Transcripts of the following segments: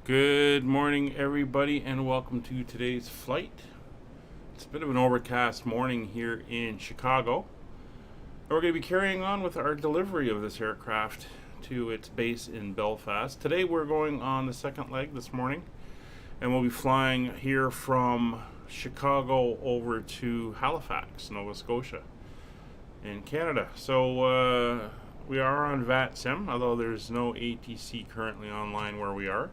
Good morning, everybody, and welcome to today's flight. It's a bit of an overcast morning here in Chicago. We're going to be carrying on with our delivery of this aircraft to its base in Belfast. Today we're going on the second leg this morning, and we'll be flying here from Chicago over to Halifax, Nova Scotia in Canada. So we are on VATSim, although there's no ATC currently online where we are.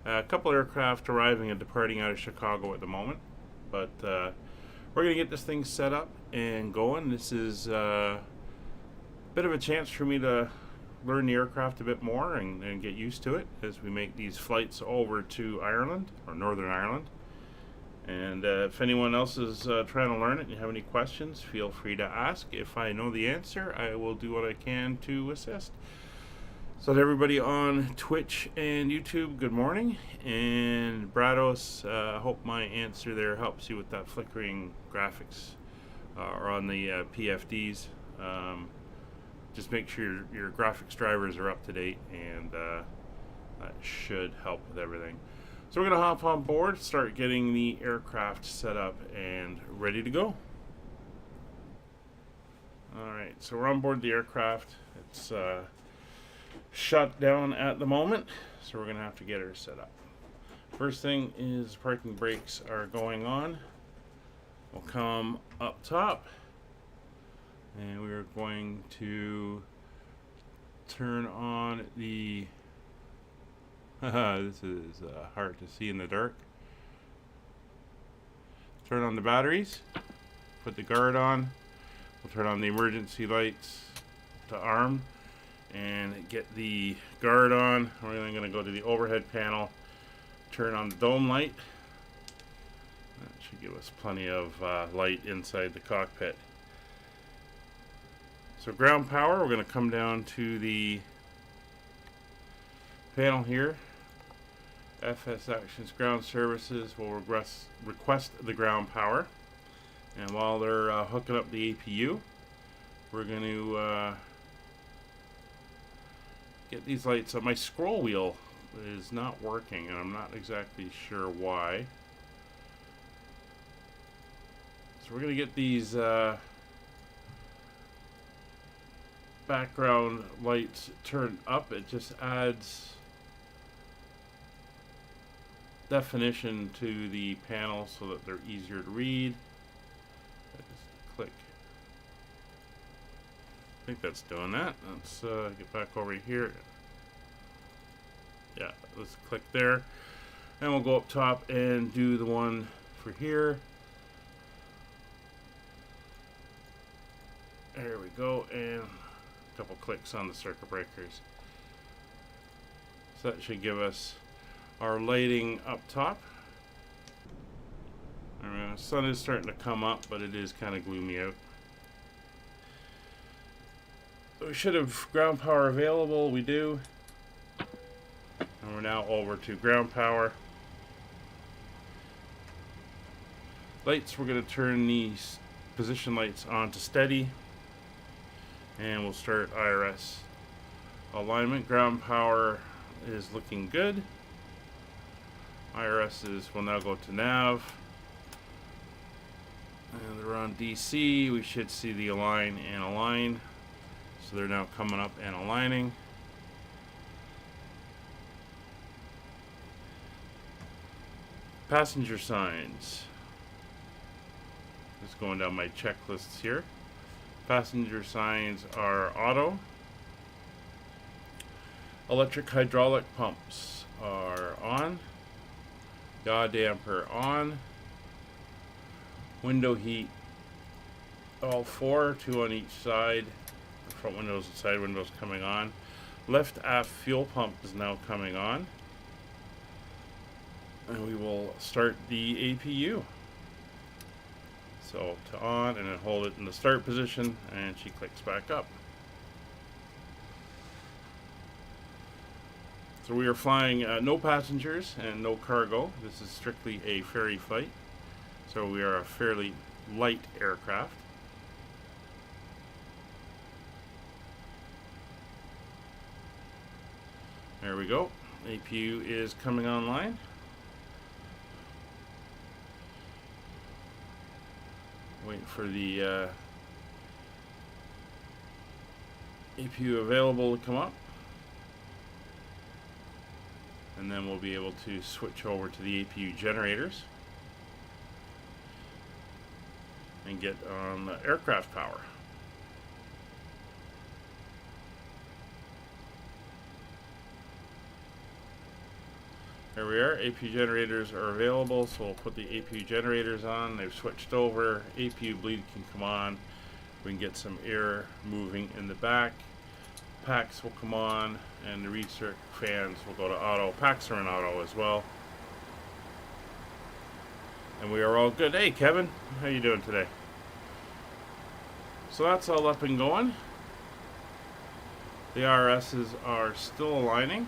A couple aircraft arriving and departing out of Chicago at the moment, but we're going to get this thing set up and going. This is a bit of a chance for me to learn the aircraft a bit more and get used to it as we make these flights over to Ireland, or Northern Ireland. And if anyone else is trying to learn it and you have any questions, feel free to ask. If I know the answer, I will do what I can to assist. So to everybody on Twitch and YouTube, good morning. And Brados, I hope my answer there helps you with that flickering graphics or on the PFDs. Just make sure your graphics drivers are up to date, and that should help with everything. So we're going to hop on board, start getting the aircraft set up and ready to go. Alright, so we're on board the aircraft. It's shut down at the moment, so we're going to have to get her set up. First thing is parking brakes are going on. We'll come up top, and we're going to turn on the this is hard to see in the dark. Turn on the batteries, put the guard on. We'll turn on the emergency lights to arm and get the guard on. We're then going to go to the overhead panel, turn on the dome light. That should give us plenty of light inside the cockpit. So ground power, we're going to come down to the panel here. FS Actions Ground Services will request the ground power. And while they're hooking up the APU, we're going to get these lights up. My scroll wheel is not working, and I'm not exactly sure why. So we're going to get these background lights turned up. It just adds definition to the panel so that they're easier to read. I just click. I think that's doing that. Let's get back over here. Yeah, let's click there. And we'll go up top and do the one for here. There we go. And a couple clicks on the circuit breakers. So that should give us our lighting up top. The sun is starting to come up, but it is kind of gloomy out. We should have ground power available. We do. And we're now over to ground power. Lights, we're going to turn these position lights on to steady. And we'll start IRS alignment. Ground power is looking good. IRSs will now go to nav. And they're on DC. We should see the align and align. So they're now coming up and aligning. Passenger signs. Just going down my checklists here. Passenger signs are auto. Electric hydraulic pumps are on. Yaw damper on. Window heat, all four, two on each side. The front windows and side windows coming on. Left aft fuel pump is now coming on. And we will start the APU. So to on, and then hold it in the start position, and she clicks back up. So we are flying no passengers and no cargo. This is strictly a ferry flight. So we are a fairly light aircraft. There we go. APU is coming online. Wait for the APU available to come up. And then we'll be able to switch over to the APU generators and get on the aircraft power. There we are. APU generators are available, so we'll put the APU generators on. They've switched over. APU bleed can come on. We can get some air moving in the back. Packs will come on, and the recirc fans will go to auto. Packs are in auto as well. And we are all good. Hey, Kevin, how you doing today? So that's all up and going. The RSs are still aligning.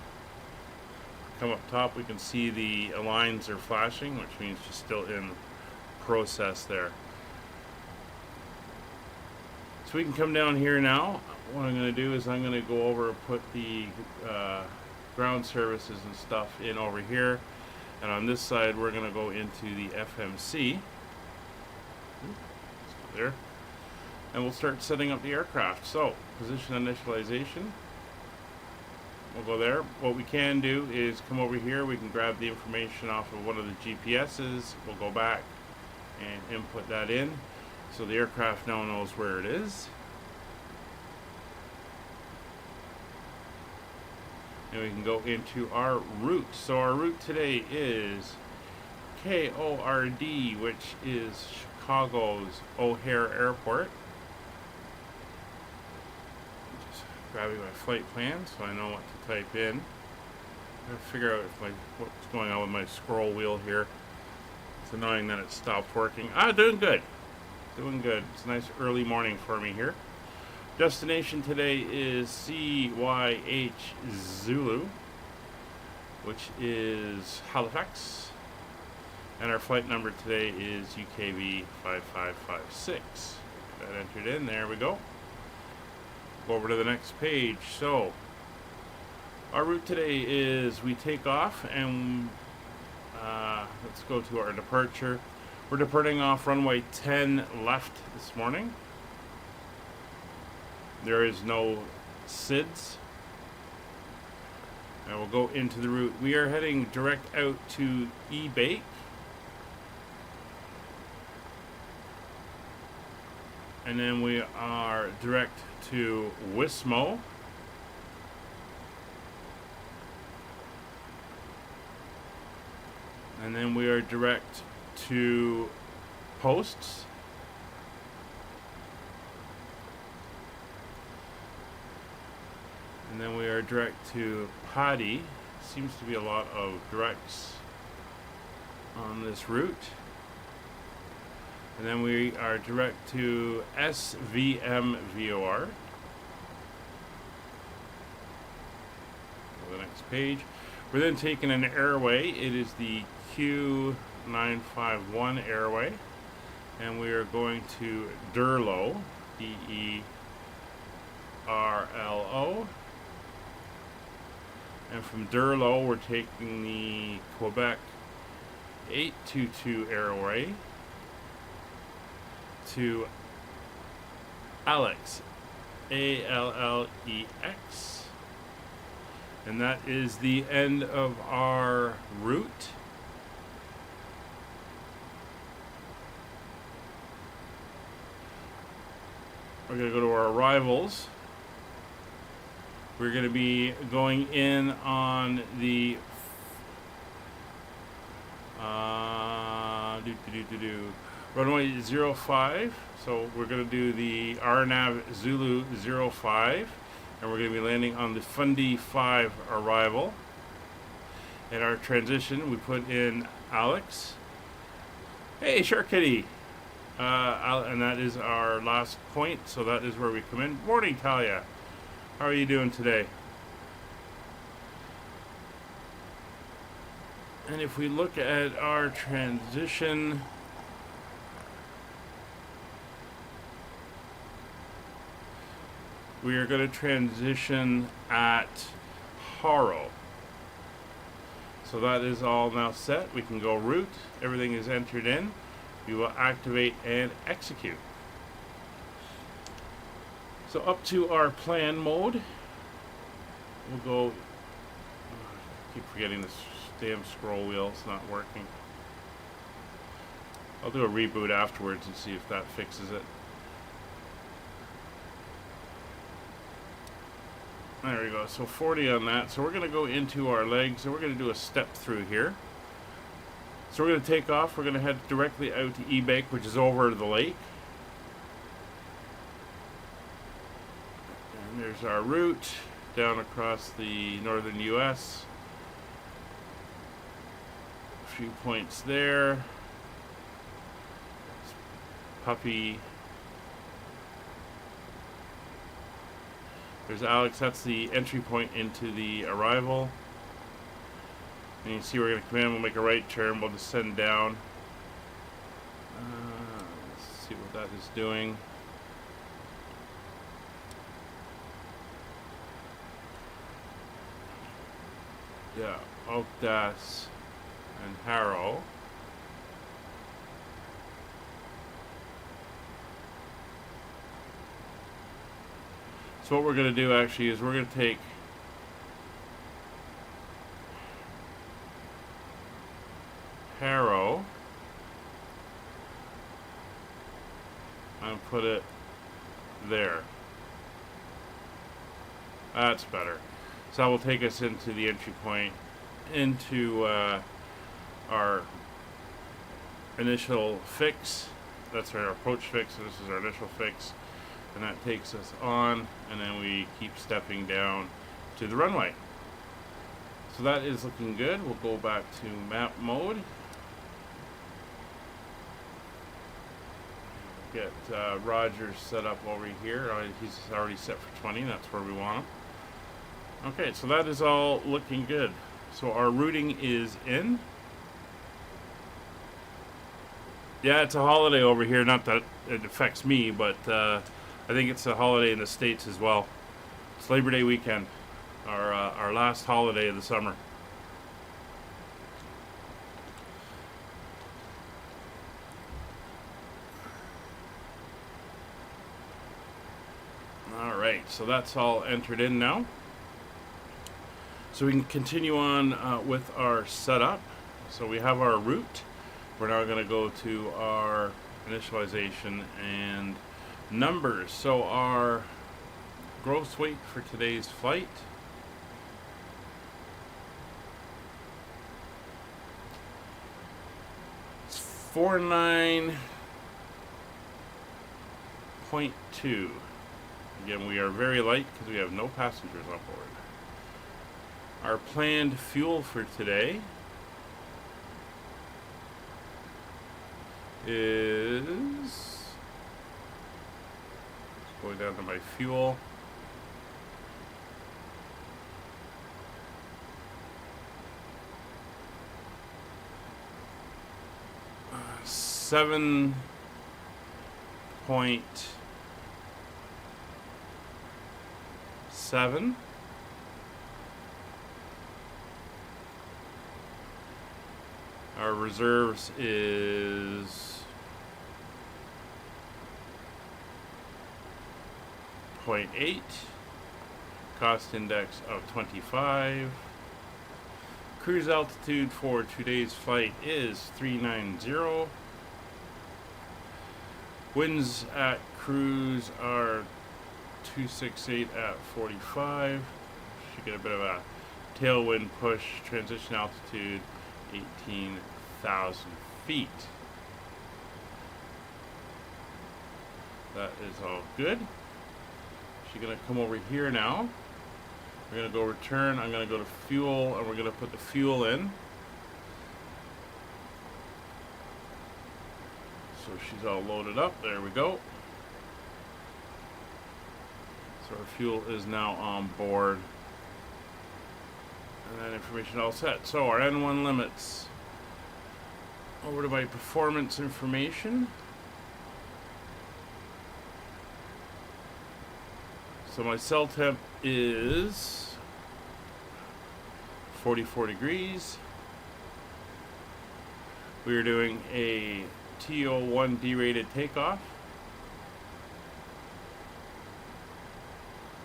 Come up top, we can see the aligns are flashing, which means she's still in process there. So we can come down here now. What I'm going to do is I'm going to go over and put the ground services and stuff in over here. And on this side, we're going to go into the FMC. There. And we'll start setting up the aircraft. So, position initialization. We'll go there. What we can do is come over here. We can grab the information off of one of the GPSs. We'll go back and input that in. So the aircraft now knows where it is. And we can go into our route. So our route today is KORD, which is Chicago's O'Hare Airport. Just grabbing my flight plan so I know what to type in. I'm trying to figure out if what's going on with my scroll wheel here. It's annoying that it stopped working. Doing good. Doing good. It's a nice early morning for me here. Destination today is CYHZ, which is Halifax. And our flight number today is UKV 5556. That entered in. There we go. Go over to the next page. So, our route today is we take off and let's go to our departure. We're departing off runway 10 left this morning. There is no SIDS. And we'll go into the route. We are heading direct out to Ebake. And then we are direct to Wismo. And then we are direct to Posts. And then we are direct to Paddy. Seems to be a lot of directs on this route. And then we are direct to SVM VOR. The next page. We're then taking an airway. It is the Q951 airway. And we are going to Derlo. DERLO. And from Derlo, we're taking the Quebec 822 airway to Alex, ALLEX. And that is the end of our route. We're going to go to our arrivals. We're going to be going in on the runway 05. So we're going to do the RNAV Zulu 05. And we're going to be landing on the Fundy 5 arrival. And our transition, we put in Alex. Hey, Shark Kitty. And that is our last point. So that is where we come in. Morning, Talia. How are you doing today? And if we look at our transition, we are going to transition at Haro. So that is all now set. We can go route. Everything is entered in. We will activate and execute. So up to our plan mode. We'll go. I keep forgetting this damn scroll wheel. It's not working. I'll do a reboot afterwards and see if that fixes it. There we go. So 40 on that. So we're going to go into our legs and we're going to do a step through here. So we're going to take off. We're going to head directly out to Ebake, which is over the lake. And there's our route down across the northern U.S. A few points there. Puppy. There's Alex. That's the entry point into the arrival. And you see we're going to come in. We'll make a right turn. We'll descend down. Let's see what that is doing. Yeah, Oakdas and Harrow. So what we're going to do actually is we're going to take Harrow and put it there. That's better. So that will take us into the entry point, into our initial fix. That's our approach fix. So this is our initial fix. And that takes us on, and then we keep stepping down to the runway. So that is looking good. We'll go back to map mode. Get Roger set up over here. He's already set for 20. That's where we want him. Okay, so that is all looking good. So our routing is in. Yeah, it's a holiday over here. Not that it affects me, but I think it's a holiday in the States as well. It's Labor Day weekend, our last holiday of the summer. Alright, so that's all entered in now. So we can continue on with our setup. So we have our route. We're now going to go to our initialization and numbers. So our gross weight for today's flight is 49.2. Again, we are very light because we have no passengers on board. Our planned fuel for today is going down to my fuel. $7.7. Our reserves is 0.8. Cost index of 25. Cruise altitude for today's flight is 390. Winds at cruise are 268 at 45. Should get a bit of a tailwind push. Transition altitude 18,000 feet. That is all good. She's going to come over here now. We're going to go return. I'm going to go to fuel, and we're going to put the fuel in. So she's all loaded up. There we go. So our fuel is now on board. And that information all set. So our N1 limits. Over to my performance information. So my cell temp is 44 degrees. We are doing a TO1 derated takeoff.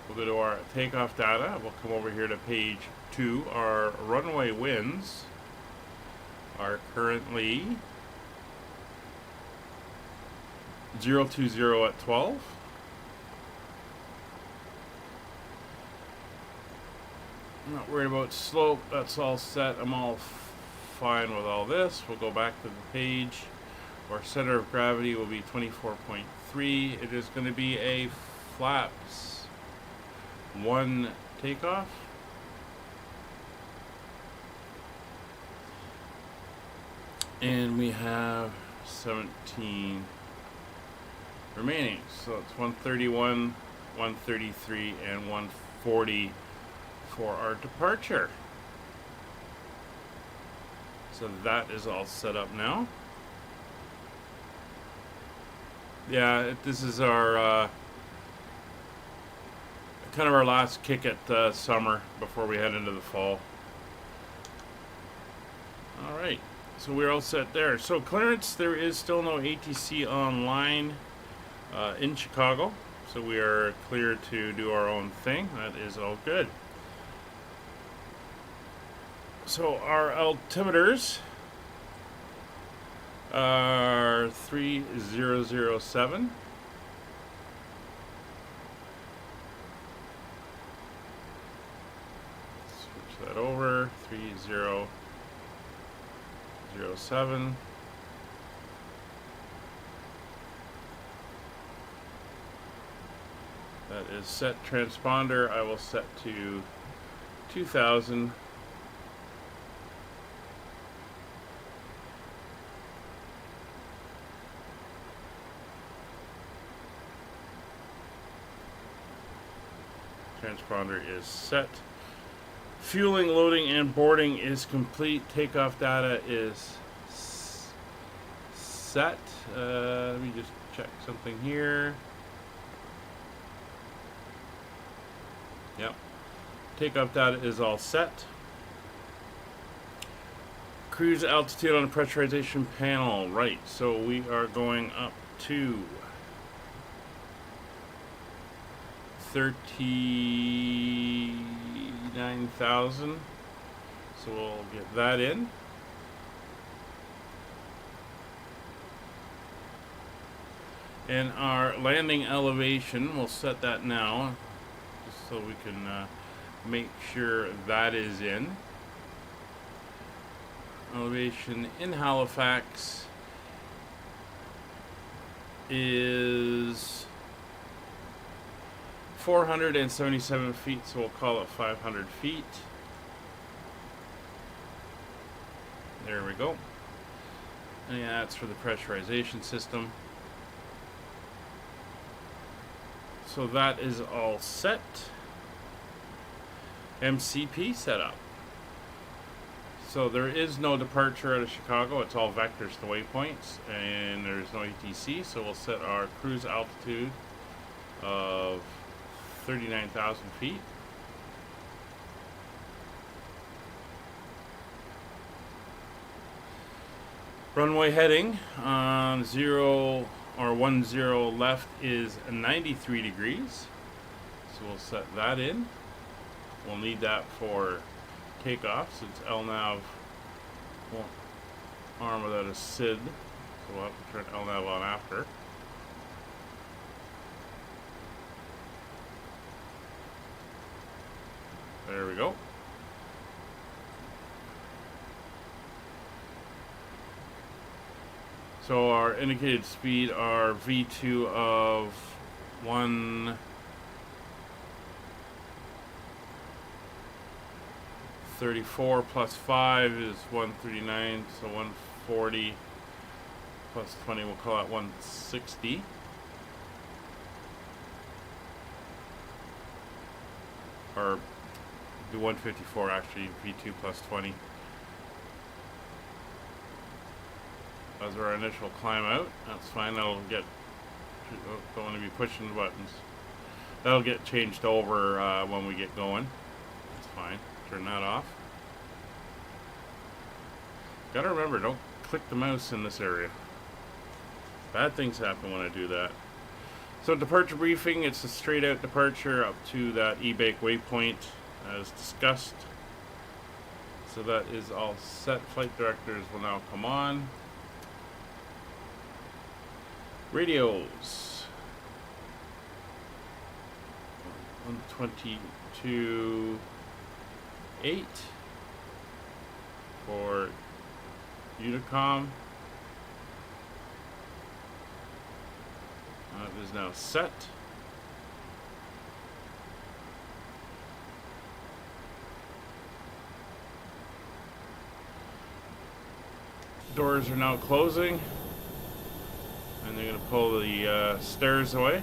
We'll go to our takeoff data. We'll come over here to page 2. Our runway winds are currently 020 at 12. I'm not worried about slope. That's all set. I'm all fine with all this. We'll go back to the page. Our center of gravity will be 24.3. It is going to be a flaps 1 takeoff. And we have 17 remaining. So it's 131, 133, and 140 for our departure. So that is all set up now. Yeah, this is our kind of our last kick at summer before we head into the fall. All right, so we're all set there. So clearance, there is still no ATC online in Chicago, so we are clear to do our own thing. That is all good. So our altimeters are 3007. Switch that over. 3007. That is set. Transponder I will set to 2000. Transponder is set. Fueling, loading, and boarding is complete. Takeoff data is set. Let me just check something here. Yep. Takeoff data is all set. Cruise altitude on the pressurization panel. Right, so we are going up to 39,000. So we'll get that in. And our landing elevation, we'll set that now, just so we can make sure that is in. Elevation in Halifax is 477 feet, so we'll call it 500 feet. There we go. And yeah, that's for the pressurization system. So that is all set. MCP setup. So there is no departure out of Chicago. It's all vectors to waypoints, and there's no ATC. So we'll set our cruise altitude of 39,000 feet. Runway heading on 0 or 10 left is 93 degrees. So we'll set that in. We'll need that for takeoff since LNAV won't arm without a SID. So we'll have to turn LNAV on after. There we go. So our indicated speed, our V2 of 134 plus 5 is 139, so 140 plus 20, we'll call it 160. Or do 154 actually, V2 plus 20. As our initial climb out, that's fine. That'll get, don't want to be pushing the buttons. That'll get changed over when we get going. That's fine. Turn that off. Gotta remember, don't click the mouse in this area. Bad things happen when I do that. So departure briefing, it's a straight out departure up to that E-bake waypoint as discussed. So that is all set. Flight directors will now come on. Radios. 122.8 for Unicom. It is now set. Doors are now closing, and they're going to pull the stairs away.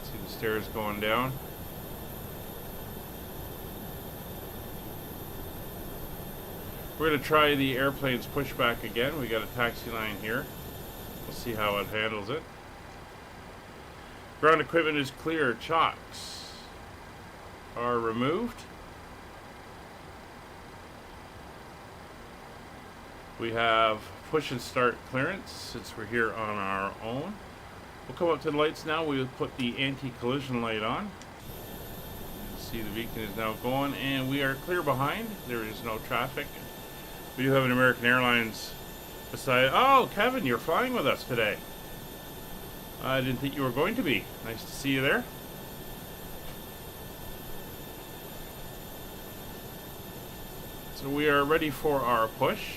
See the stairs going down. We're going to try the airplane's pushback again. We got a taxi line here. We'll see how it handles it. Ground equipment is clear. Chocks are removed. We have push and start clearance since we're here on our own. We'll come up to the lights now. We'll put the anti-collision light on. You can see the beacon is now going, and we are clear behind. There is no traffic. We do have an American Airlines beside. Oh, Kevin, you're flying with us today. I didn't think you were going to be. Nice to see you there. So we are ready for our push.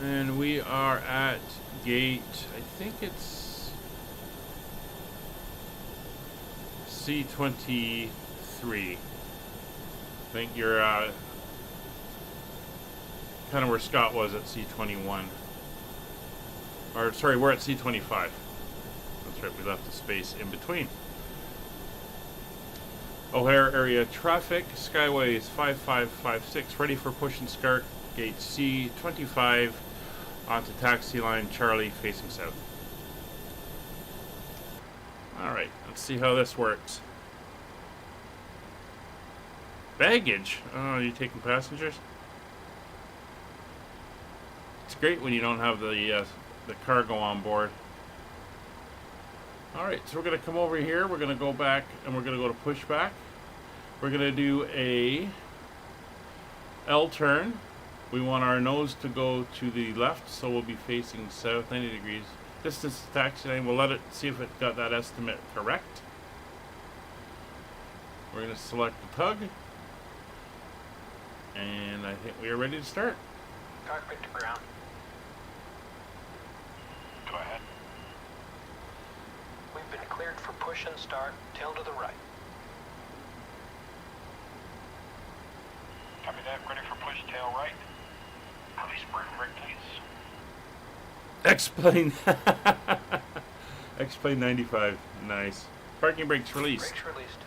And we are at gate, I think it's C23. I think you're kind of where Scott was at C21. Or, sorry, we're at C25. That's right, we left the space in between. O'Hare area traffic, Skyways 5556, ready for push and start, gate C25. Onto taxi line Charlie facing south. Alright, let's see how this works. Baggage? Oh, are you taking passengers? It's great when you don't have the cargo on board. Alright, so we're going to come over here. We're going to go back and we're going to go to pushback. We're going to do a L turn. We want our nose to go to the left, so we'll be facing south 90 degrees. Distance to taxi line, we'll let it see if it got that estimate correct. We're going to select the tug. And I think we are ready to start. Cockpit to ground. Go ahead. We've been cleared for push and start, tail to the right. Copy that, ready for push, tail right. Release brake, please. X-plane. X-plane 95. Nice. Parking brakes released. Brakes released.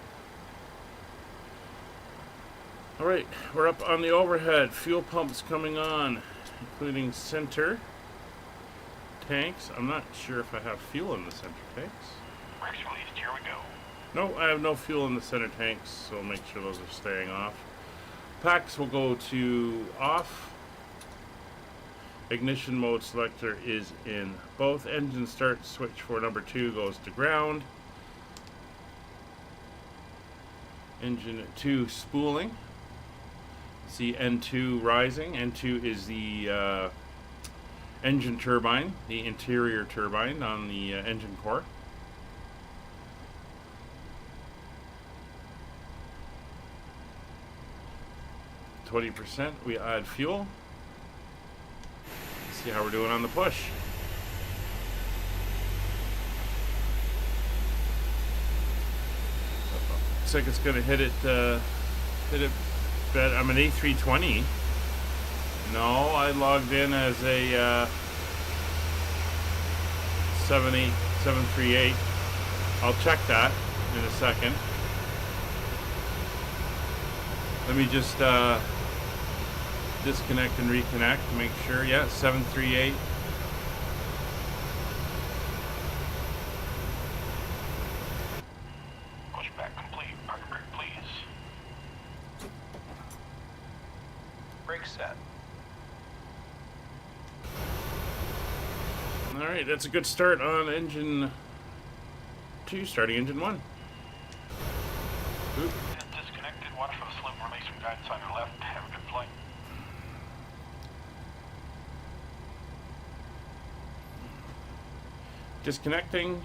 Alright, we're up on the overhead. Fuel pumps coming on, including center tanks. I'm not sure if I have fuel in the center tanks. Brakes released, here we go. No, I have no fuel in the center tanks, so I'll make sure those are staying off. Packs will go to off. Ignition mode selector is in both. Engine start switch for number 2 goes to ground. Engine 2 spooling. See N2 rising. N2 is the engine turbine, the interior turbine on the engine core. %. We add fuel. See how we're doing on the push. Looks like it's going to hit it bed. I'm an A320. No, I logged in as a 738. I'll check that in a second. Let me just disconnect and reconnect to make sure. Yeah, 738. Push Brake set. Alright, that's a good start on engine 2, starting engine 1. Oop. Disconnected. Watch for the slip release from guidance on your left. Have a good flight. Disconnecting.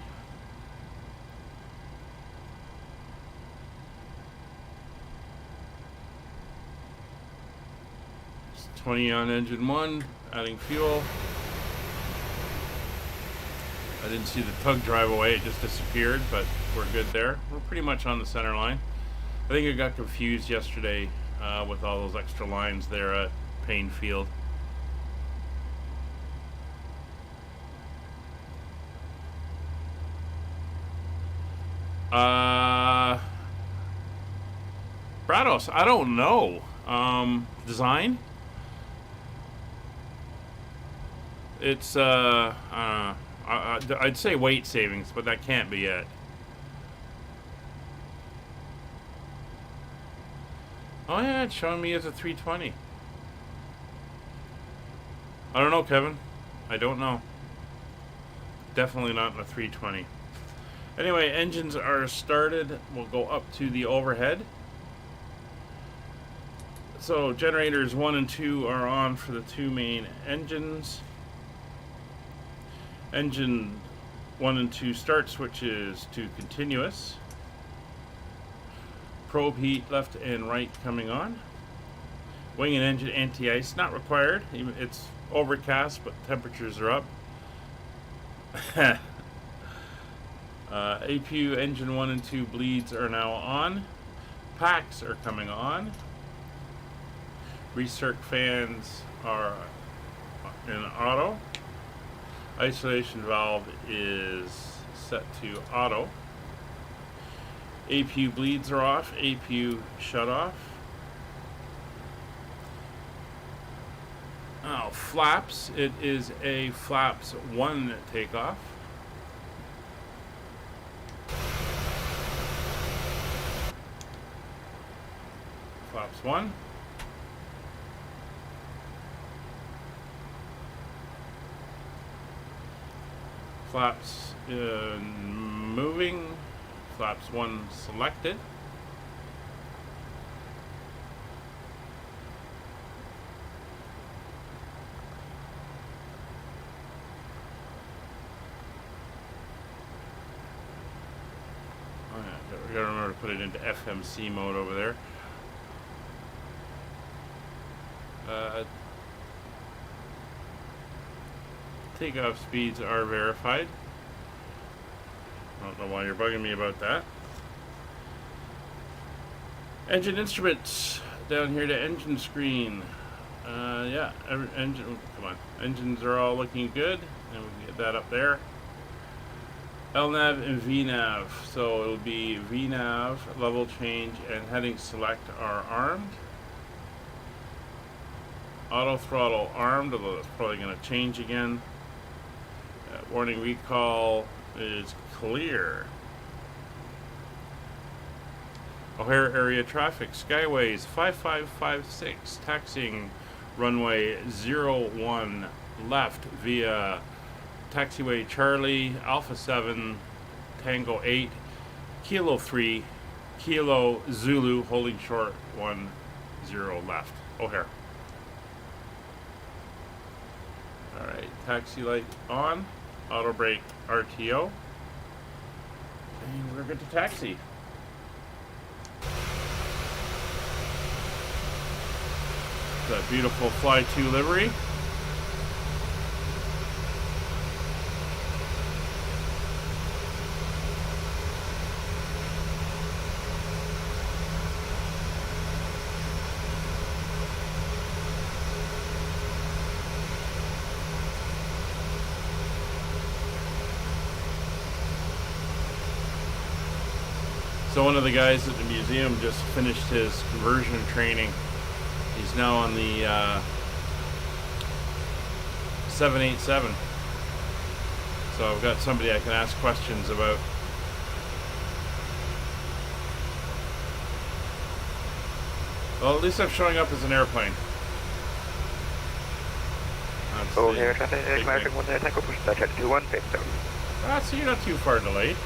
It's 20 on engine 1, adding fuel. I didn't see the tug drive away, it just disappeared, but we're good there. We're pretty much on the center line. I think I got confused yesterday with all those extra lines there at Payne Field. Brados, I don't know. Design? It's, I'd say weight savings, but that can't be it. Oh yeah, it's showing me as a 320. I don't know, Kevin. I don't know. Definitely not in a 320. Anyway, engines are started. We'll go up to the overhead. So generators 1 and 2 are on for the 2 main engines. Engine 1 and 2 start switches to continuous. Probe heat left and right coming on. Wing and engine anti-ice not required. It's overcast, but temperatures are up. APU engine 1 and 2 bleeds are now on. Packs are coming on. Recirc fans are in auto. Isolation valve is set to auto. APU bleeds are off. APU shut off. Now flaps. It is a flaps 1 takeoff. Flaps 1. Flaps moving. Flaps 1 selected. Oh yeah, we gotta remember to put it into FMC mode over there. Takeoff speeds are verified. I don't know why you're bugging me about that. Engine instruments down here to engine screen. Yeah, come on. Engines are all looking good, and we can get that up there. LNAV and VNAV. So it'll be VNAV, level change, and heading select are armed. Auto throttle armed, although it's probably going to change again. Warning recall is clear. O'Hare area traffic, Skyways 5556, taxiing runway 01 left via taxiway Charlie, Alpha 7, Tango 8, Kilo 3, Kilo Zulu, holding short 10 left. O'Hare. Alright, taxi light on, auto brake RTO, and we're good to taxi. That beautiful Fly 2 livery. So one of the guys at the museum just finished his conversion training. He's now on the 787. So I've got somebody I can ask questions about. Well, at least I'm showing up as an airplane. That's Oh, the here, traffic, big American thing. 1 Tango, push that 21, picked up. So you're not too far delayed.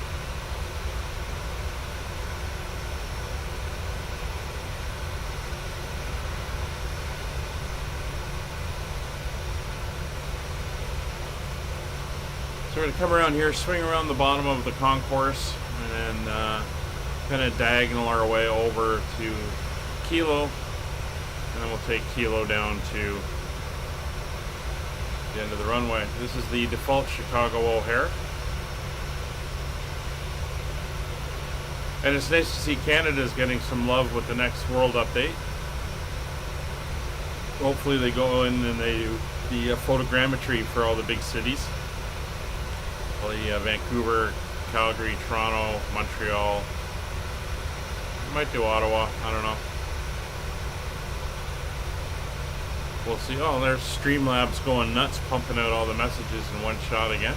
So we're going to come around here, swing around the bottom of the concourse, and then kind of diagonal our way over to Kilo, and then we'll take Kilo down to the end of the runway. This is the default Chicago O'Hare. And it's nice to see Canada's getting some love with the next World Update. Hopefully they go in and they do the photogrammetry for all the big cities. The Vancouver, Calgary, Toronto, Montreal. Might do Ottawa, I don't know. We'll see. Oh, there's Streamlabs going nuts, pumping out all the messages in one shot again.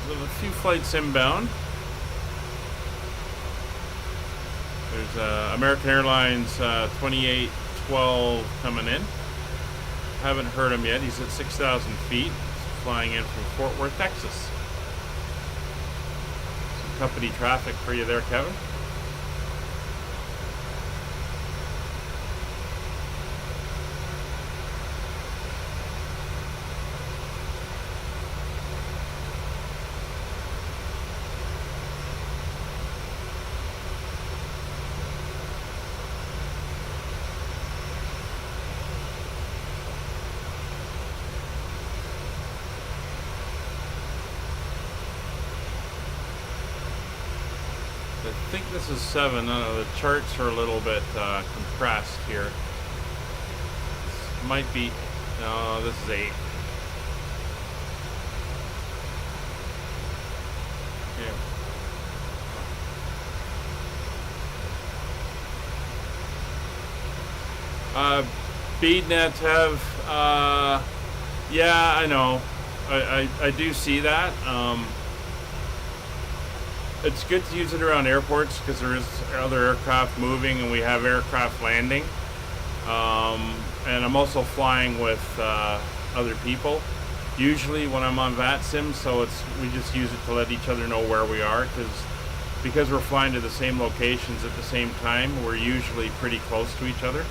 There's a few flights inbound. There's American Airlines 2812 coming in. Haven't heard him yet. He's at 6,000 feet. He's flying in from Fort Worth, Texas. Some company traffic for you there, Kevin. I think this is 7. The charts are a little bit compressed here. This might be... No, this is 8. Yeah. BeadNet have... yeah, I know. I do see that. It's good to use it around airports because there is other aircraft moving and we have aircraft landing. And I'm also flying with other people. Usually when I'm on VATSim, so we just use it to let each other know where we are because we're flying to the same locations at the same time. We're usually pretty close to each other.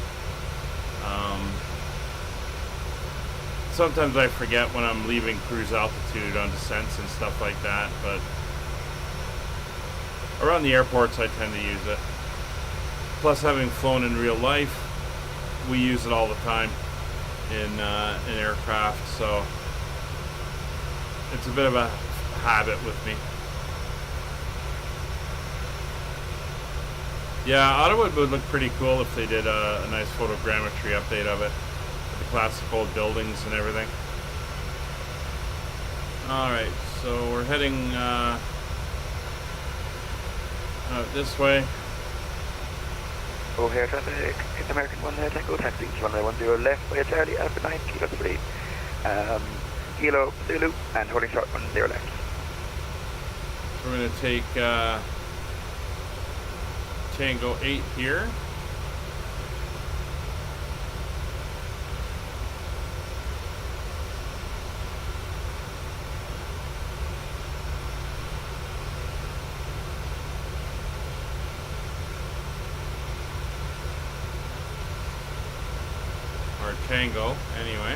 Sometimes I forget when I'm leaving cruise altitude on descents and stuff like that, but around the airports I tend to use it. Plus, having flown in real life, we use it all the time in aircraft, so it's a bit of a habit with me. Yeah, Ottawa would look pretty cool if they did a nice photogrammetry update of it, with the classic old buildings and everything. Alright, so we're heading this way. O'Hare traffic, it's American 1 Tango, taxi, runway 10 left by Charlie, Alpha 9, Kilo 3. Kilo, Zulu, and holding short 10 left. So we're going to take Tango 8 here. Tango, anyway.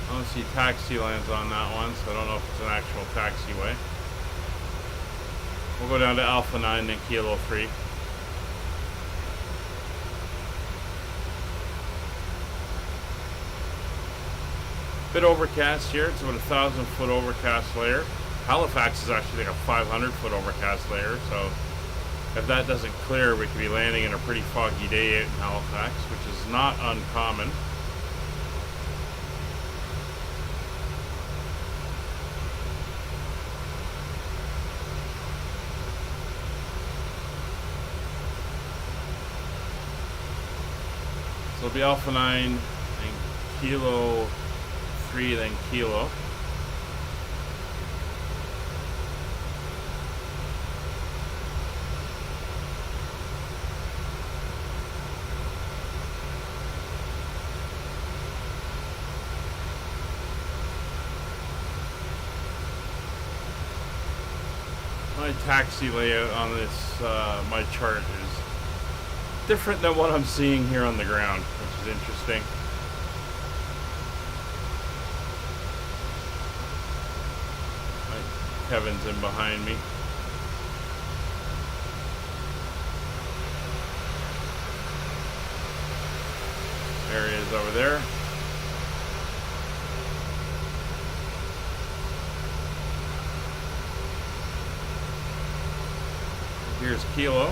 I don't see taxi lines on that one, so I don't know if it's an actual taxiway. We'll go down to Alpha 9 and Kilo 3. Bit overcast here. It's about a 1,000-foot overcast layer. Halifax is actually like a 500-foot overcast layer, so if that doesn't clear, we could be landing in a pretty foggy day out in Halifax, which is not uncommon. So it'll be Alpha 9 and Kilo 3, then Kilo. My taxi layout on this, my chart is different than what I'm seeing here on the ground, which is interesting. Kevin's in behind me. There he is over there. Here's Kilo.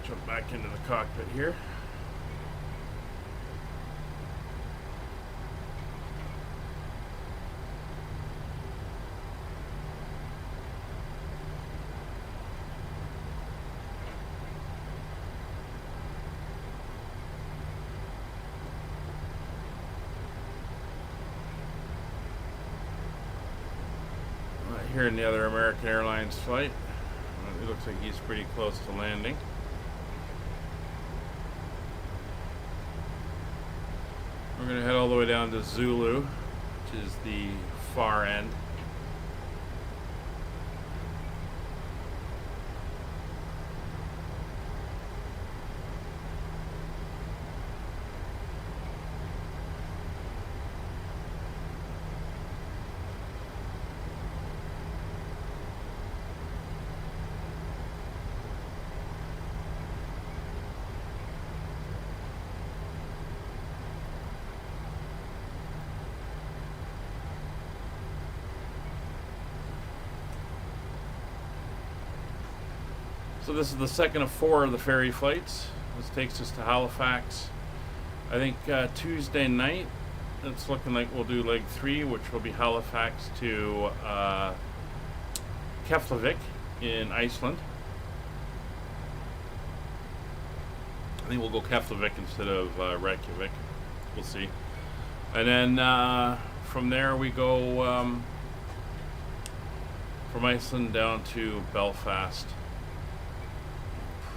Jump back into the cockpit here. Here in the other American Airlines flight. It looks like he's pretty close to landing. We're going to head all the way down to Zulu, which is the far end. So this is the second of 4 of the ferry flights. This takes us to Halifax. I think Tuesday night, it's looking like we'll do leg 3, which will be Halifax to Keflavik in Iceland. I think we'll go Keflavik instead of Reykjavik. We'll see. And then from there we go from Iceland down to Belfast.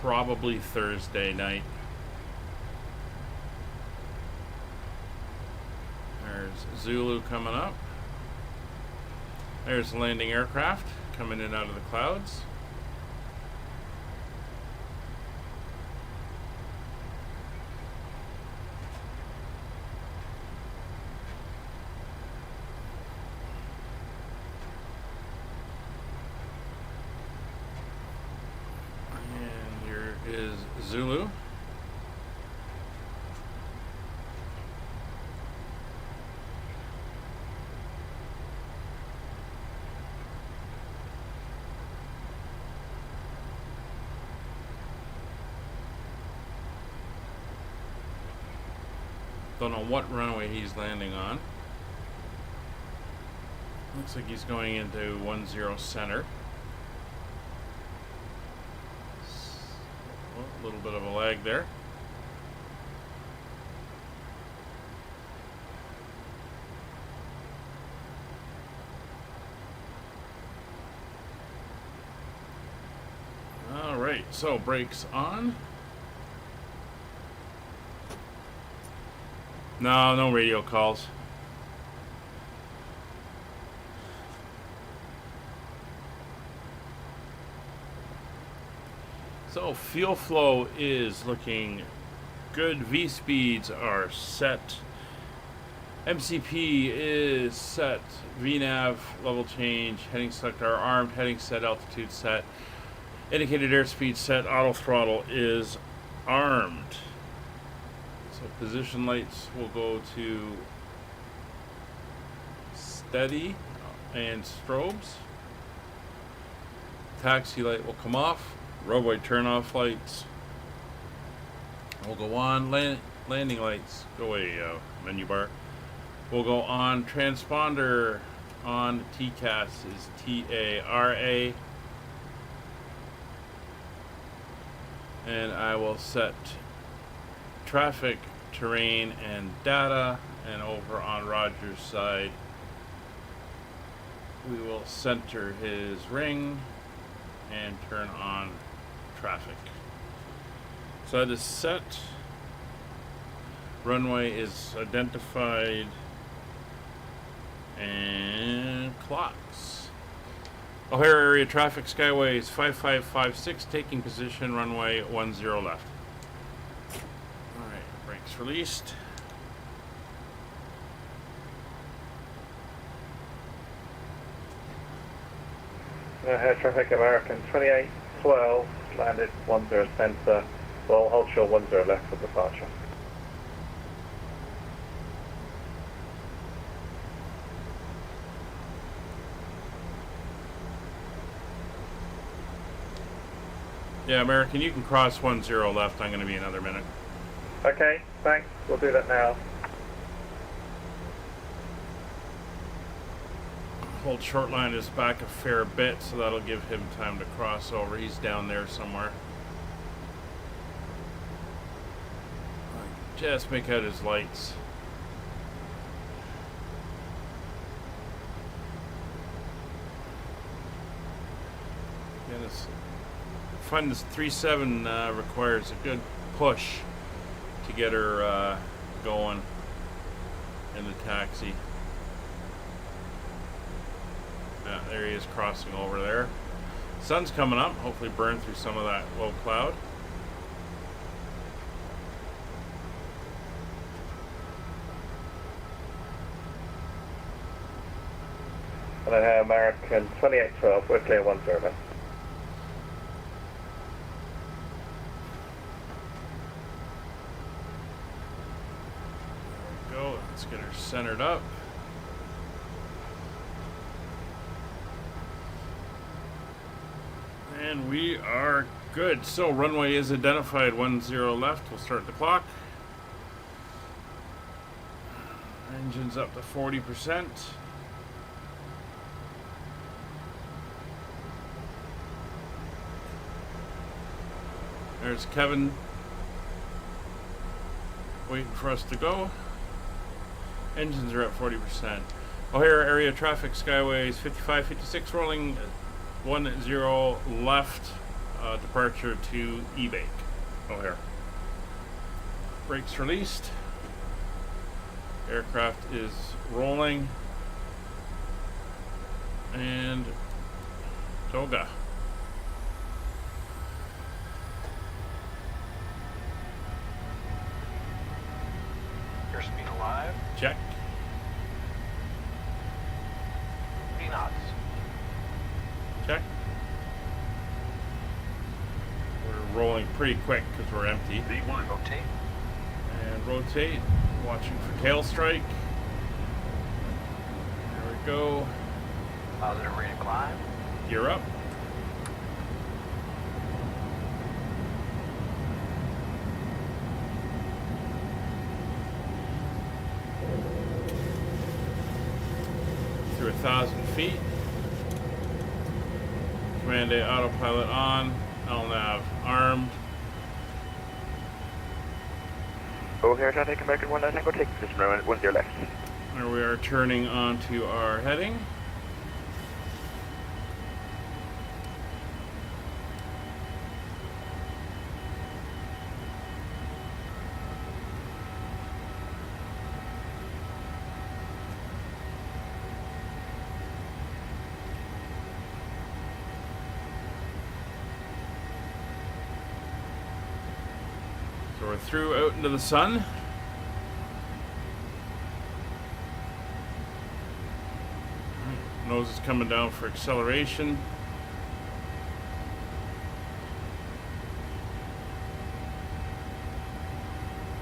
Probably Thursday night. There's Zulu coming up. There's the landing aircraft coming in out of the clouds. Is Zulu. Don't know what runway he's landing on. Looks like he's going into 10 center. A little bit of a lag there. All right, so brakes on. No radio calls. So fuel flow is looking good. V speeds are set. MCP is set. VNAV level change. Heading selector armed. Heading set. Altitude set. Indicated airspeed set. Auto throttle is armed. So position lights will go to steady and strobes. Taxi light will come off. Roadway turn-off lights will go on. Landing lights go away. Menu bar will go on. Transponder on. TCAS is TARA, and I will set traffic, terrain, and data. And over on Roger's side, we will center his ring and turn on traffic. So that is set. Runway is identified. And clocks. O'Hare area traffic Skyways 5556 taking position, runway 10 left. Alright, brakes released. O'Hare traffic American 2812 landed 10 center. Well, hold short 10 left for departure. Yeah, American, you can cross 10 left. I'm going to be another minute. Okay, thanks. We'll do that now. Hold short line is back a fair bit, so that'll give him time to cross over. He's down there somewhere. Just make out his lights. Yeah, this find this 37 requires a good push to get her going in the taxi. Yeah, there he is crossing over there. Sun's coming up, hopefully burn through some of that low cloud. And O'Hare American 2812, we're clear 10 left. Let's get her centered up. And we are good. So runway is identified, 10 left. We'll start the clock. Engine's up to 40%. There's Kevin waiting for us to go. Engines are at 40%. O'Hare area traffic Skyways 5556 rolling 10 left, departure to Ebake. O'Hare. Brakes released. Aircraft is rolling. And Toga. Airspeed alive. Check. 3 knots. Check. We're rolling pretty quick because we're empty. V1. Rotate. And rotate. Watching for tail strike. There we go. Positive rate of climb. Gear up. Through 1,000 feet. Command A autopilot on. LNAV armed. O'Hare traffic American 1 Tango, take position runway 10 left. There we are turning onto our heading. So we're through out into the sun. Nose is coming down for acceleration.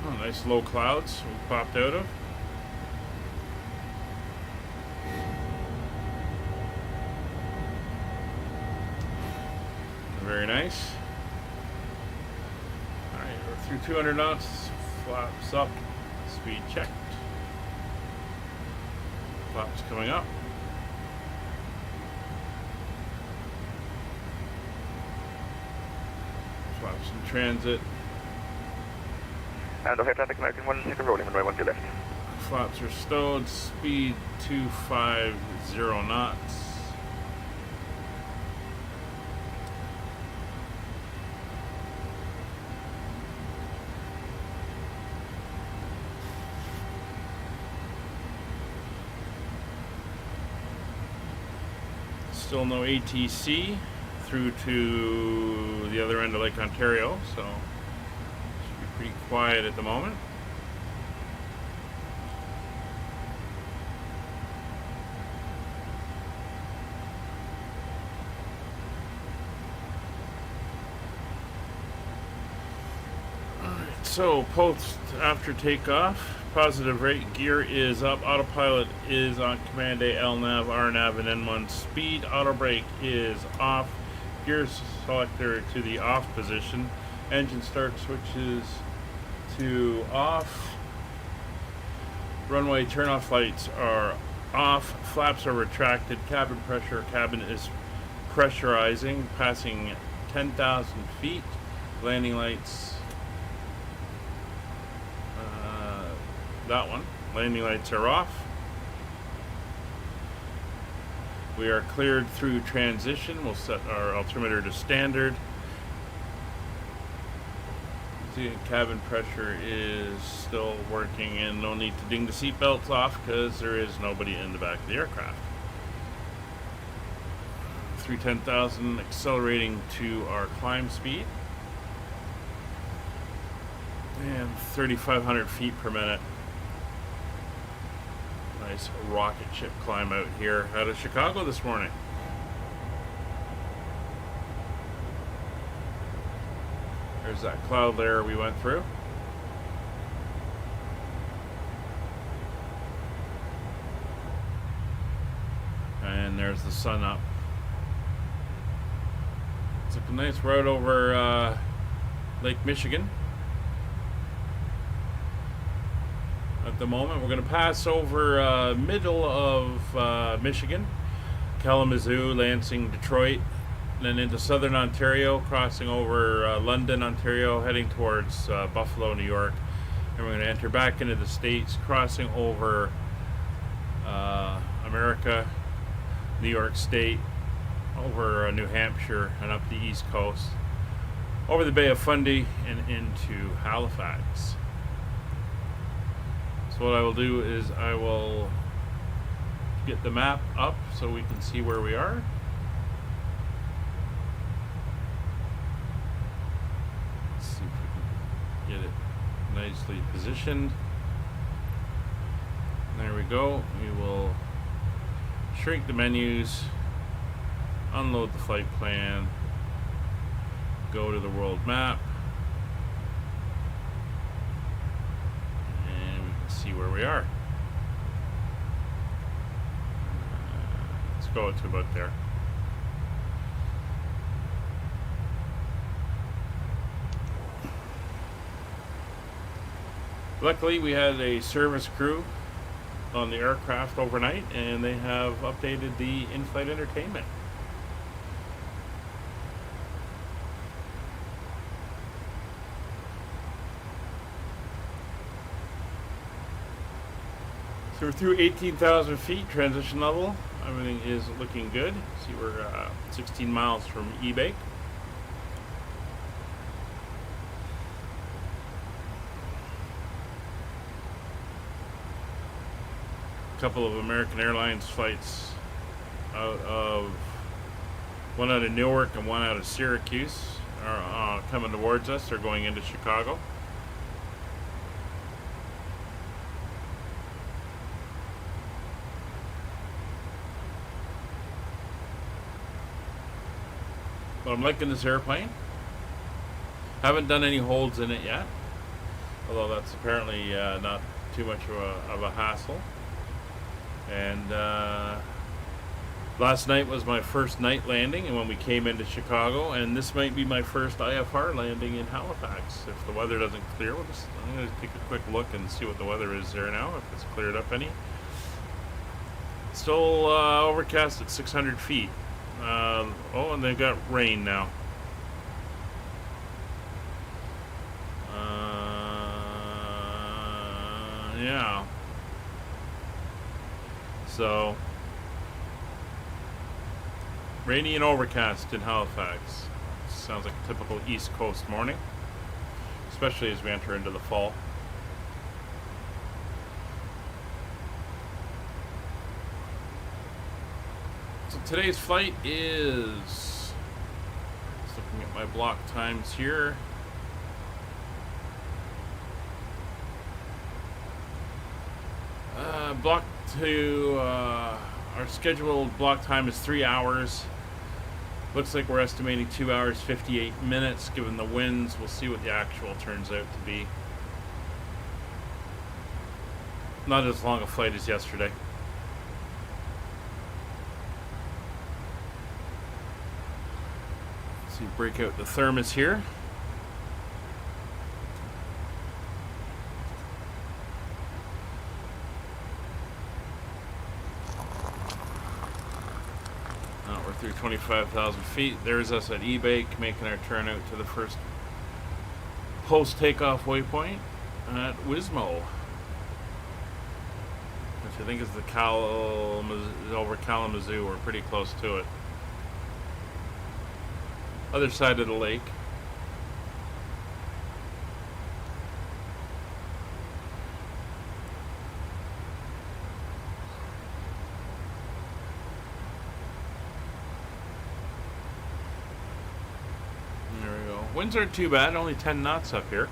Oh, nice low clouds we popped out of. Very nice. Alright, we're through 200 knots. Flaps up. Speed checked. Flaps coming up. Flaps in transit. And O'Hare traffic American 1 Tango rolling runway 10 left. Flaps are stowed. Speed 250 knots. Still no ATC through to the other end of Lake Ontario, so should be pretty quiet at the moment. So, post after takeoff, positive rate, gear is up, autopilot is on command A, LNAV, RNAV, and N1 speed, auto brake is off, gear selector to the off position, engine start switches to off, runway turn-off lights are off, flaps are retracted, cabin pressure, cabin is pressurizing, passing 10,000 feet, landing lights. That one. Landing lights are off. We are cleared through transition. We'll set our altimeter to standard. See, cabin pressure is still working and no need to ding the seat belts off because there is nobody in the back of the aircraft. Through 10,000, accelerating to our climb speed. And 3,500 feet per minute. Nice rocket ship climb out here out of Chicago this morning. There's that cloud layer we went through. And there's the sun up. It's a nice route over Lake Michigan. At the moment, we're going to pass over middle of Michigan, Kalamazoo, Lansing, Detroit, then into southern Ontario, crossing over London, Ontario, heading towards Buffalo, New York. And we're going to enter back into the States, crossing over America, New York State, over New Hampshire, and up the East Coast, over the Bay of Fundy, and into Halifax. So what I will do is I will get the map up so we can see where we are. Let's see if we can get it nicely positioned. There we go. We will shrink the menus, unload the flight plan, go to the world map. See where we are. Let's go to about there. Luckily, we had a service crew on the aircraft overnight, and they have updated the in-flight entertainment. So we're through 18,000 feet, transition level. Everything is looking good. See, we're 16 miles from eBay. A couple of American Airlines flights one out of Newark and one out of Syracuse are coming towards us. They're going into Chicago. But I'm liking this airplane. Haven't done any holds in it yet, although that's apparently not too much of a hassle. And last night was my first night landing, and when we came into Chicago, and this might be my first IFR landing in Halifax. If the weather doesn't clear, I'm going to take a quick look and see what the weather is there now, if it's cleared up any. Still overcast at 600 feet. Oh, and they've got rain now. Yeah. So, rainy and overcast in Halifax. Sounds like a typical East Coast morning, especially as we enter into the fall. So today's flight is, just looking at my block times here. Block to our scheduled block time is 3 hours. Looks like we're estimating 2 hours 58 minutes given the winds. We'll see what the actual turns out to be. Not as long a flight as yesterday. So you break out the thermos here. We're through 25,000 feet. There's us at eBay making our turn out to the first post-takeoff waypoint at Wismo, which I think is the over Kalamazoo. We're pretty close to it. Other side of the lake. Winds aren't too bad, only 10 knots up here.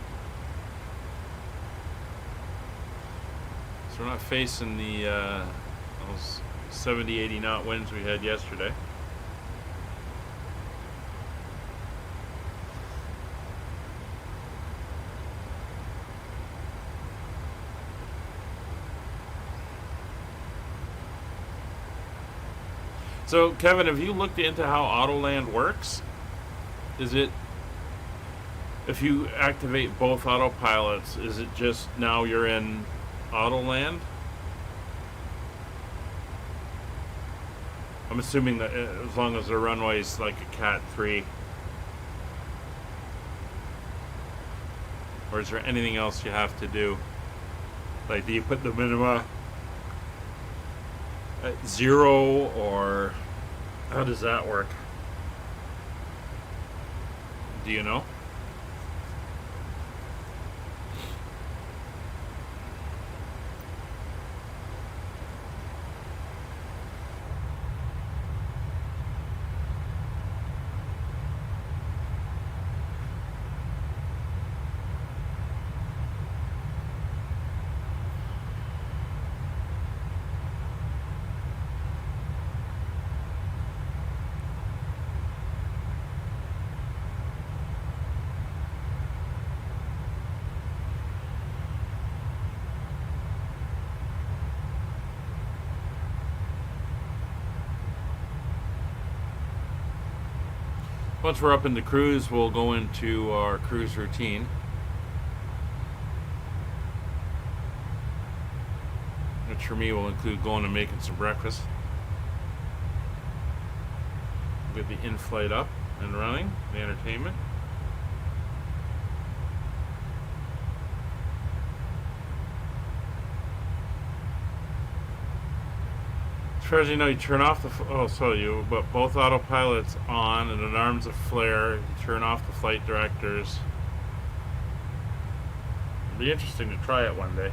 So we're not facing the those 70, 80 knot winds we had yesterday. So Kevin, have you looked into how Autoland works? Is it, if you activate both autopilots, is it just now you're in Autoland? I'm assuming that as long as the runway's like a Cat 3. Or is there anything else you have to do? Like, do you put the minima at 0, or how does that work? Do you know? Once we're up into cruise, we'll go into our cruise routine. Which for me will include going and making some breakfast. Get the in-flight up and running, the entertainment. As far as you know, you turn off the but both autopilots on, and it arms a flare. You turn off the flight directors. It'll be interesting to try it one day.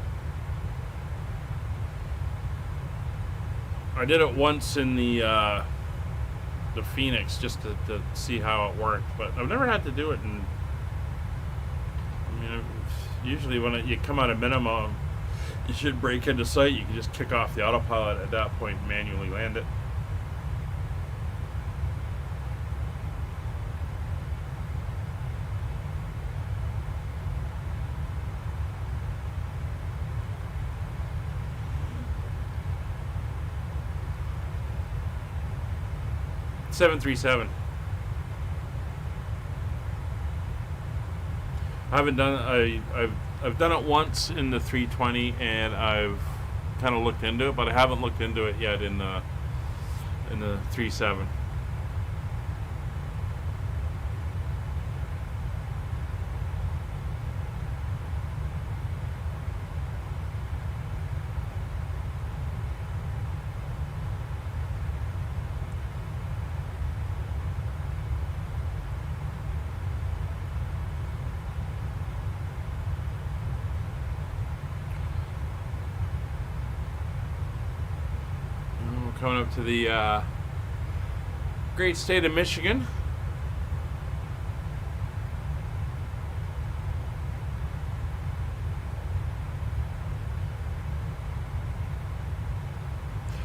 I did it once in the Phoenix just to see how it worked, but I've never had to do it. And I mean, usually when you come out of minimum, you should break into sight. You can just kick off the autopilot at that point and manually land it. .737. I haven't done. I've done it once in the 320, and I've kind of looked into it, but I haven't looked into it yet in the 37. Coming up to the great state of Michigan.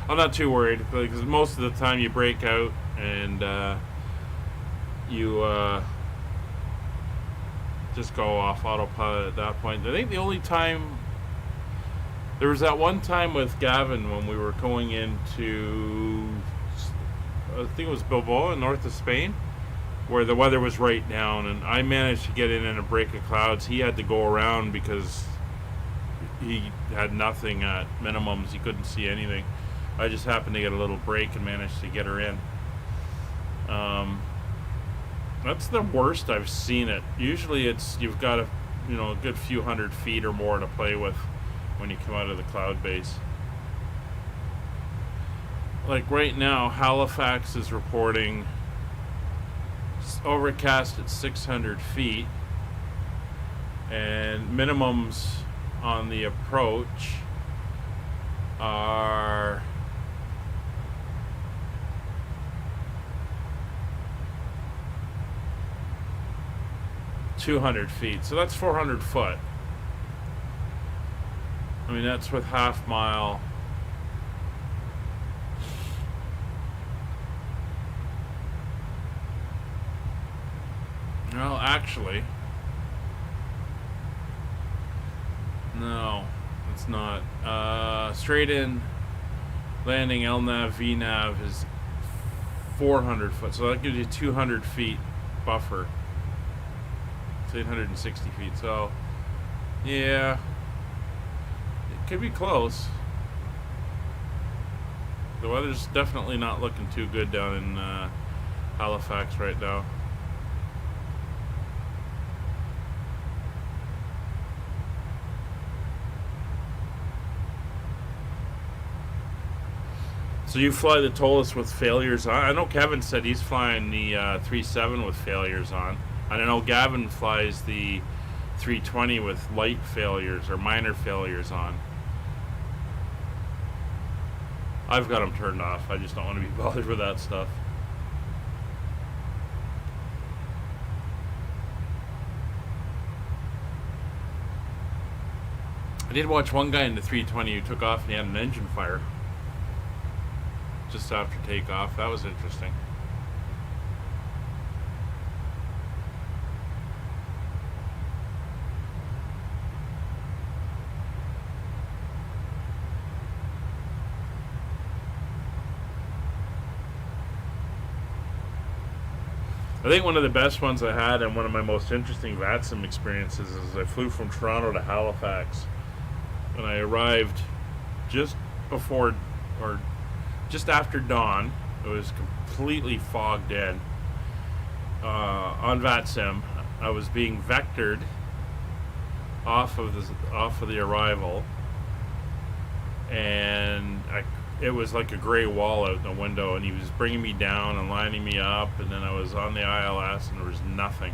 I'm not too worried because most of the time you break out and you just go off autopilot at that point. I think the only time, there was that one time with Gavin when we were going into, I think it was Bilbao, north of Spain, where the weather was right down, and I managed to get in a break of clouds. He had to go around because he had nothing at minimums. He couldn't see anything. I just happened to get a little break and managed to get her in. That's the worst I've seen it. Usually it's, you've got a good few hundred feet or more to play with when you come out of the cloud base. Like right now, Halifax is reporting overcast at 600 feet, and minimums on the approach are 200 feet, so that's 400 foot. I mean, that's with half mile. Well, actually, no, it's not. Straight in landing LNAV, VNAV is 400 foot, so that gives you 200 feet buffer. It's 860 feet, so yeah, it could be close. The weather's definitely not looking too good down in Halifax right now. So you fly the Tolus with failures on? I know Kevin said he's flying the 37 with failures on. And I know Gavin flies the 320 with light failures or minor failures on. I've got them turned off. I just don't want to be bothered with that stuff. I did watch one guy in the 320 who took off and he had an engine fire just after takeoff. That was interesting. I think one of the best ones I had and one of my most interesting VATSim experiences is I flew from Toronto to Halifax, and I arrived just before or just after dawn. It was completely fogged in. On VATSim, I was being vectored off of the arrival, and it was like a gray wall out the window, and he was bringing me down and lining me up, and then I was on the ILS and there was nothing.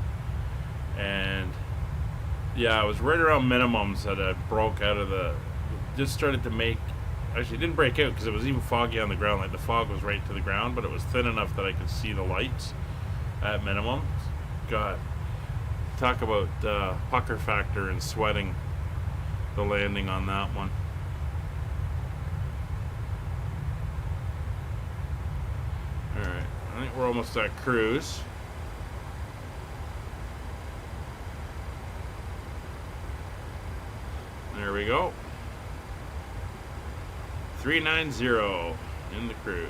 And yeah, I was right around minimums that I broke out of just started to make, actually it didn't break out because it was even foggy on the ground. Like the fog was right to the ground, but it was thin enough that I could see the lights at minimum. God, talk about pucker factor and sweating the landing on that one. Alright, I think we're almost at cruise. There we go. 390 in the cruise.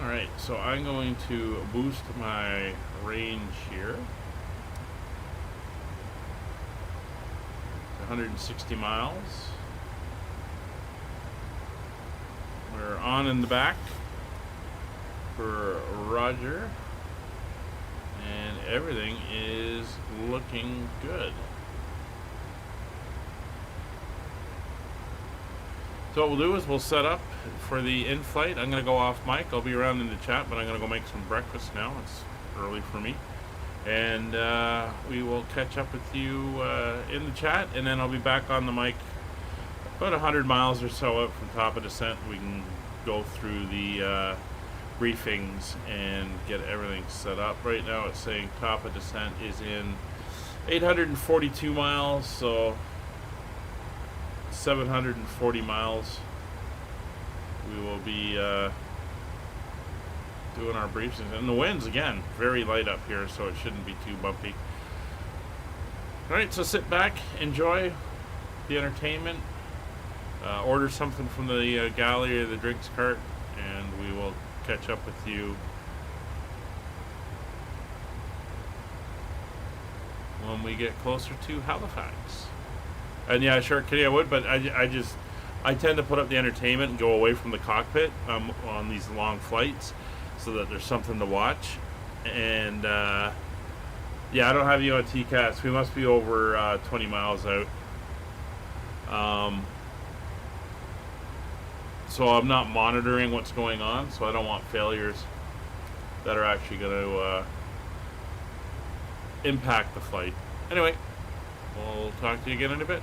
Alright, so I'm going to boost my range here to 160 miles. We're on in the back for Roger, and everything is looking good. So what we'll do is we'll set up for the in-flight. I'm going to go off mic. I'll be around in the chat, but I'm going to go make some breakfast now. It's early for me. And we will catch up with you in the chat, and then I'll be back on the mic about 100 miles or so up from top of descent. We can go through the briefings and get everything set up. Right now it's saying top of descent is in 842 miles, so 740 miles. We will be doing our briefings. And the winds, again, very light up here, so it shouldn't be too bumpy. Alright, so sit back, enjoy the entertainment, order something from the galley or the drinks cart, and we will catch up with you when we get closer to Halifax. And yeah, sure, Kitty, I would, but I tend to put up the entertainment and go away from the cockpit on these long flights so that there's something to watch. And yeah, I don't have you on TCAS. We must be over 20 miles out. So I'm not monitoring what's going on, so I don't want failures that are actually going to impact the flight. Anyway, we'll talk to you again in a bit.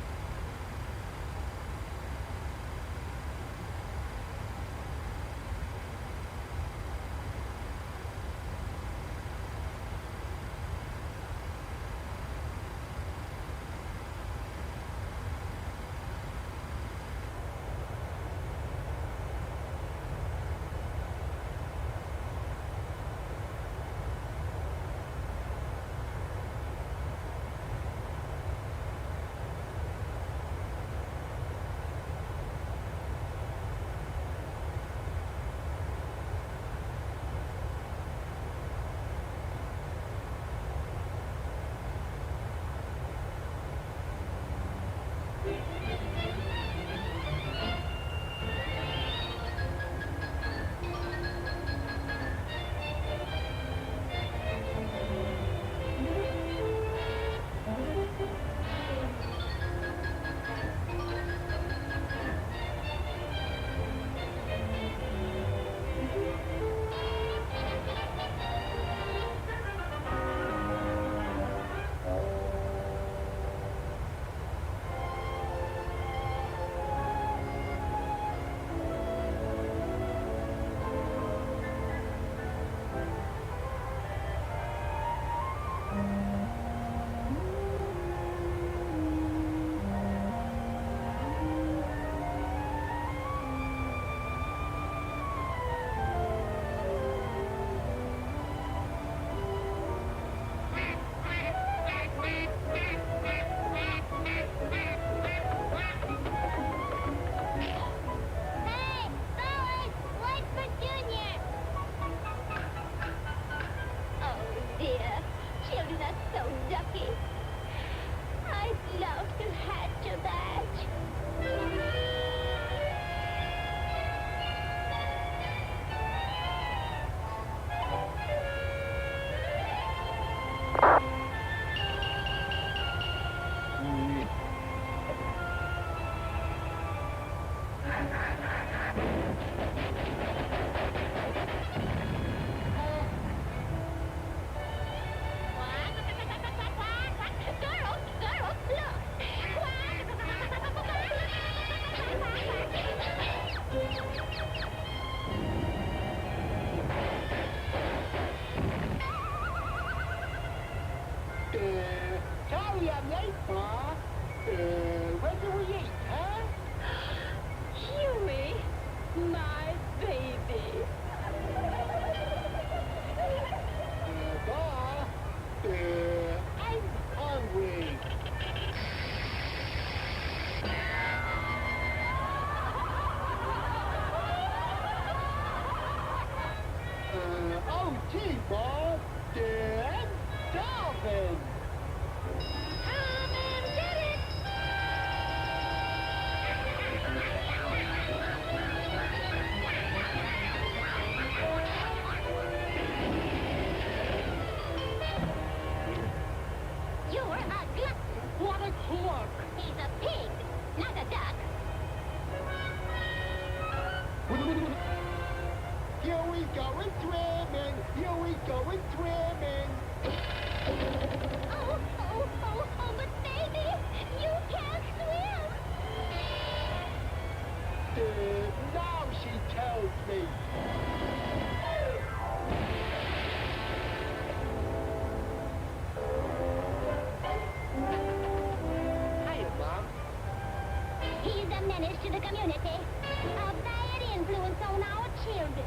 a menace to the community. A bad influence on our children.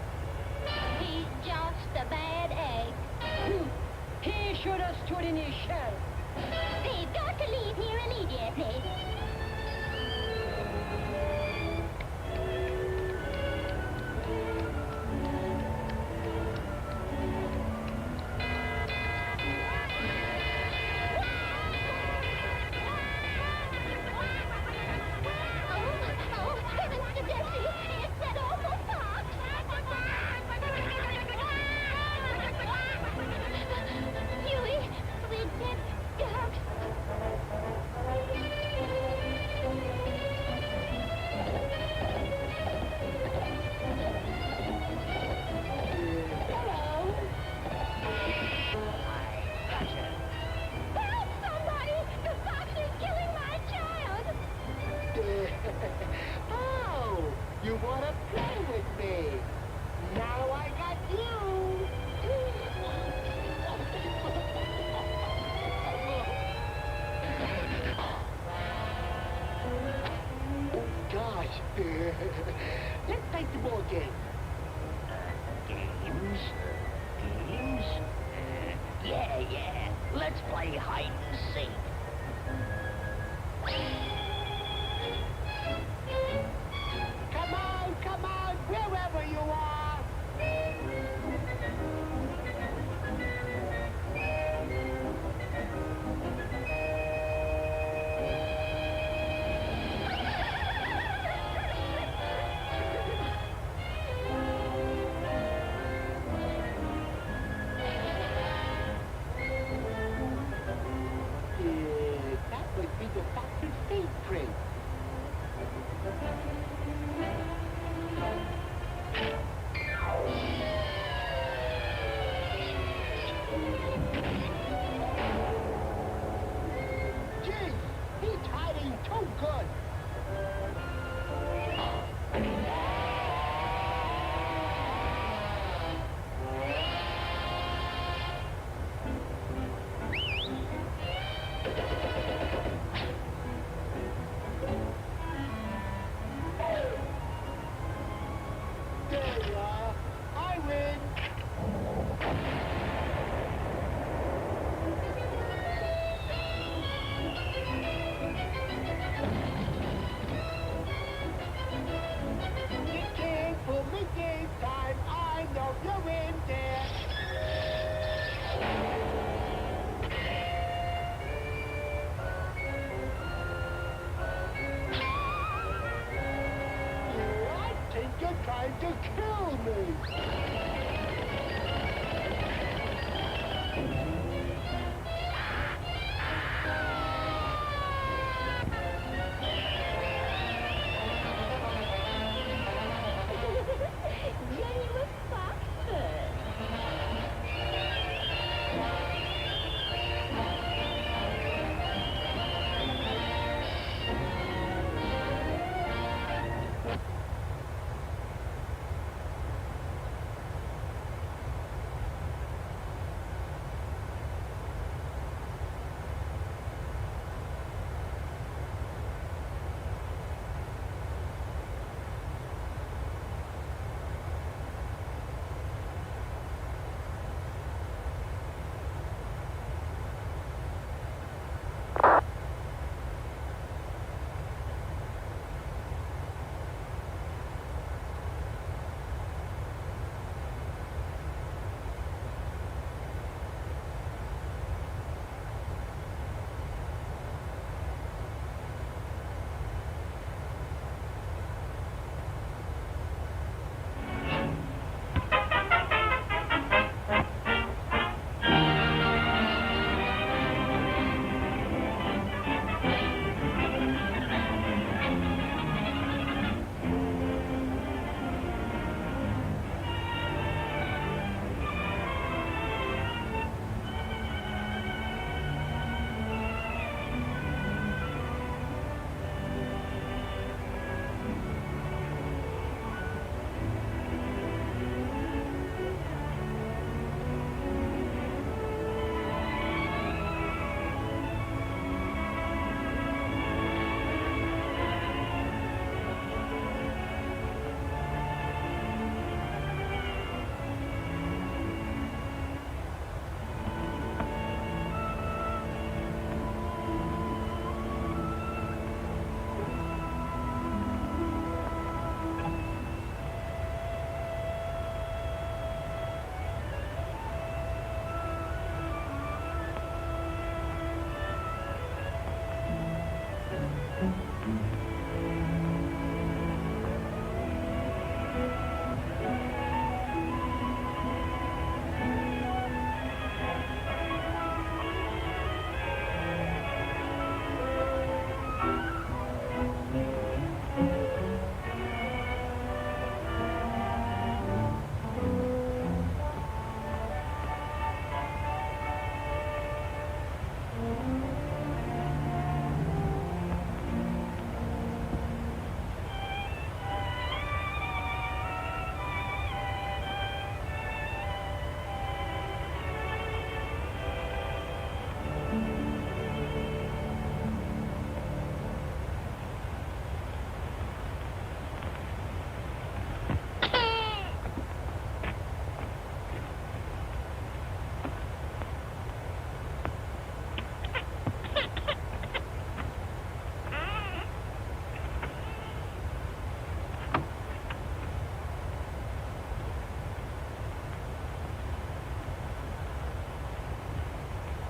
He's just a bad egg. He should have stood in his shell. They've got to leave here immediately. Oh, heavens to Desi! It's that awful fox! Huey, we're dead dogs. Hello? Help somebody! The fox is killing my child! Oh, you want to play with me? Now I got you. Gosh. Let's play some more games. Games? Games? Yeah. Let's play hide and seek. Come on, wherever you are. That would be the fox's fingerprint.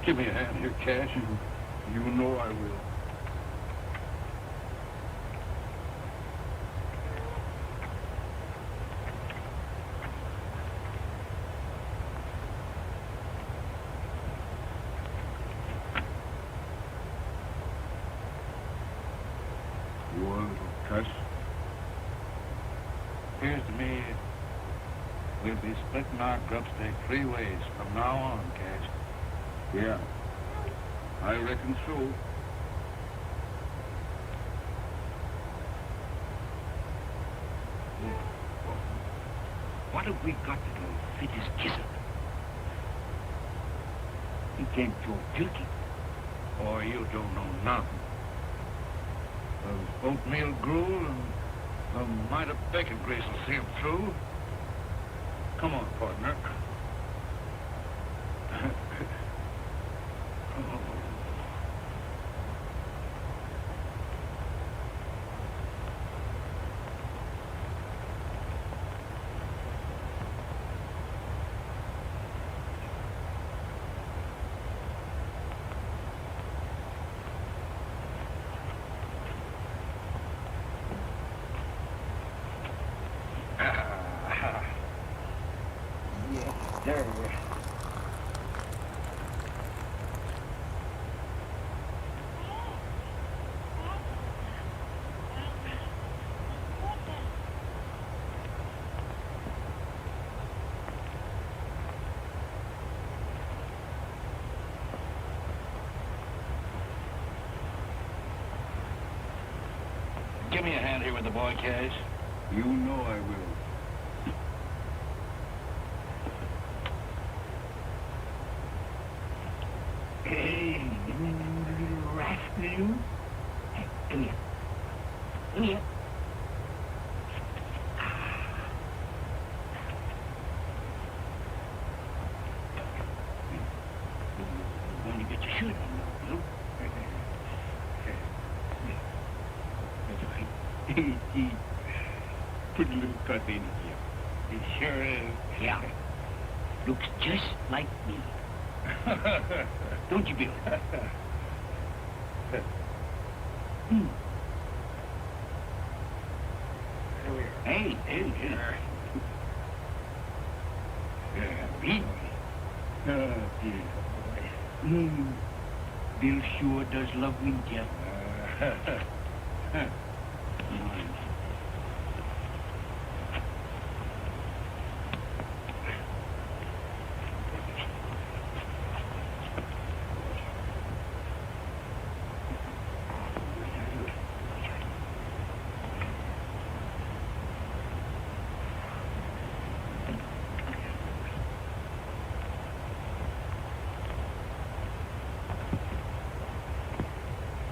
Give me a hand here, Cash. You know I will. You want a little cuss? Appears to me we'll be splitting our grub stake 3 ways from now on, Cash. Yeah, I reckon so. What have we got to do to fit his kissing? He can't go guilty. Or you don't know nothing. There's oatmeal gruel and a mite of bacon grease will see him through. Come on, partner. There. Give me a hand here with the boy, Cash. You know I will. Hey, you little rascal, you. Hey, come here. Come here. You're going to get your shirt on now, you know? That's right. Put a little cut in here. It sure is. Yeah. Looks just like me. Don't you, Bill? Hey, hey. Bill. Bill sure does love Winter.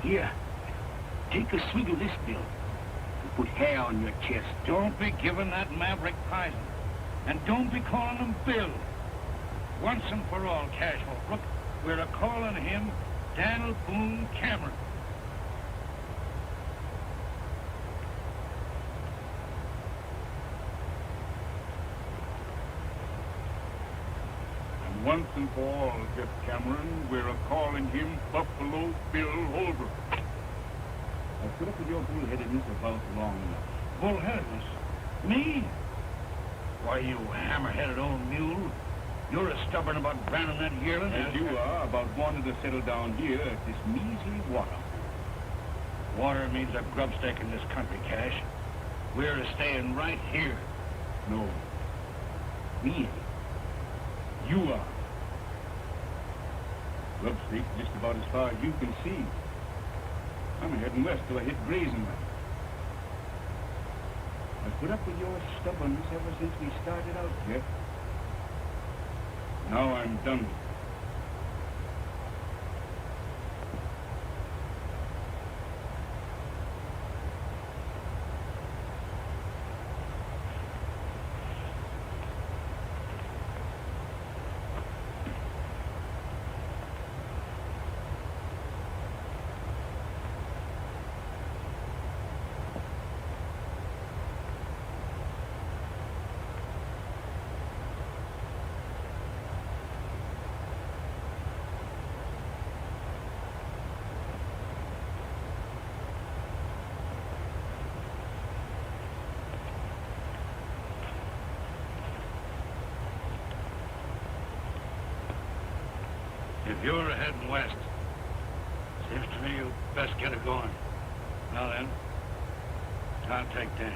Here, take a swig of this, Bill. And put hair on your chest. Don't be giving that maverick poison. And don't be calling him Bill. Once and for all, Cash Holbrook, we're a-calling him Daniel Boone Cameron. And once and for all, Jeff Cameron, we're a-calling him Buffalo Bill Holbrook. I've put up with your bullheadedness about long enough. Bullheadedness? Me? Why, you hammer-headed old mule. You're as stubborn about branding that yearling as you are about wanting to settle down here at this measly water. Water means a grub stake in this country, Cash. We're staying right here. No. Me ain't. You are. Grub stake just about as far as you can see. I'm heading west till I hit grazing land. I've put up with your stubbornness ever since we started out, Jeff. Now I'm done with it. If you're heading west, seems to me you best get it going. Now then, contact Dan.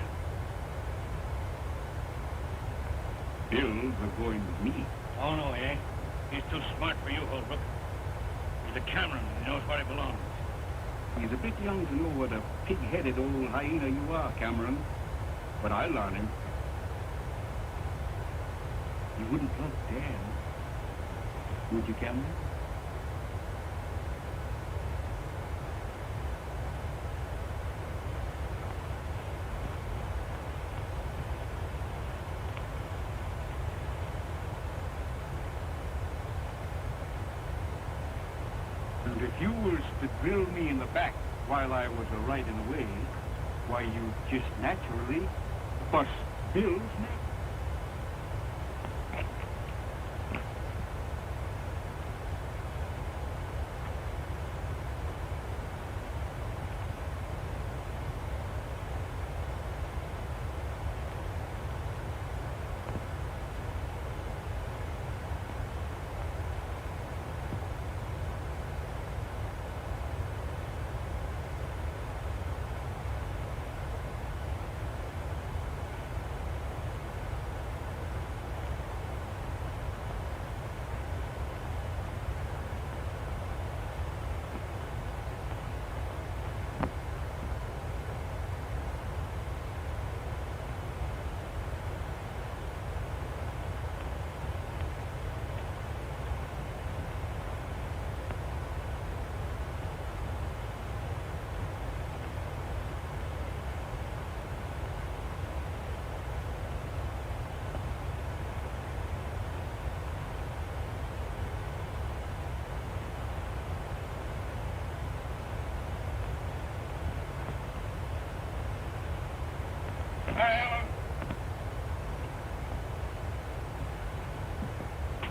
Bill's going with me. Oh, no, he ain't. He's too smart for you, Holbrook. He's a Cameron, and he knows where he belongs. He's a bit young to know what a pig-headed old hyena you are, Cameron. But I'll learn him. You wouldn't love Dan, would you, Cameron? And if you was to drill me in the back while I was a-riding away, why, you just naturally bust Bill's neck.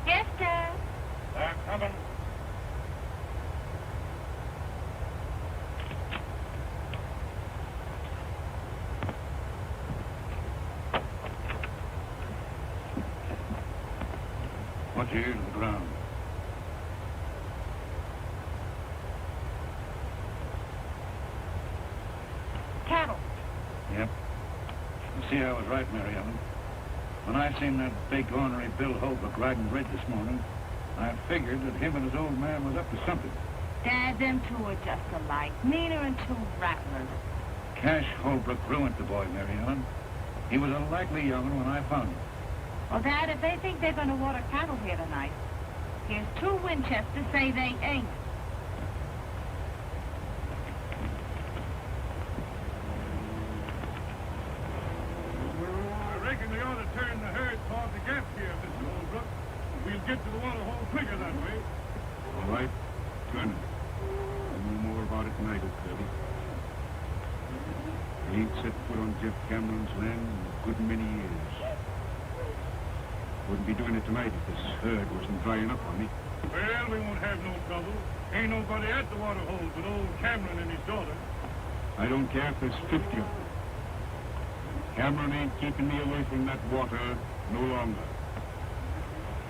Yes, sir. They're coming. Watch your ear to the ground. Cattle. Yep. You see, I was right, Mary Ellen. When I seen that big ornery Bill Holbrook riding red this morning, I figured that him and his old man was up to something. Dad, them two are just alike. Meaner and two rattlers. Cash Holbrook ruined the boy, Mary Ellen. He was a likely young'un when I found him. Well, Dad, if they think they're going to water cattle here tonight, here's two Winchesters say they ain't. I reckon they ought to turn the herd toward the gap here, Mr. Holbrook. We'll get to the water hole quicker that way. All right. Turn it. We'll know more about it tonight, Kirby. I ain't set foot on Jeff Cameron's land in a good many years. Wouldn't be doing it tonight if this herd wasn't drying up on me. Well, we won't have no trouble. Ain't nobody at the water hole but old Cameron and his daughter. I don't care if there's 50 of them. Cameron ain't keeping me away from that water no longer.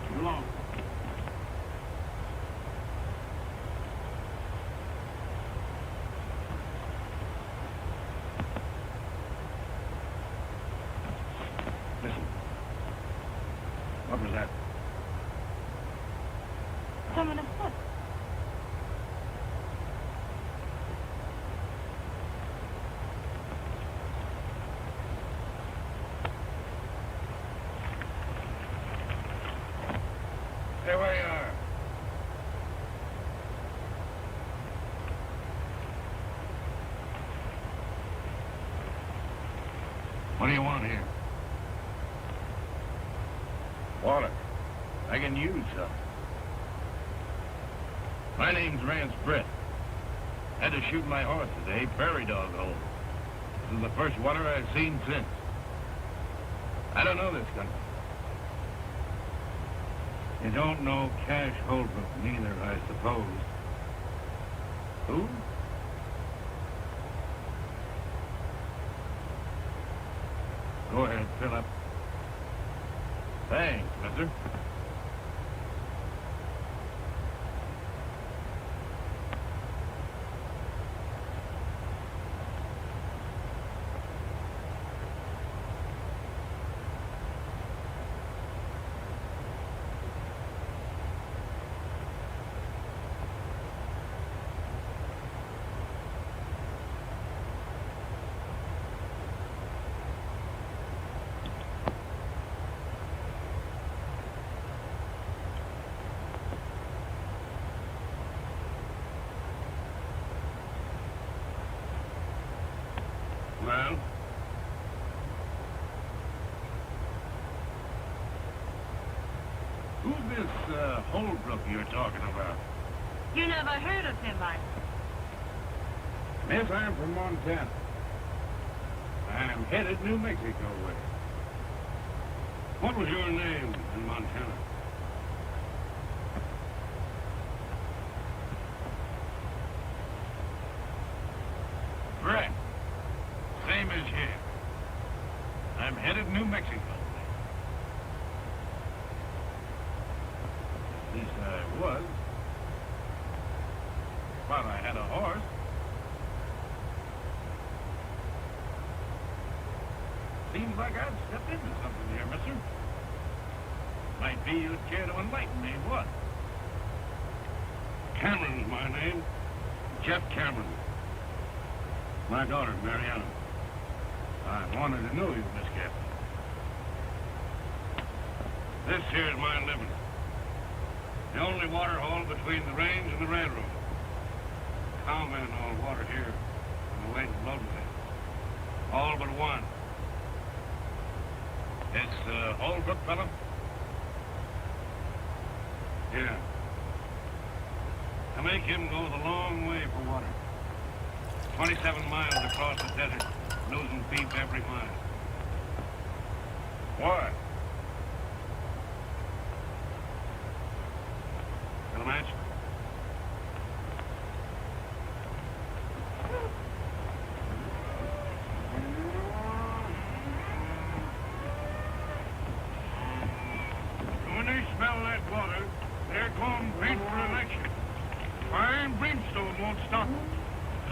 Come along. Listen. What was that? Someone afoot. There we are. What do you want here? Water. I can use some. My name's Rance Brett. Had to shoot my horse today, prairie dog hole. This is the first water I've seen since. I don't know this country. You don't know Cash Holbrook neither, I suppose. Who? Go ahead, fill up. Thanks, mister. this Holbrook you're talking about? You never heard of him, I... Miss, I'm from Montana. I'm headed New Mexico way. What was your name in Montana? Brett. Same as here. I'm headed New Mexico. At least I was. But I had a horse. Seems like I've stepped into something here, mister. Might be you'd care to enlighten me, what? Cameron's my name. Jeff Cameron. My daughter, Mariana. I wanted to know you, Miss Captain. This here's my living. The only water hole between the range and the railroad. Cowmen all water here on the way to Logitech. All but one. This Holbrook fella? Yeah. I make him go the long way for water. 27 miles across the desert, losing beef every mile. Why? Got a match? When they smell that water, they're going bid for election. Fire and brimstone won't stop them.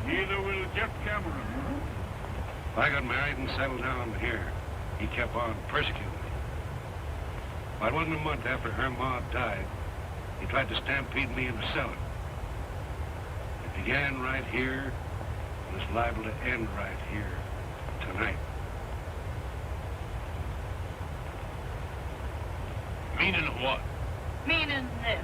Neither will Jeff Cameron. I got married and settled down here. He kept on persecuting me. Well, it wasn't a month after her ma died. He tried to stampede me into cellar. It began right here, and it's liable to end right here, tonight. Meaning what? Meaning this.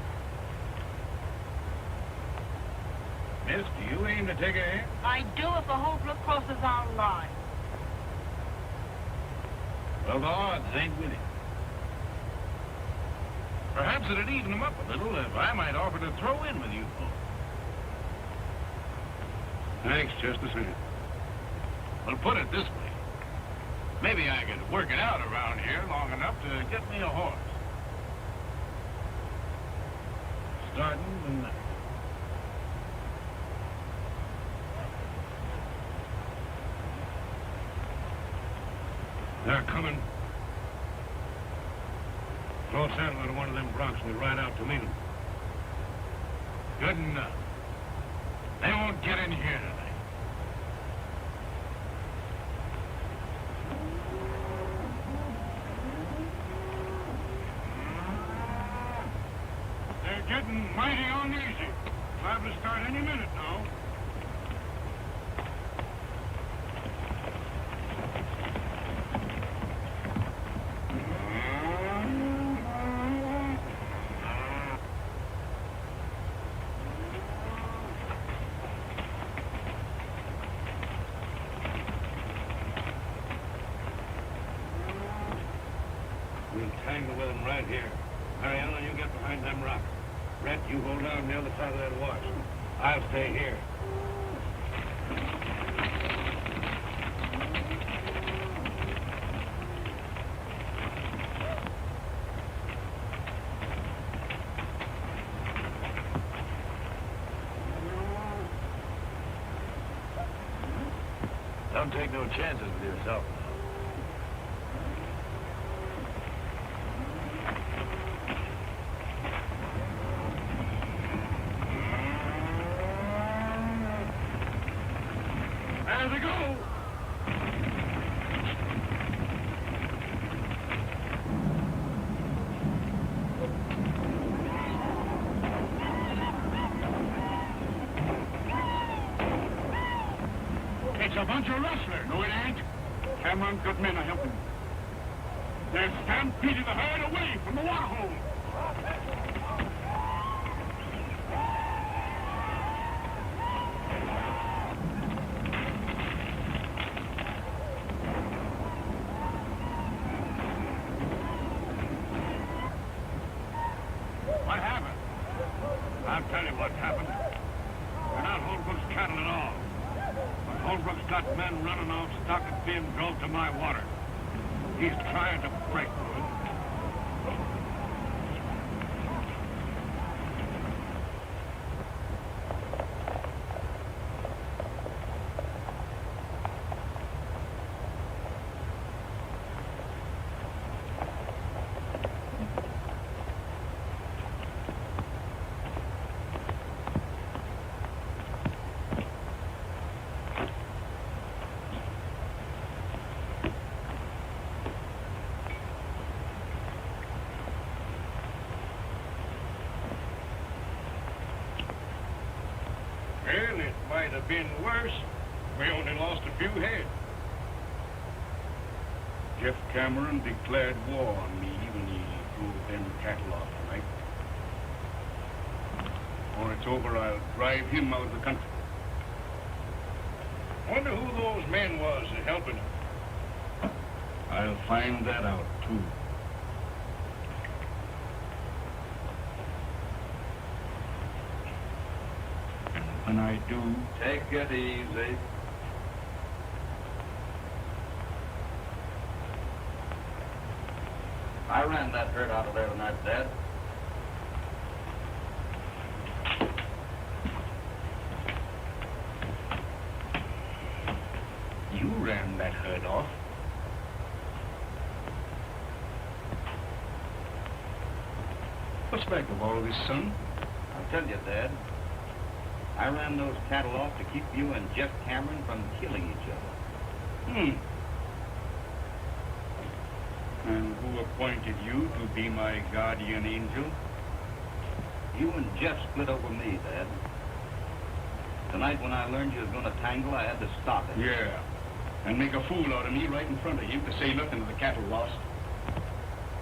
Miss, do you aim to take a hand? I do if the Holbrook crosses our line. Well, the odds ain't with it. Perhaps it'd even them up a little if I might offer to throw in with you folks. Thanks, just the same. Well, put it this way. Maybe I could work it out around here long enough to get me a horse. Starting tonight. They're coming. Throw saddle on one of them broncs and we ride out to meet them. Good enough. They won't get in here tonight. They're getting mighty uneasy. Liable to start any minute now. We'll tangle with them right here. Mariana, you get behind them rocks. Brett, you hold down the other side of that wash. I'll stay here. Don't take no chances with yourself. There they go! It's a bunch of rustlers. No, it ain't. Cameron's got men a-helping. They're stampeding the herd away from the water hole. I'll tell you what happened. We're not Holbrook's cattle at all. But Holbrook's got men running off stock that's being drove to my water. He's trying to break me. Well, it might have been worse. We only lost a few head. Jeff Cameron declared war on me when he drove them cattle off tonight. Before it's over, I'll drive him out of the country. Wonder who those men was helping him. I'll find that out, too. When I do, take it easy. I ran that herd out of there tonight, Dad. You ran that herd off. What's back of all this, son? I'll tell you, Dad. I ran those cattle off to keep you and Jeff Cameron from killing each other. And who appointed you to be my guardian angel? You and Jeff split over me, Dad. Tonight when I learned you was going to tangle, I had to stop it. Yeah. And make a fool out of me right in front of him to say nothing of the cattle lost.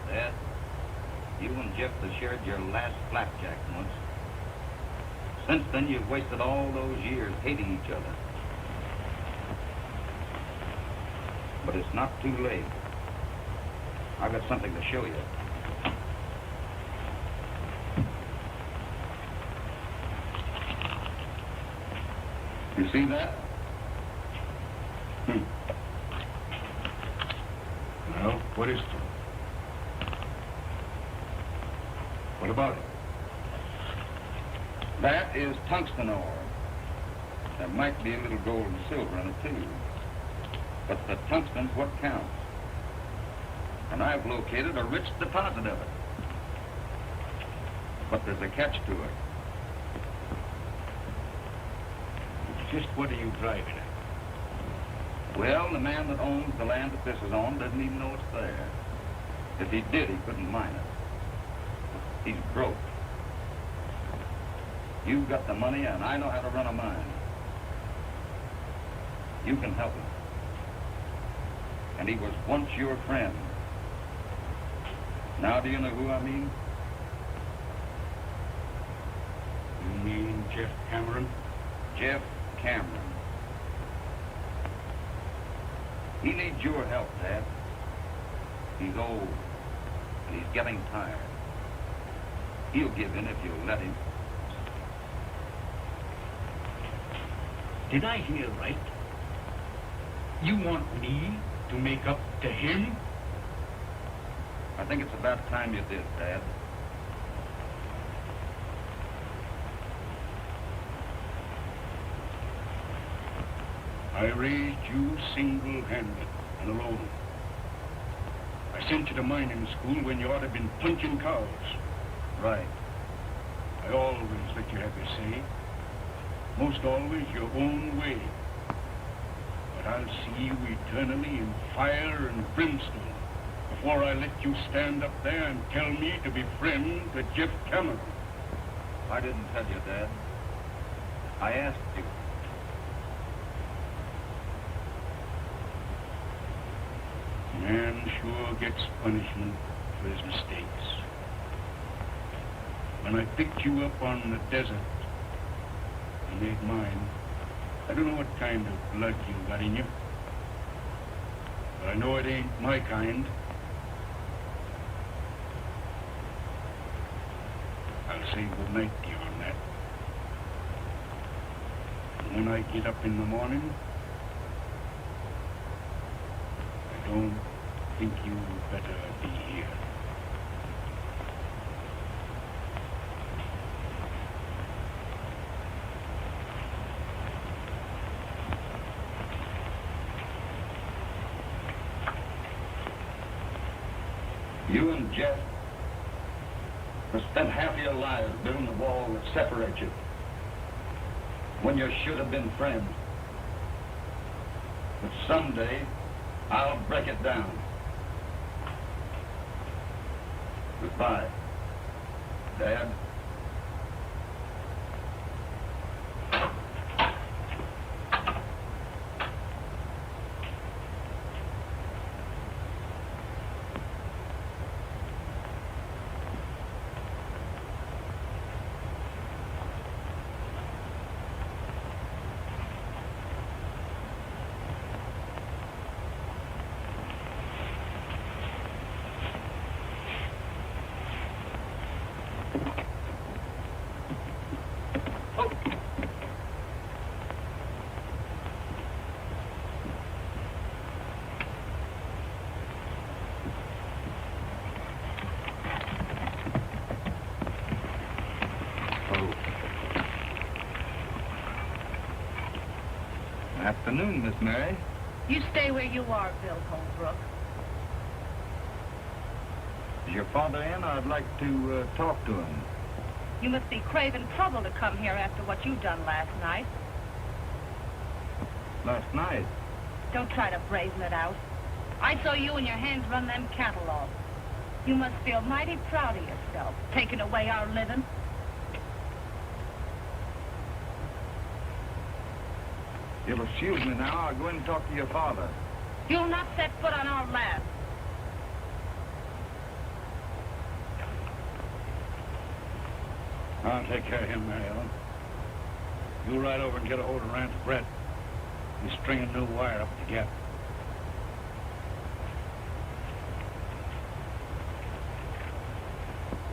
Dad, you and Jeff have shared your last flapjack once. Since then, you've wasted all those years hating each other. But it's not too late. I've got something to show you. You see that? Well, what is it? What about it? That is tungsten ore. There might be a little gold and silver in it, too. But the tungsten's what counts. And I've located a rich deposit of it. But there's a catch to it. Just what are you driving at? Well, the man that owns the land that this is on doesn't even know it's there. If he did, he couldn't mine it. He's broke. You've got the money, and I know how to run a mine. You can help him. And he was once your friend. Now do you know who I mean? You mean Jeff Cameron? Jeff Cameron. He needs your help, Dad. He's old, and he's getting tired. He'll give in if you'll let him. Did I hear right? You want me to make up to him? I think it's about time you did, Dad. I raised you single-handed and alone. I sent you to mining school when you ought to have been punching cows. Right. I always let you have your say. Most always your own way. But I'll see you eternally in fire and brimstone before I let you stand up there and tell me to be friend to Jeff Cameron. I didn't tell you, Dad. I asked you. Man sure gets punishment for his mistakes. When I picked you up on the desert and made mine, I don't know what kind of blood you got in you. But I know it ain't my kind. I'll say goodnight to you on that. And when I get up in the morning, I don't think you better be here. You and Jeff have spent half your lives building the wall that separates you when you should have been friends. But someday, I'll break it down. Goodbye, Dad. Afternoon, Miss Mary. You stay where you are, Bill Holbrook. Is your father in? I'd like to talk to him. You must be craving trouble to come here after what you done last night. Last night? Don't try to brazen it out. I saw you and your hands run them cattle off. You must feel mighty proud of yourself, taking away our living. You'll excuse me now. I'll go in and talk to your father. You'll not set foot on our land. I'll take care of him, Mary Ellen. You ride over and get a hold of Rance Brett. He's stringing new wire up at the gap.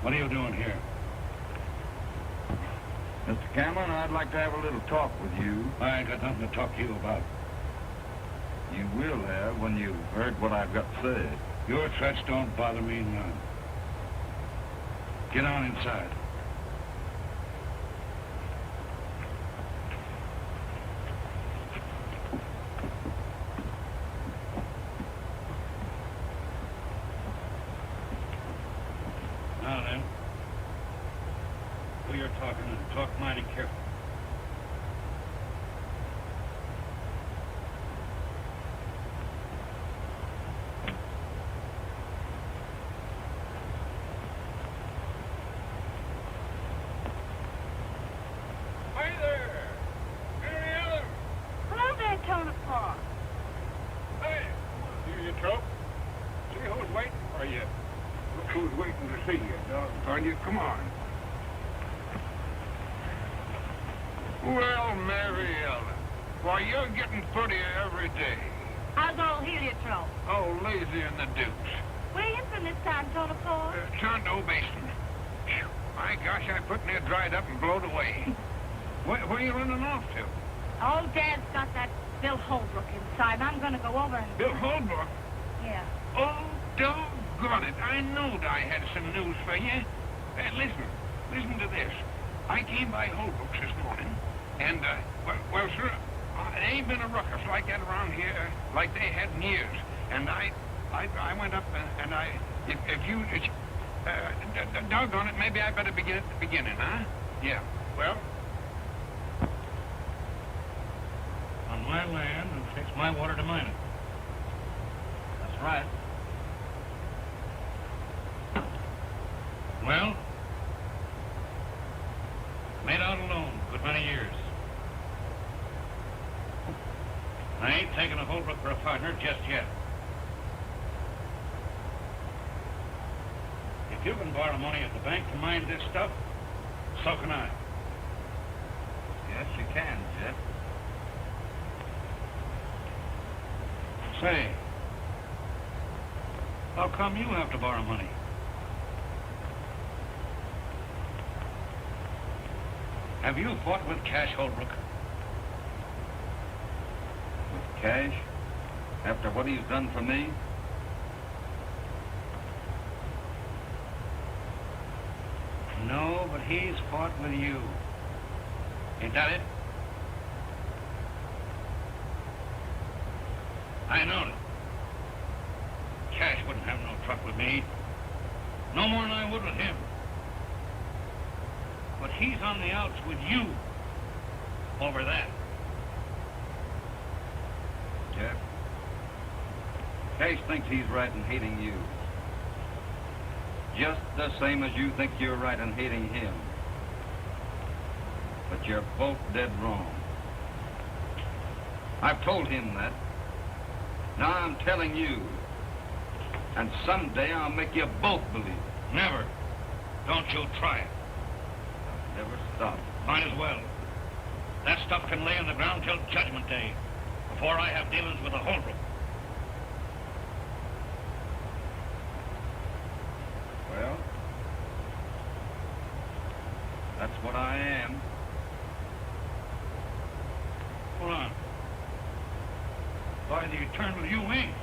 What are you doing here? Mr. Cameron, I'd like to have a little talk with you. I ain't got nothing to talk to you about. You will have when you've heard what I've got to say. Your threats don't bother me none. Get on inside. Now then, who you're talking to, talk mighty careful. Hi there! Mary Ellen! Hello there, Tony Paul. Hey, you trouble? See who's waiting for you. Look who's waiting to see you, doggone you. Come on. Well, Mary Ellen, why, you're getting prettier every day. How's old heliotrope? Oh, lazy in the deuce. Where you from this time, Tony Paul? Toronto Basin. Phew, my gosh, I put near dried up and blowed away. Where are you running off to? Old Dad's got that Bill Holbrook inside. I'm gonna go over and... Bill Holbrook? Yeah. Oh, doggone it. I knowed I had some news for you. Listen to this. I came by Holbrook's this morning, and, well, sir, there ain't been a ruckus like that around here like they had in years. And I went up and doggone it, maybe I better begin at the beginning, huh? Yeah, well... On my land, it takes my water to mine it. That's right. Well, made out alone a good many years. I ain't taking a Holbrook for a partner just yet. If you can borrow money at the bank to mine this stuff, so can I. Yes, you can, Jeff. Say, how come you have to borrow money? Have you fought with Cash Holbrook? With Cash? After what he's done for me? No, but he's fought with you. Ain't that it? I know it. Cash wouldn't have no truck with me. No more than I would with him. But he's on the outs with you over that. Jeff, Cash thinks he's right in hating you. Just the same as you think you're right in hating him. But you're both dead wrong. I've told him that. Now I'm telling you. And someday I'll make you both believe it. Never. Don't you try it. I'll never stop. Might as well. That stuff can lay on the ground till Judgment Day, before I have dealings with the Holbrook. Well, that's what I am. Hold on. By the eternal you ain't.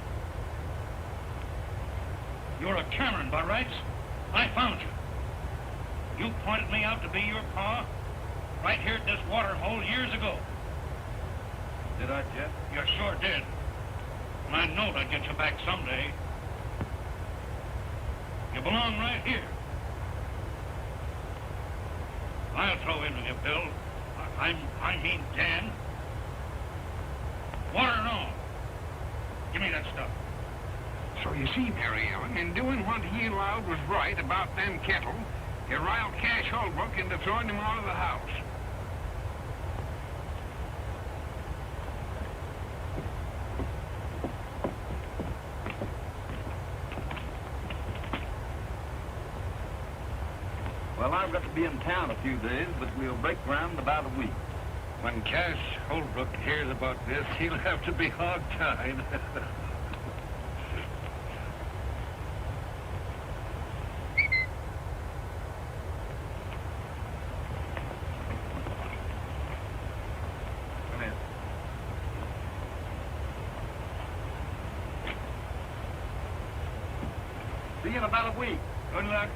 You're a Cameron, by rights. I found you. You pointed me out to be your pa right here at this water hole years ago. Did I, Jeff? You sure did. And I knowed I'd get you back someday. You belong right here. I'll throw in with you, Bill. I mean Dan. Water and all. Give me that stuff. So you see, Mary Ellen, in doing what he allowed was right about them cattle, he riled Cash Holbrook into throwing him out of the house. Well, I've got to be in town a few days, but we'll break ground in about a week. When Cash Holbrook hears about this, he'll have to be hog-tied. Come here. See you in about a week. Good luck.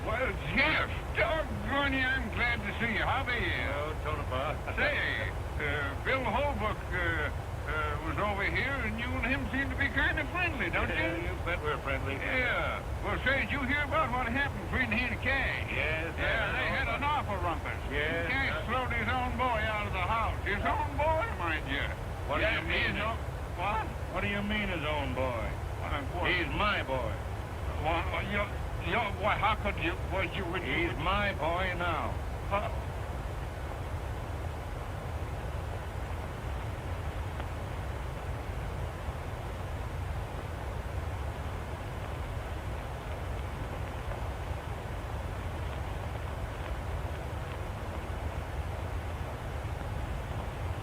Well, Jeff, doggone you, I'm glad to see you. How be you? Oh, Tonopah. Say, Bill Holbrook was over here, and you and him seem to be kind of friendly, don't Yeah, you? you bet we're friendly. Yeah. Well, say, did you hear about what happened between he and Cash? Yes. Yeah, they had an awful rumpus. Yes. Cash throwed his own boy out of the house. His own boy, mind you. What do you mean? What? What do you mean his own boy? What? He's my boy. Why, how could you, He's my boy now.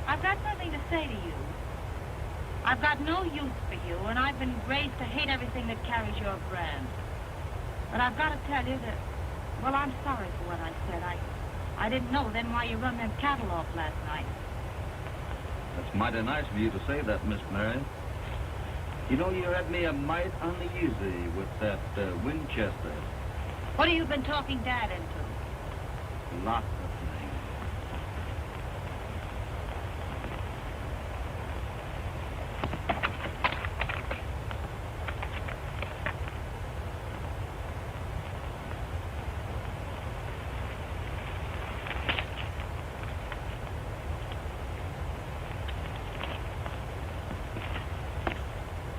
I've got something to say to you. I've got no use for you, and I've been raised to hate everything that carries your brand. But I've got to tell you that, well, I'm sorry for what I said. I didn't know then why you run them cattle off last night. That's mighty nice of you to say that, Miss Mary. You know, you had me a mite uneasy with that Winchester. What have you been talking Dad into? Lots of things.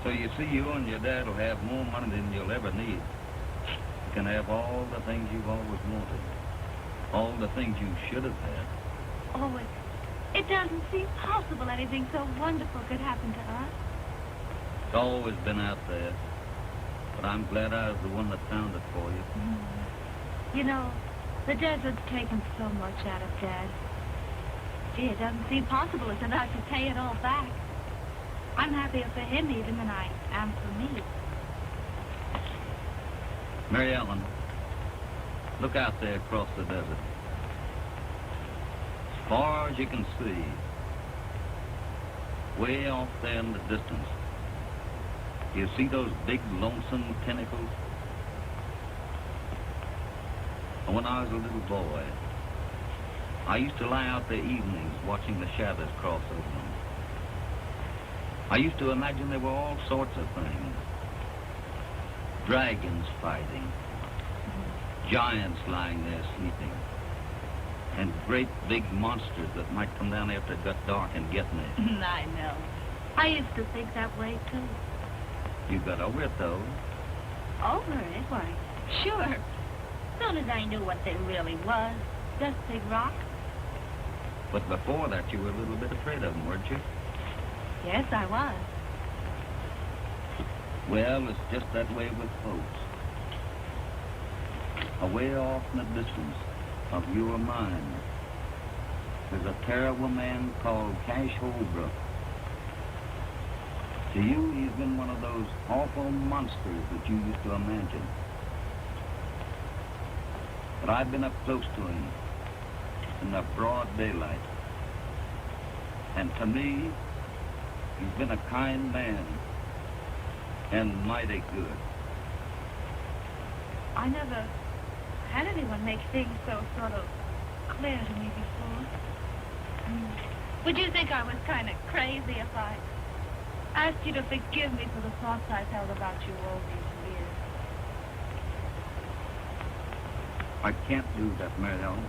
So you see, you and your dad will have more money than you'll ever need. You can have all the things you've always wanted. All the things you should have had. Oh, it doesn't seem possible anything so wonderful could happen to us. It's always been out there. But I'm glad I was the one that found it for you. You know, the desert's taken so much out of Dad. Gee, it doesn't seem possible it's enough to pay it all back. I'm happier for him even than I am for me. Mary Ellen, Look out there across the desert. As far as you can see, way off there in the distance, you see those big lonesome tentacles? When I was a little boy, I used to lie out there evenings watching the shadows cross over them. I used to imagine there were all sorts of things. Dragons fighting, giants lying there sleeping, and great big monsters that might come down after it got dark and get me. I know. I used to think that way, too. You got over it, though. Over it? Why, sure. As soon as I knew what they really was, just big rocks. But before that, you were a little bit afraid of them, weren't you? Yes, I was. Well, it's just that way with folks. Away off in the distance of you or mine, there's a terrible man called Cash Holbrook. To you, he's been one of those awful monsters that you used to imagine. But I've been up close to him in the broad daylight. And to me, he's been a kind man and mighty good. I never had anyone make things so sort of clear to me before. Would you think I was kind of crazy if I asked you to forgive me for the thoughts I've held about you all these years? I can't do that, Mary Ellen.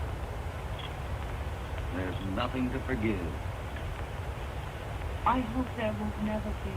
There's nothing to forgive. I hope there will never be.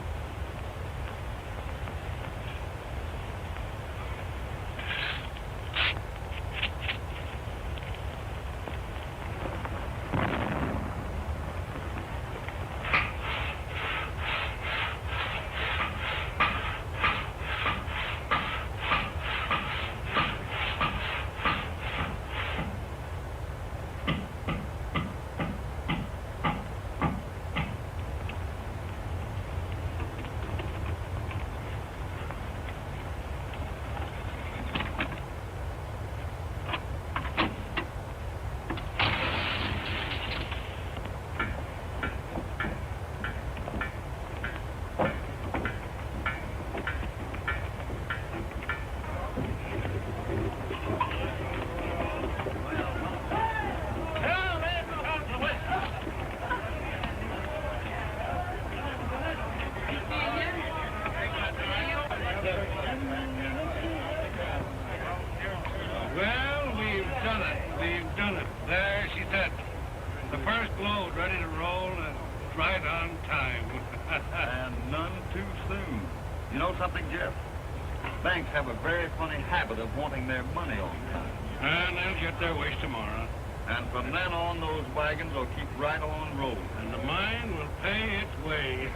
Banks have a very funny habit of wanting their money on time. And they'll get their wish tomorrow. And from then on, those wagons will keep right on rolling. And the mine will pay its way.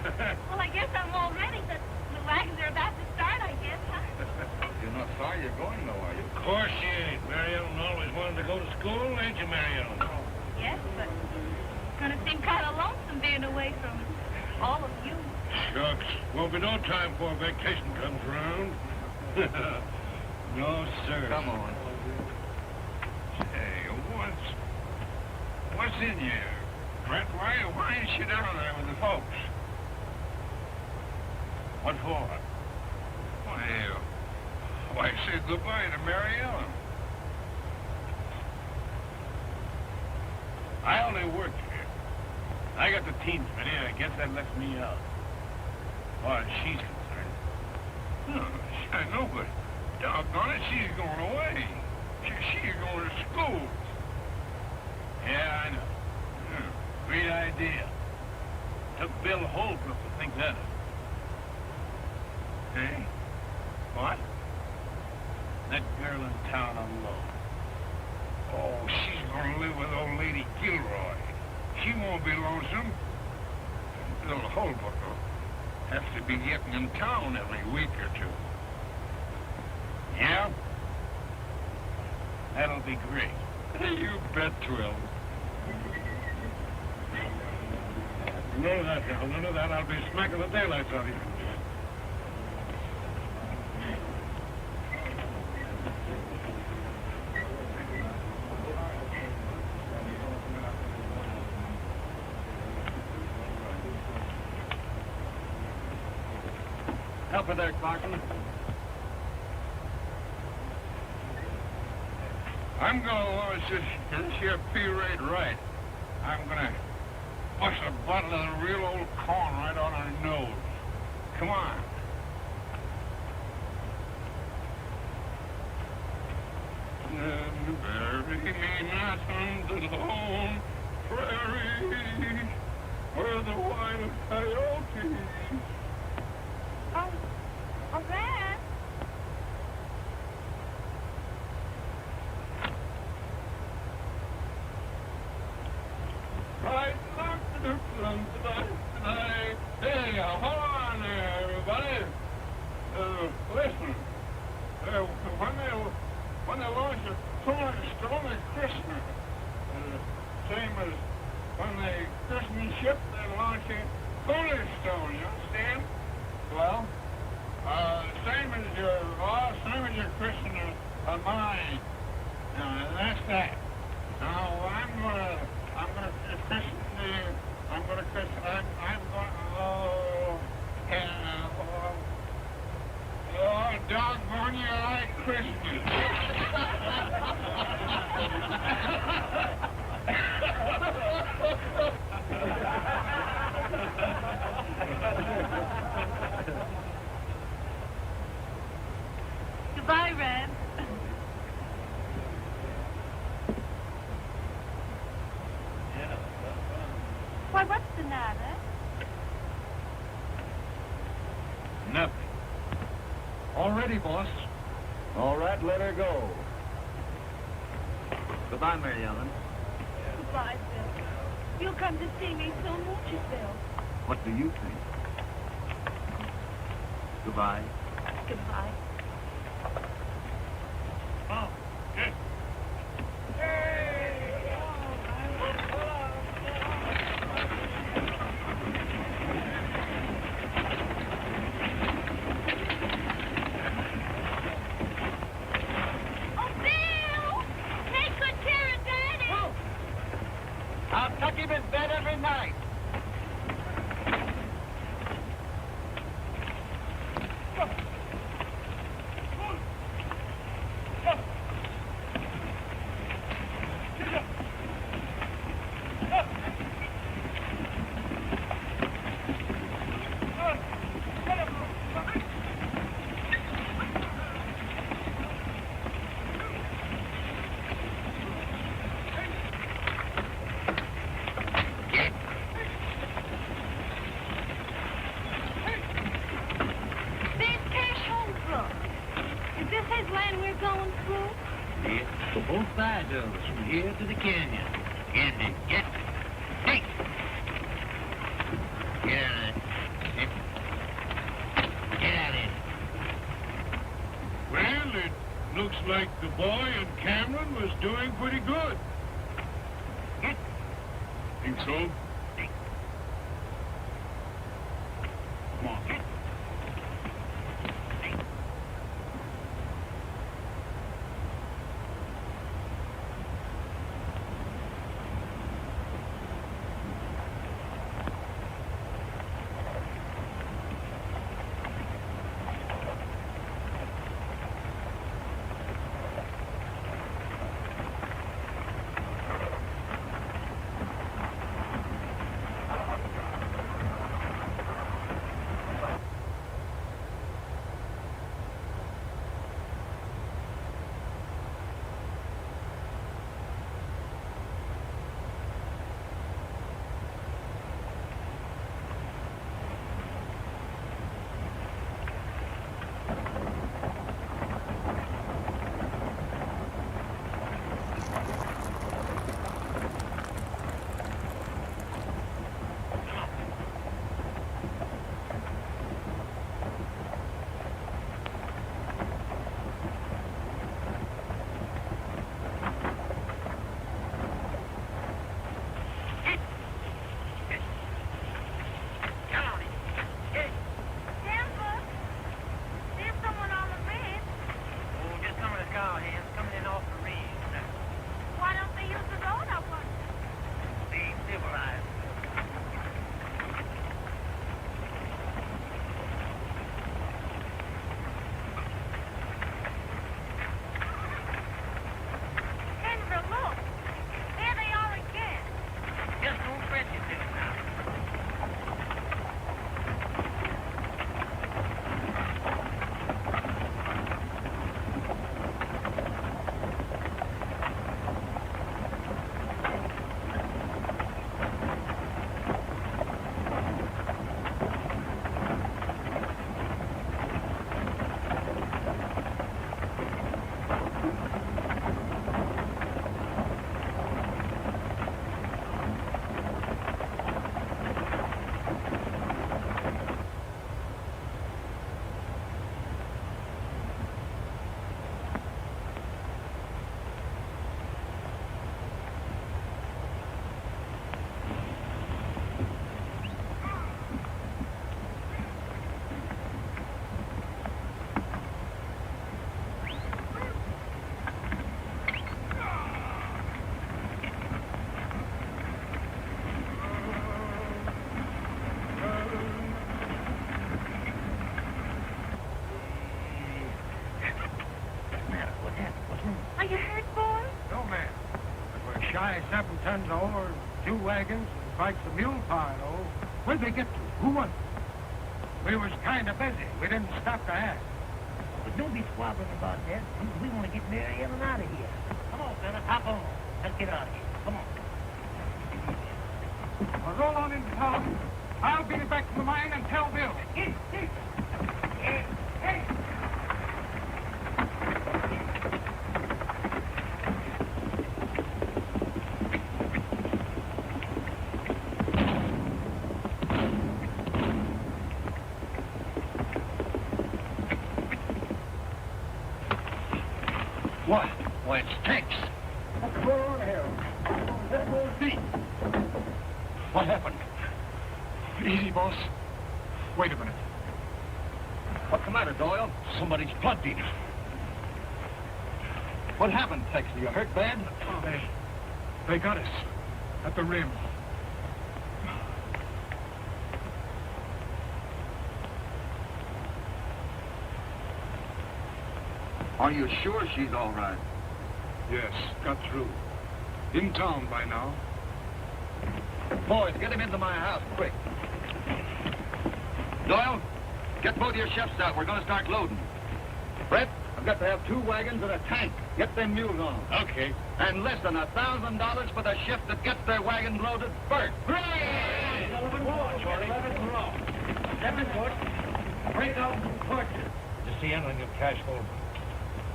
Well, I guess I'm all ready. The wagons are about to start, I guess, huh? You're not sorry you're going, though, are you? Of course you ain't. Mary Ellen always wanted to go to school, ain't you, Mary Ellen? Yes, but it's going to seem kind of lonesome being away from all of you. Shucks. Won't be no time before vacation comes around. No, sir. Come on. Hey, what's in here? Brett, why is she down there with the folks? What for? Why say goodbye to Mary Ellen? I only work here. I got the teams ready. I guess that lets me out. As far as she's concerned. I know, but doggone it, she's going away. She's going to school. Yeah, I know. Great idea. Took Bill Holbrook to think that up. Hey? What? That girl in town on loan. Oh, she's going to live with old Lady Gilroy. She won't be lonesome. Bill Holbrook will have to be getting in town every week or two. Yeah? That'll be great. You bet, Twill. None of that, Al. None of that. I'll be smacking the daylights out of you. Copy there, Clarkson. I'm gonna launch this here P-rate right. I'm gonna bust a bottle of the real old corn right on our nose. Come on. Bury me not on the lone prairie where the wild coyotes. Oh, Red. Right, knock the dukes tonight. Hey, hold on there, everybody. Listen. When they launch a Stone at Christmas, same as when they christen a ship, they launch a Holy Stone, you understand? Well, same as your christening a mine. Now, that's that. Now, I'm gonna christen oh, doggone you, I like Christmas. Goodbye, Red. Why, what's the matter? Nothing. All ready, boss. All right, let her go. Goodbye, Mary Ellen. Goodbye, Bill. You'll come to see me soon, won't you, Bill? What do you think? Goodbye. Goodbye. Oh, good. I'll tuck him in bed every night. Both sides of us, from here to the canyon. Canyon, get. Hey! Get out of it. Get out of it. Well, it looks like the boy and Cameron was doing pretty good. Think so? Come on. Shy 7 tons of ore, 2 wagons, and bikes of mule pile. Where'd they get to? Who won? We was kind of busy. We didn't stop to ask. But don't be squabbling about that. We want to get Mary Ellen out of here. Come on, fella, hop on. Let's get out of here. Come on. Well, roll on into town. I'll beat it back to the mine and tell Bill. Hey! What? Why, it's Tex. What's going on here? Let's go see. What happened? Easy, boss. Wait a minute. What's the matter, Doyle? Somebody's blooded. What happened, Tex? Are you hurt bad? Oh, they got us at the rim. Are you sure she's all right? Yes, got through. In town by now. Boys, get him into my house, quick. Doyle, get both your shifts out. We're going to start loading. Brett, I've got to have 2 wagons and a tank. Get them mules on. Okay. And listen, $1,000 for the shift that gets their wagons loaded first. Hooray! 11 more, Charlie. 11 more. 7 foot. Break out some torches. You see anything of Cash Holden?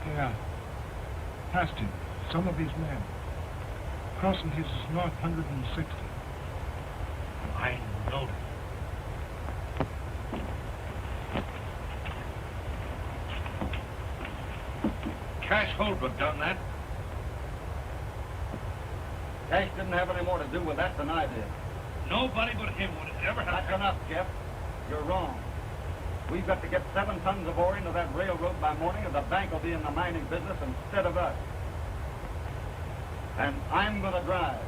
Yeah. Past him. Some of his men. Crossing his is north 160. I know it. Cash Holbrook done that. Cash didn't have any more to do with that than I did. Nobody but him would have ever That's enough, Jeff. You're wrong. We've got to get 7 tons of ore into that railroad by morning, or the bank will be in the mining business instead of us. And I'm going to drive.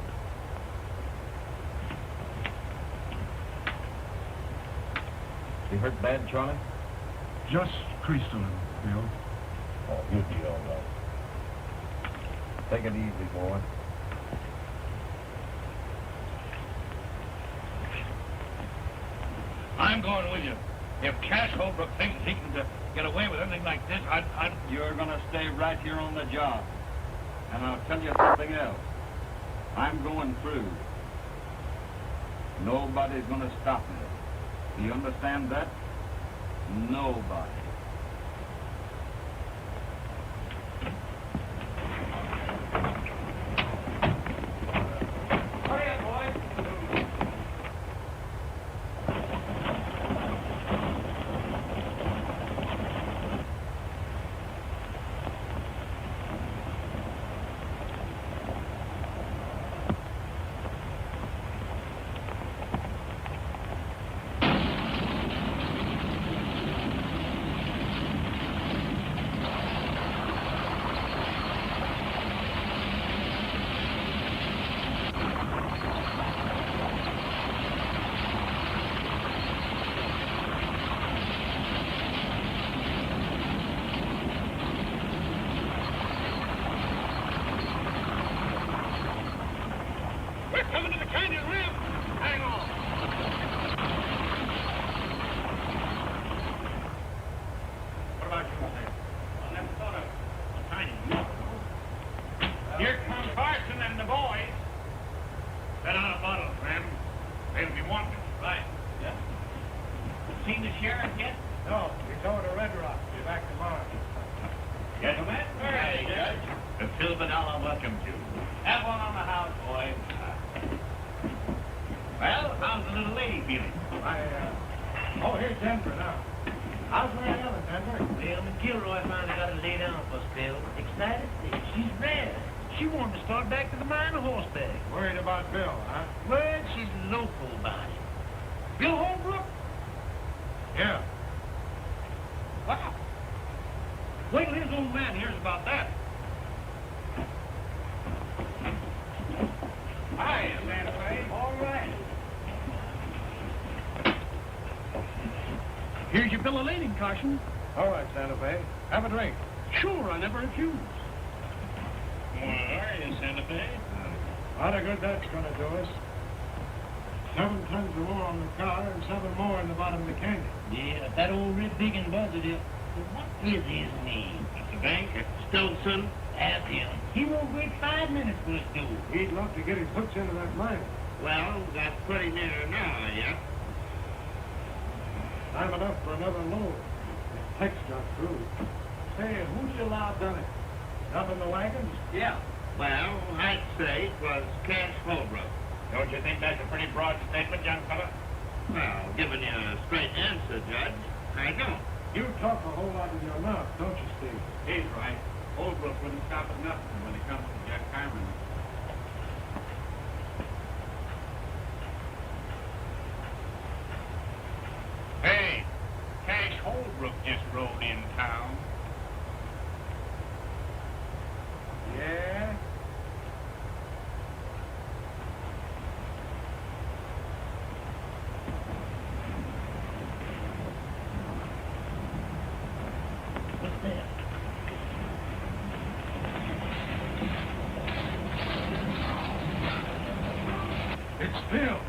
You hurt bad, Charlie? Just creased a little, Bill. Oh, you'll be all right. Take it easy, boy. I'm going with you. If Cash Holbrook thinks he can get away with anything like this, I'd... You're going to stay right here on the job. And I'll tell you something else. I'm going through. Nobody's going to stop me. Do you understand that? Nobody. Hurry up, boys. We're coming to the canyon rim. Hang on. What about you, man? I never thought of a tiny milk. Here come Carson and the boys. Set on a bottle, friend. They'll be wanting it. Right. Yeah. Seen the sheriff yet? No, he's over to Red Rock. Be back tomorrow. Gentlemen. Hey, Judge. The Silverdollar welcome you. Have one on the house, boys. Well, how's the little lady feeling? Oh, here's Denver now. How's Mary Ellen, Denver? Well, Miss Gilroy finally got her laid down for a spell. Excited? She's mad. She wanted to start back to the mine on horseback. Worried about Bill, huh? Well, she's loco about it. Bill Holbrook? Yeah. Wow. Wait till his old man hears about that. Hi, Santa Fe. All right. Here's your bill of lading, Carson. All right, Santa Fe. Have a drink. Sure, I never refuse. Well, are you, Santa Fe? Lot of good that's gonna do us. 7 tons of ore on the car and 7 more in the bottom of the canyon. Yeah, that old Rip Big and Buzzard is. What is his name? The banker? Stolson? Ask him. He won't wait 5 minutes for us to. He'd love to get his hooks into that mine. Well, that's pretty near now, yeah? Time enough for another load. The text got through. Say, who's your loud done it? Up in the wagons? Yeah. Well, I'd say it was Cash Holbrook. Don't you think that's a pretty broad statement, young fella? Well, giving you a straight answer, Judge, I don't. You talk a whole lot with your mouth, don't you, Steve? He's right. Holbrook wouldn't stop at nothing when it comes to Jack Cameron. Hey, Cash Holbrook just rode in town. Yeah? What's that? It's Bill.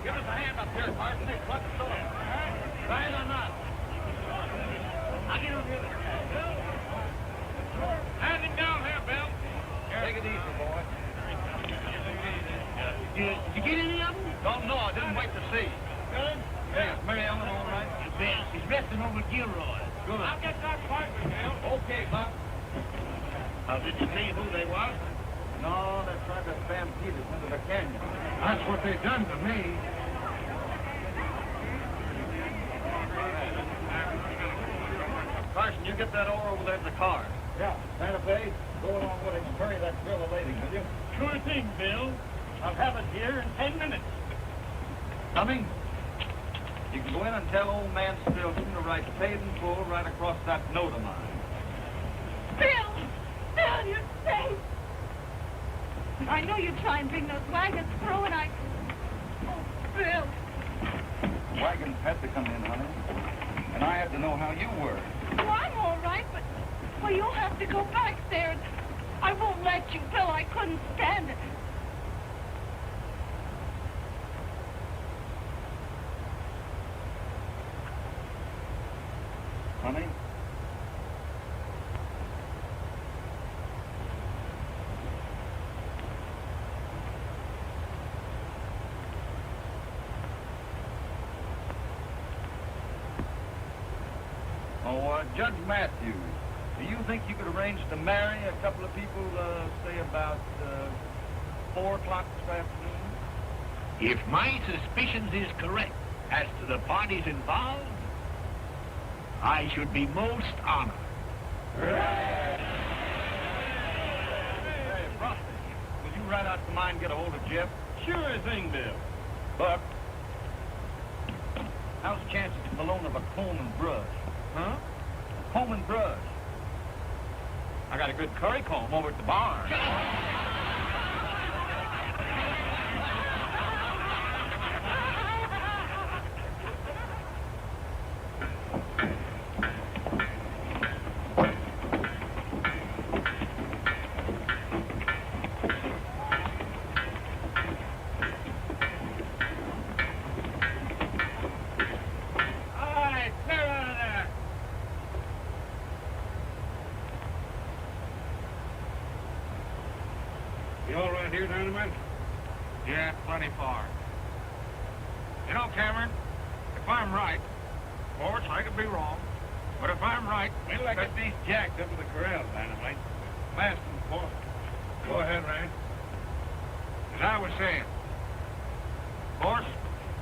Give us a hand up here, Carson. What's the story? Right or not? I'll get over here. Hand him down here, Bill. Take it easy, boy. Did you get any of them? Don't know. I didn't wait to see. Good. Hey, is Mary Ellen all right? You bet. She's resting over Gilroy. Good. I'll get that partner, Bill. Okay, Buck. Did you see who they was? No, they tried to stampede us into the canyon. That's what they done to me. Carson, you get that ore over there in the car. Yeah. Santa Fe, go along with him and hurry that bill of lading, will you? Sure thing, Bill. I'll have it here in 10 minutes. Coming? You can go in and tell old man Stilton to write paid in full right across that note of mine. Bill! Bill, you're safe! I know you'd try and bring those wagons through, and I... Oh, Bill! Wagons had to come in, honey. And I had to know how you were. Oh, I'm all right, but... Well, you'll have to go back there, and I won't let you, Bill. I couldn't stand it. Honey? Judge Matthews, do you think you could arrange to marry a couple of people, say about 4 o'clock this afternoon? If my suspicions is correct as to the parties involved, I should be most honored. Hey, Frosty, will you ride out to mine and get a hold of Jeff? Sure thing, Bill. Buck, how's the chances of the loan of a comb and brush? Huh? A comb and brush. I got a good curry comb over at the barn. You all right here, Dynamite? Yeah, plenty far. You know, Cameron, if I'm right, of course, I could be wrong, but if I'm right... Wait till I get these jacks up to the corral, Dynamite. Last and forth. Go ahead, Ryan. As I was saying, of course,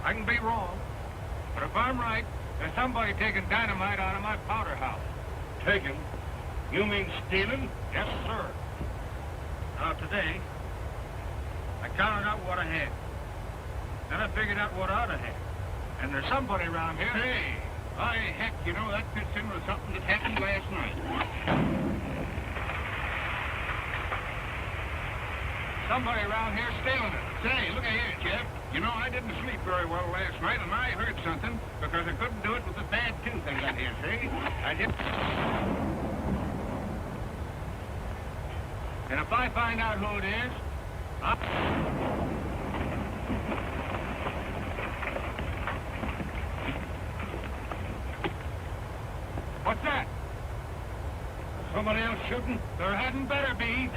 I can be wrong, but if I'm right, there's somebody taking dynamite out of my powder house. Taken? You mean stealing? Yes, sir. Now, today, I counted out what I had. Then I figured out what I ought to have. And there's somebody around here... Hey, by heck, you know, that fits in with something that happened last night. Somebody around here stealing it. Say, look here, Jeff. You know, I didn't sleep very well last night, and I heard something because I couldn't do it with the bad tooth I got here, see? I Sergeant. And if I find out who it is, What's that? Somebody else shooting? There hadn't better be.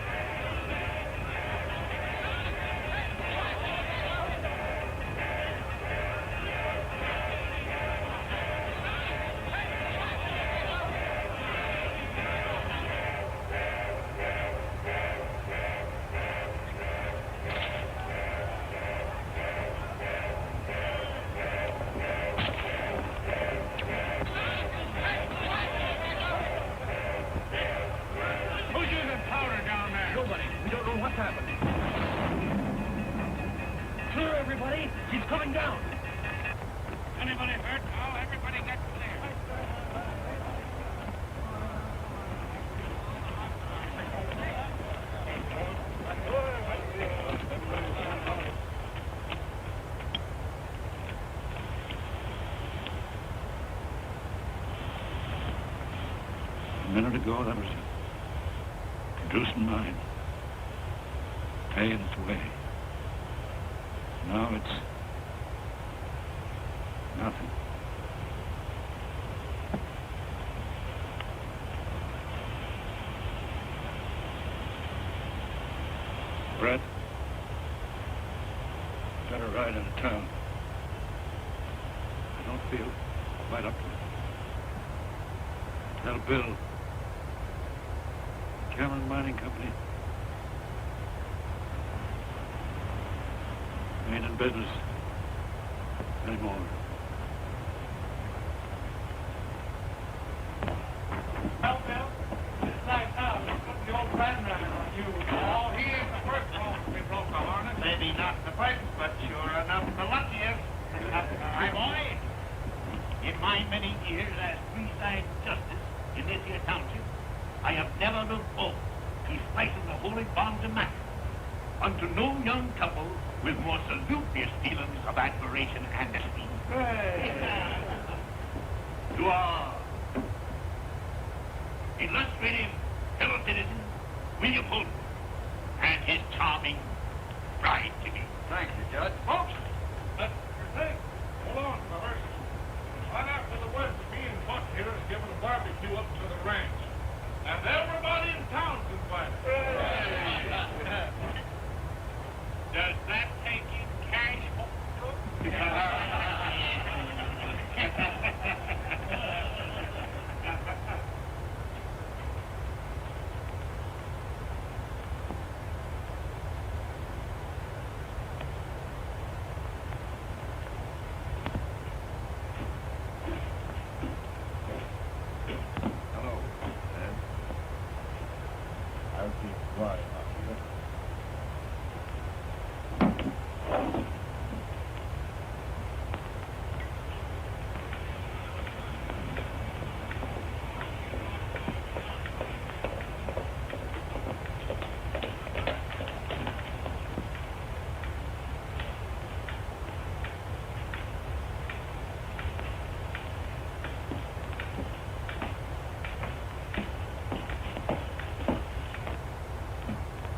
A minute ago, that was a producing mine, paying its way. Now it's nothing. Brett, got a ride into town. I don't feel quite up to it. Tell Bill, Cameron Mining Company ain't in business anymore. Well, Bill, it's like now. Let's put the old brand running on you. Oh, he ain't the first one we broke a harness. Maybe not the first, but sure enough the luckiest. My boy, in my many years as three-side justice in this here township, I have never looked both to slicing the holy bonds of matrimony unto no young couple with more salutious feelings of admiration and esteem. To our illustrative fellow citizen, William Holden, and his charming bride-to-be. Thank you, Judge. Folks, that's your thing. Hold on, fellas. Right after the west, me and Buck here is giving a barbecue up to the ranch. And everybody in town's invited. Does that take in cash? Hello, Ed. I'll keep quiet up here.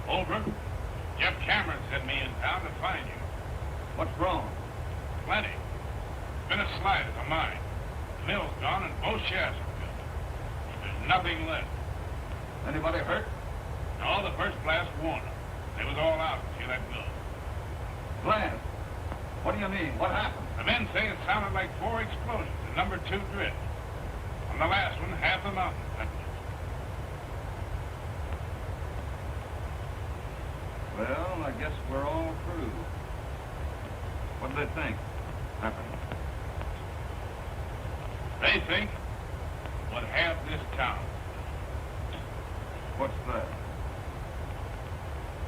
Over. Jeff Cameron sent me in town to find you. What's wrong? Plenty. Been a slide at the mine. The mill's gone and both shafts are filled. There's nothing left. Anybody hurt? No, the first blast warned them. They was all out until that go. Blast? What do you mean? What happened? The men say it sounded like 4 explosions in number 2 drift. On the last one, half the mountain went. Well, I guess we're all through. What do they think happened? They think what have this town. What's that?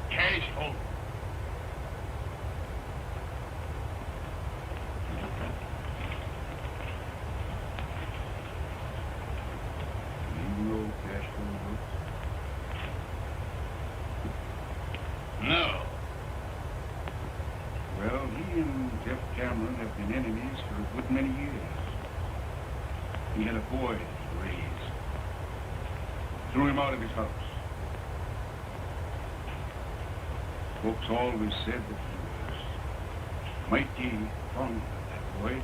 Cash Holden. You know Cash Holden? No. Well, he and Jeff Cameron have been enemies for a good many years. He had a boy to raise. threw him out of his house. Folks always said that he was mighty fond of that boy.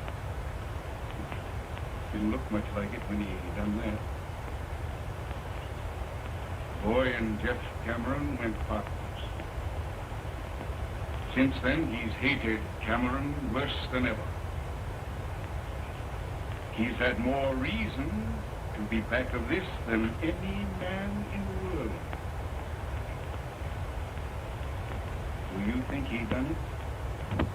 Didn't look much like it when he done that. The boy and Jeff Cameron went partners. Since then, he's hated Cameron worse than ever. He's had more reason to be back of this than any man in the world. Do you think he done it? No.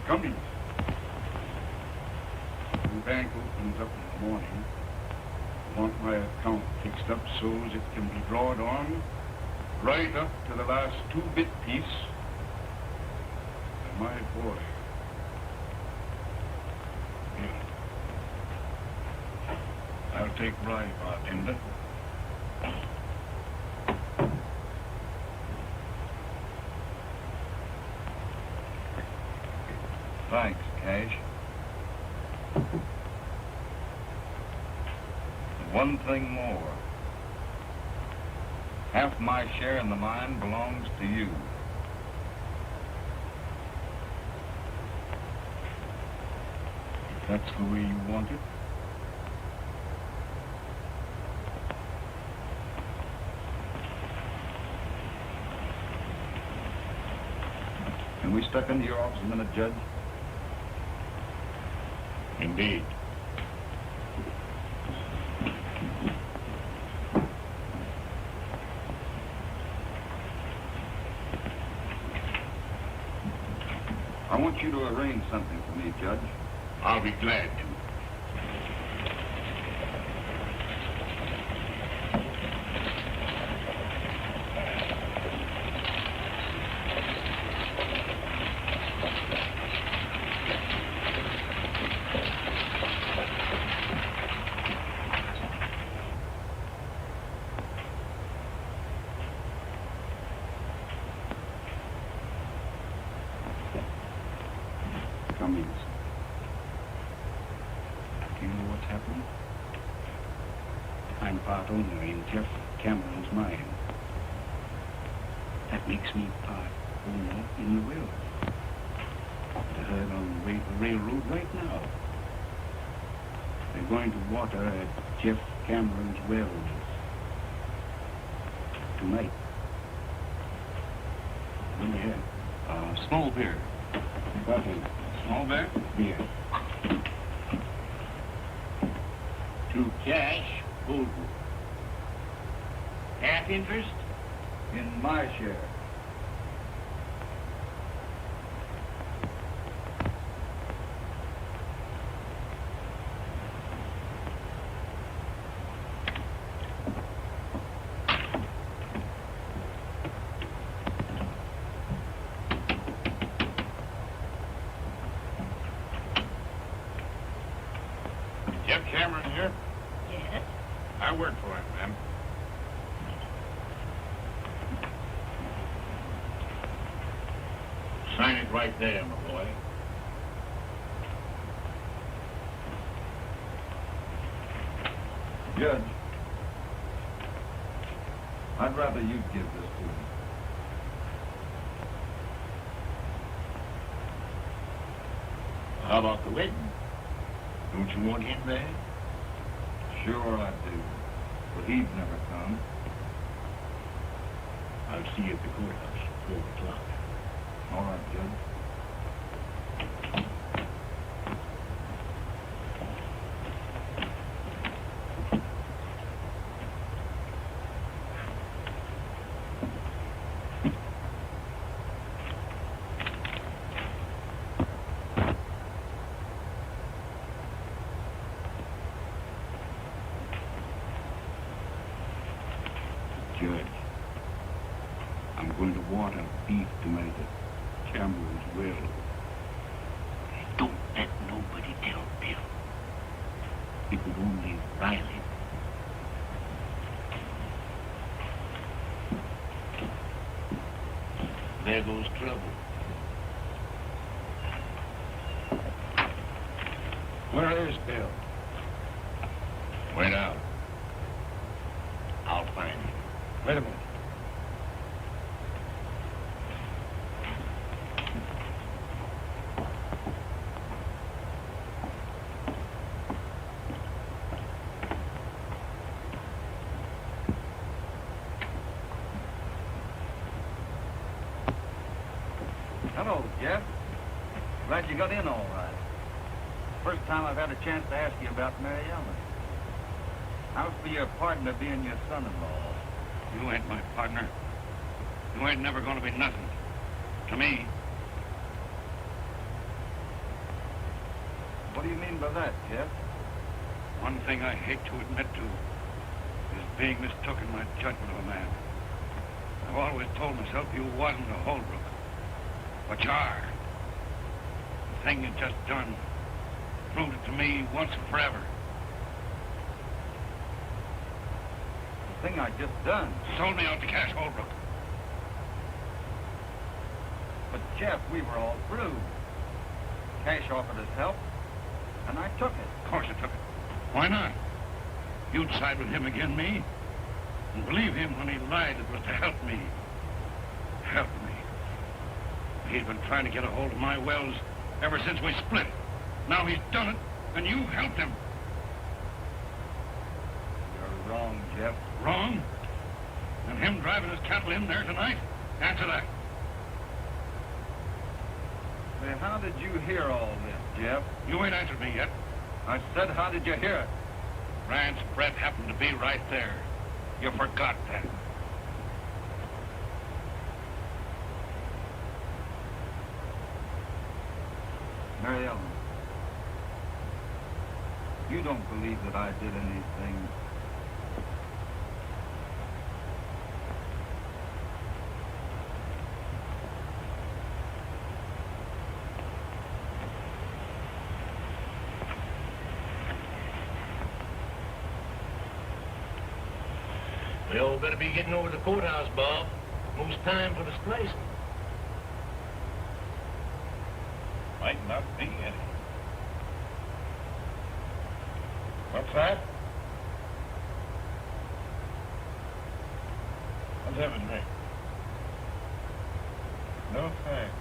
Coming. The bank opens up in the morning. I want my account fixed up so as it can be drawed on right up to the last 2-bit piece. And my boy. Yeah. I'll take rye, bartender. Thanks, Cash. One thing more. Half my share in the mine belongs to you. If that's the way you want it. Can we step into your office a minute, Judge? Indeed. I want you to arrange something for me, Judge. I'll be glad to. Cummings. Do you know what's happened? I'm part owner in Jeff Cameron's mine. That makes me part owner in the railroad. I heard on the way to the railroad right now. They're going to water at Jeff Cameron's wells tonight. What do you have? Small beer. Nothing. Small bear? Beer. To cash, Goldwood. Half interest? In my share. Jeff Cameron here? Yes? I work for him, ma'am. Sign it right there, my boy. Judge, I'd rather you give this to me. How about the wedding? Don't you want him there? Sure I do, but he'd never come. I'll see you at the courthouse, 4 o'clock. All right, Judge. Judge, I'm going to water beef tonight at Cameron's well. Don't let nobody tell Bill. goes trouble. Where is Bill? Wait out. I'll find him. Wait a minute. Hello, Jeff. Glad you got in all right. First time I've had a chance to ask you about Mary Ellen. How's for your partner being your son-in-law? You ain't my partner. You ain't never gonna be nothing. To me. What do you mean by that, Jeff? One thing I hate to admit to is being mistook in my judgment of a man. I've always told myself you wasn't a Holbrook. But you are. The thing you just done proved it to me once and forever. The thing I just done? Sold me out to Cash Holbrook. But, Jeff, we were all through. Cash offered us help, and I took it. Of course I took it. Why not? You'd side with him against me. And believe him when he lied it was to help me. Help me. He's been trying to get a hold of my wells ever since we split. Now he's done it, and you helped him. You're wrong, Jeff. Wrong? And him driving his cattle in there tonight? Answer that. Say, how did you hear all this, Jeff? You ain't answered me yet. I said, how did you hear it? Rand's breath happened to be right there. You forgot that. Mary Ellen, you don't believe that I did anything. We all better be getting over to the courthouse, Bob. Most time for the splicing. Might not be any. What's that? Let's have a drink. No thanks.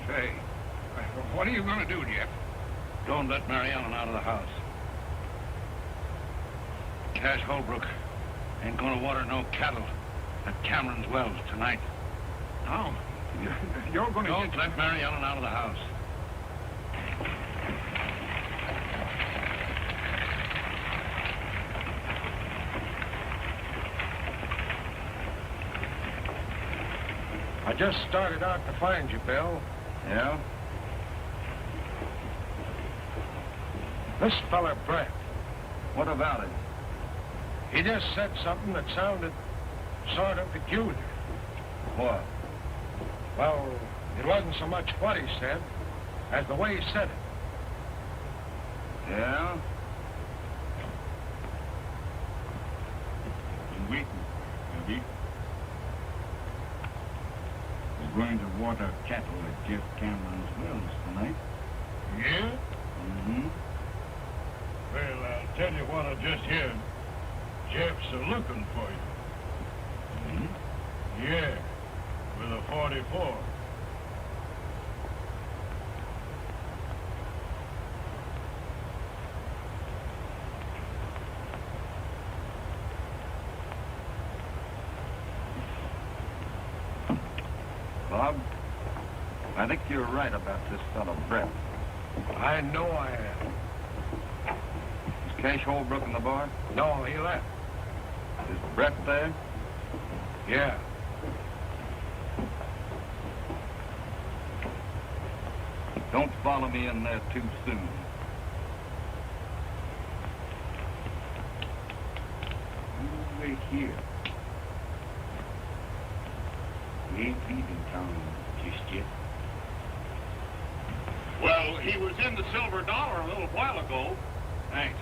Say, what are you going to do, Jeff? Don't let Mary Ellen out of the house. Cash Holbrook ain't going to water no cattle at Cameron's wells tonight. No. You're going to... Don't let Mary Ellen out of the house. I just started out to find you, Bill. Yeah? This fella, Brett. What about it? He just said something that sounded sort of peculiar. What? Well, it wasn't so much what he said as the way he said it. Yeah? Been waiting, have you? We're going to water cattle at Jeff Cameron's wells tonight. Yeah? Mm-hmm. Well, I'll tell you what I just heard. Jeff's a-looking for you. Mm-hmm. Yeah, with a 44. Bob, I think you're right about this fellow, Brett. I know I am. Is Cash Holbrook in the bar? No, he left. Is Brett there? Yeah. Don't follow me in there too soon. You wait here. He ain't leaving town just yet. Well, he was in the Silver Dollar a little while ago. Thanks.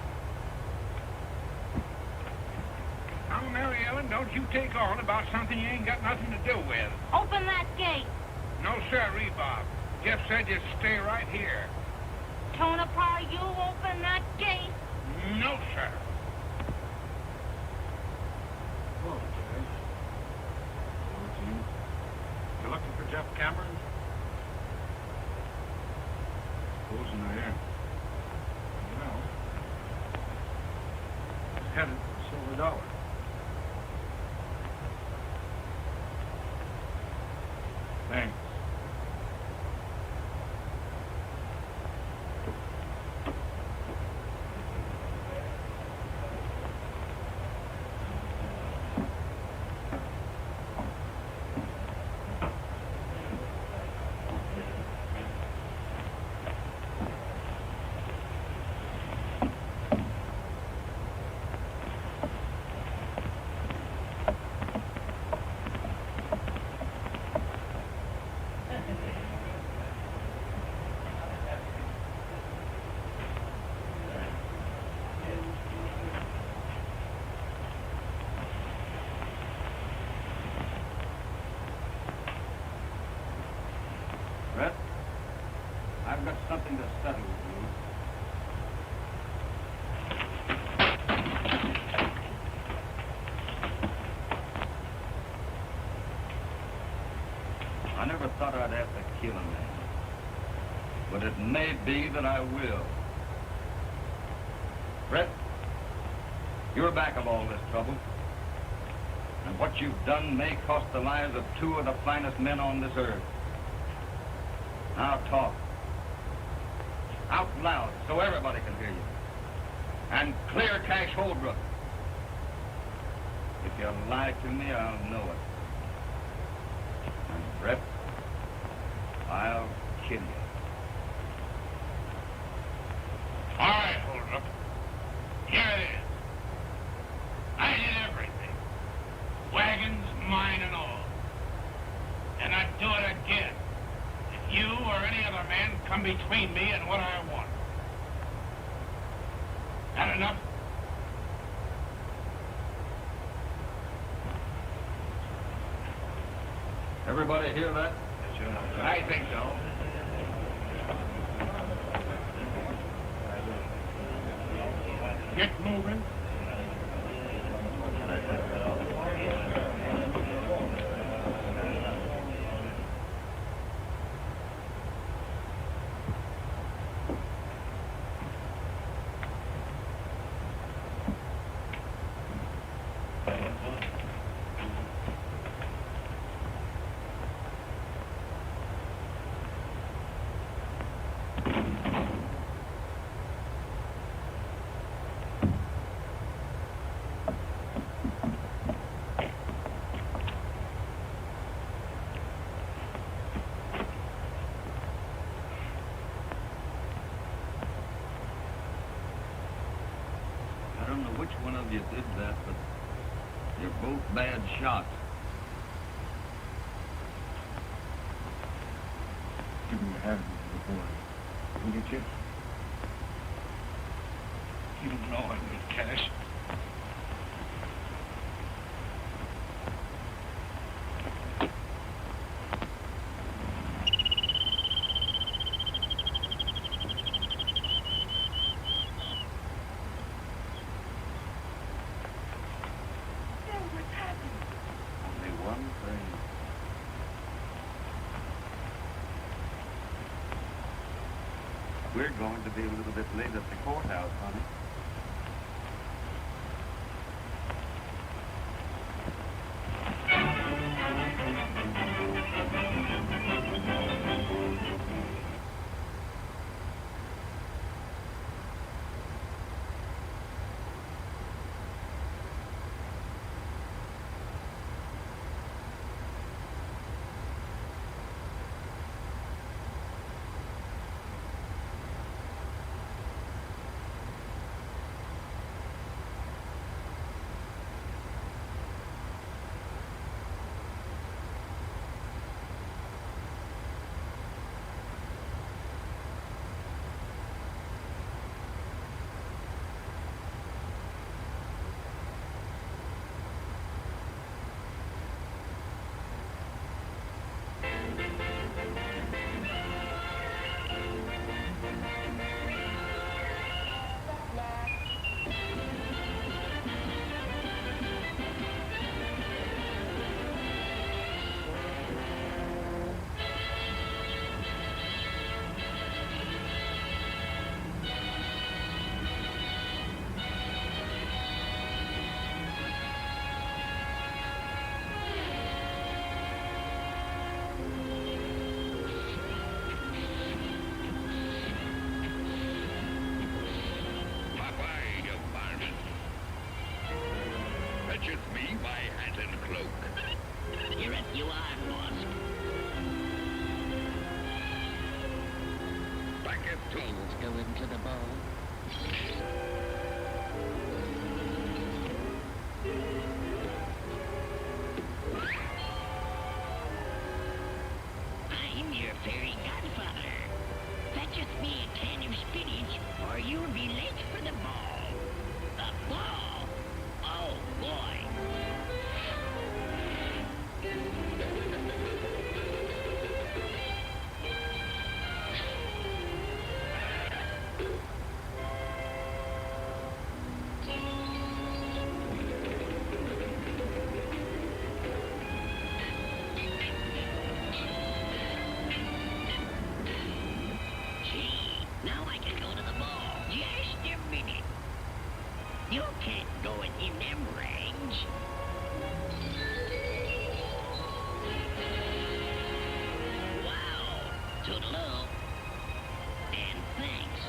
Now, Mary Ellen, don't you take on about something you ain't got nothing to do with. Open that gate. No, sirree, Bob. Jeff said just stay right here. Tonopah, you open that gate. No, sir. Hello, Jay. Hello, Jim. You looking for Jeff Cameron? Supposing I am. Well, he's headed for the Silver Dollar. Thanks. Brett, I've got something to settle with you. I never thought I'd have to kill a man, but it may be that I will. Brett, you're back of all this trouble, and what you've done may cost the lives of two of the finest men on this earth. Now talk. Out loud so everybody can hear you. And clear Cache Holbrook. If you lie to me, I'll know it. And Brett, I'll kill you. All right, Holbrook. Here it is. I did everything. Wagons, mine and all. And I'd do it again. If you or any other man come between me and what I want. That enough? Everybody hear that? I think so. Get moving. I don't know which one of you did that, but you're both bad shots. Give me a hand, little boy. Will you, Chip? You know I will, Cash. Only one thing. We're going to be a little bit late at the courthouse, honey. racket. Tails go into the ball. I'm your fairy godfather. Fetch us me a can of spinach, or you'll be late for the ball. The ball? Oh, boy. Now I can go to the ball. Just a minute. You can't go in them range. Wow. Toodaloo. And thanks.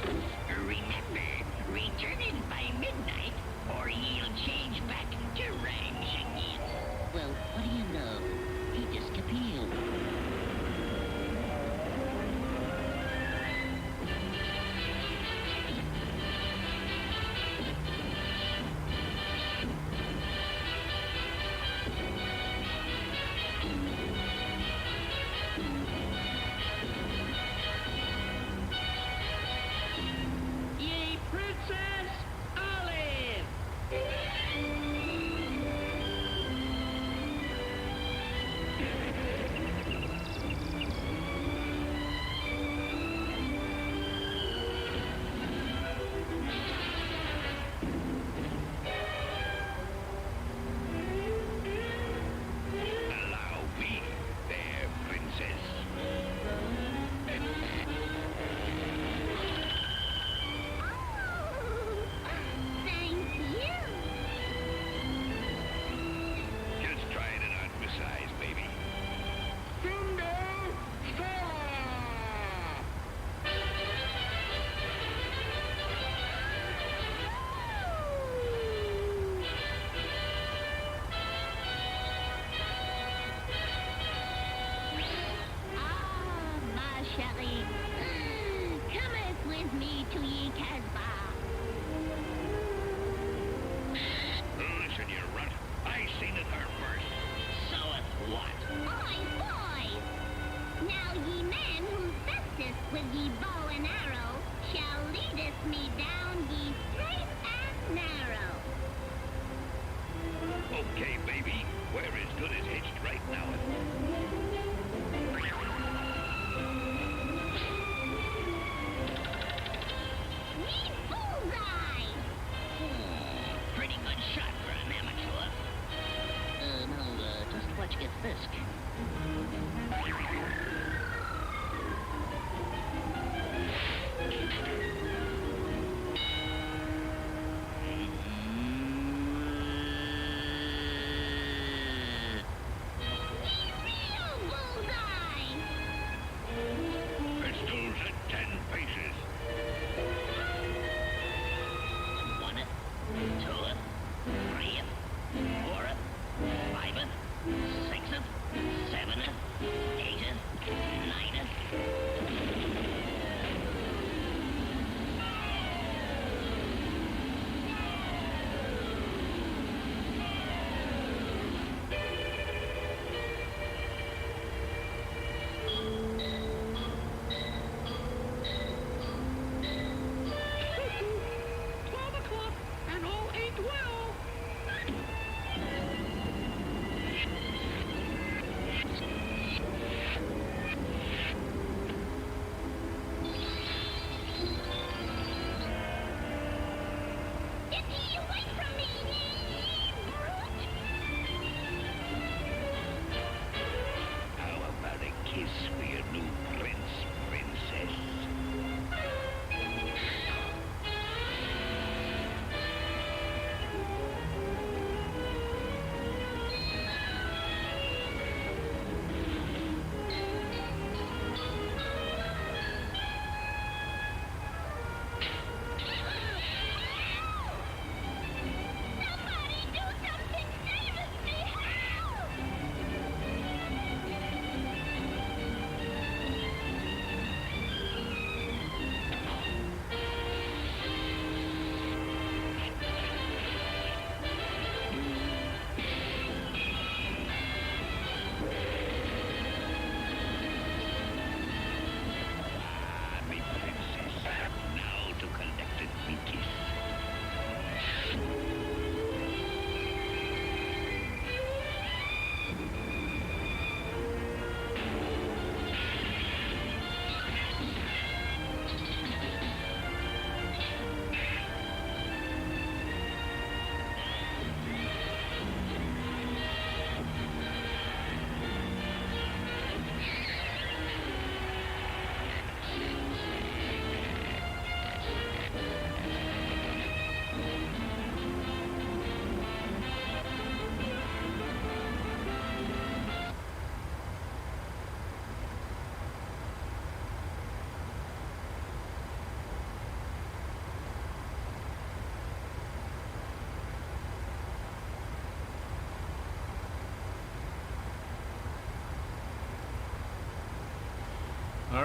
Remember, return in by midnight, or you'll change back to range again. Well, what do you know? He disappeared. Yay, Princess Olive! Allow me there, princess. Thank you. Just trying it on for size, baby. Ah, ma chérie. Cometh with me to ye Casbah. Listen, you runt. I seen it her first. So it what? Boys, boys! Now ye men who festeth with ye bow and arrow shall leadeth me down ye straight and narrow. Okay, baby. We're as good as hitched right now. Me bullseye! Pretty good shot for an amateur. No, just watch get fisk. Real bullseye! Pistol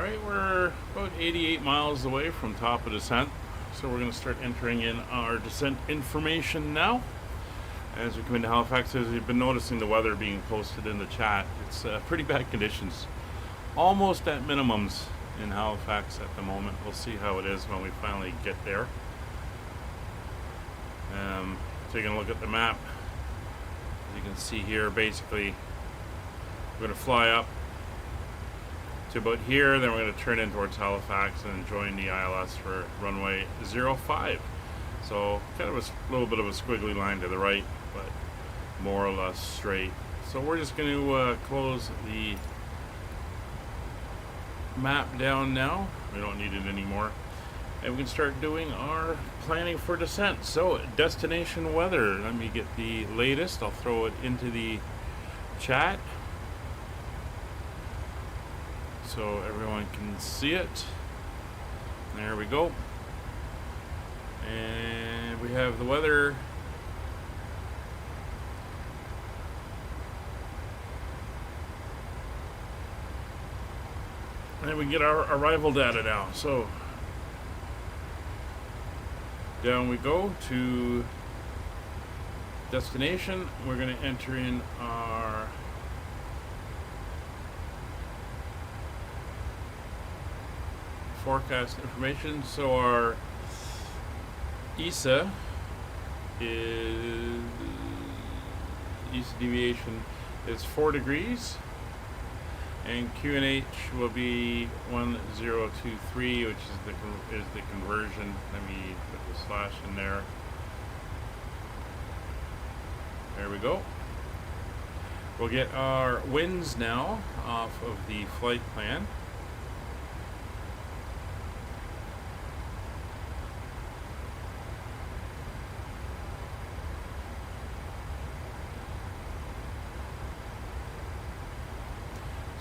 Alright, we're about 88 miles away from top of descent, so we're going to start entering in our descent information now. As we come into Halifax, as you've been noticing the weather being posted in the chat, it's pretty bad conditions. Almost at minimums in Halifax at the moment. We'll see how it is when we finally get there. Taking a look at the map, as you can see here, basically we're going to fly up to about here, then we're going to turn in towards Halifax and join the ILS for runway 05. So kind of a little bit of a squiggly line to the right, but more or less straight. So we're just going to close the map down now. We don't need it anymore. And we can start doing our planning for descent. So destination weather. Let me get the latest. I'll throw it into the chat so everyone can see it. There we go. And we have the weather. And we get our arrival data now. So down we go to destination. We're going to enter in our forecast information. So our ESA is deviation is 4 degrees, and QNH will be 1023, which is the conversion. Let me put the slash in there. There we go. We'll get our winds now off of the flight plan.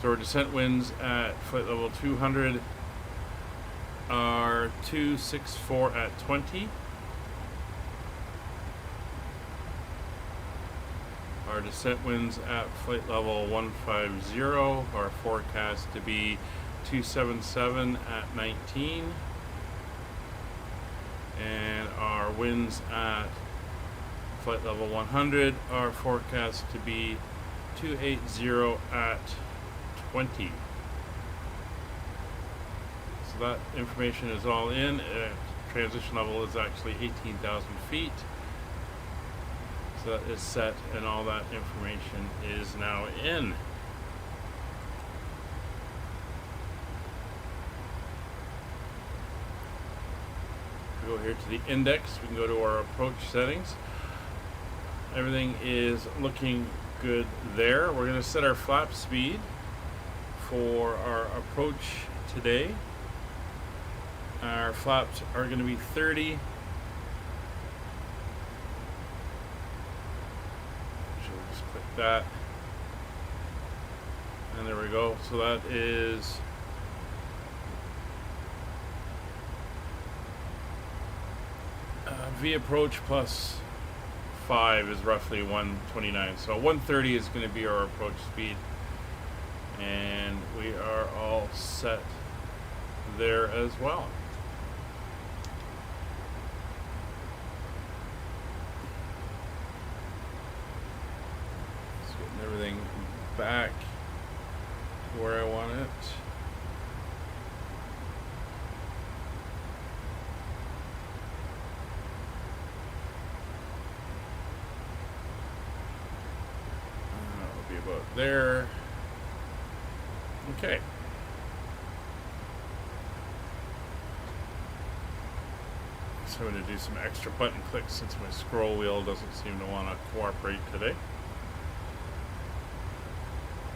So our descent winds at flight level 200 are 264 at 20. Our descent winds at flight level 150 are forecast to be 277 at 19. And our winds at flight level 100 are forecast to be 280 at 20. So that information is all in. Transition level is actually 18,000 feet. So that is set, and all that information is now in. We go here to the index. We can go to our approach settings. Everything is looking good there. We're going to set our flap speed for our approach today. Our flaps are going to be 30. So we'll just click that. And there we go. So that is V approach plus 5 is roughly 129. So 130 is going to be our approach speed. And we are all set there as well. Just getting everything back to where I want it. That'll be about there. Okay. So I'm going to do some extra button clicks since my scroll wheel doesn't seem to want to cooperate today.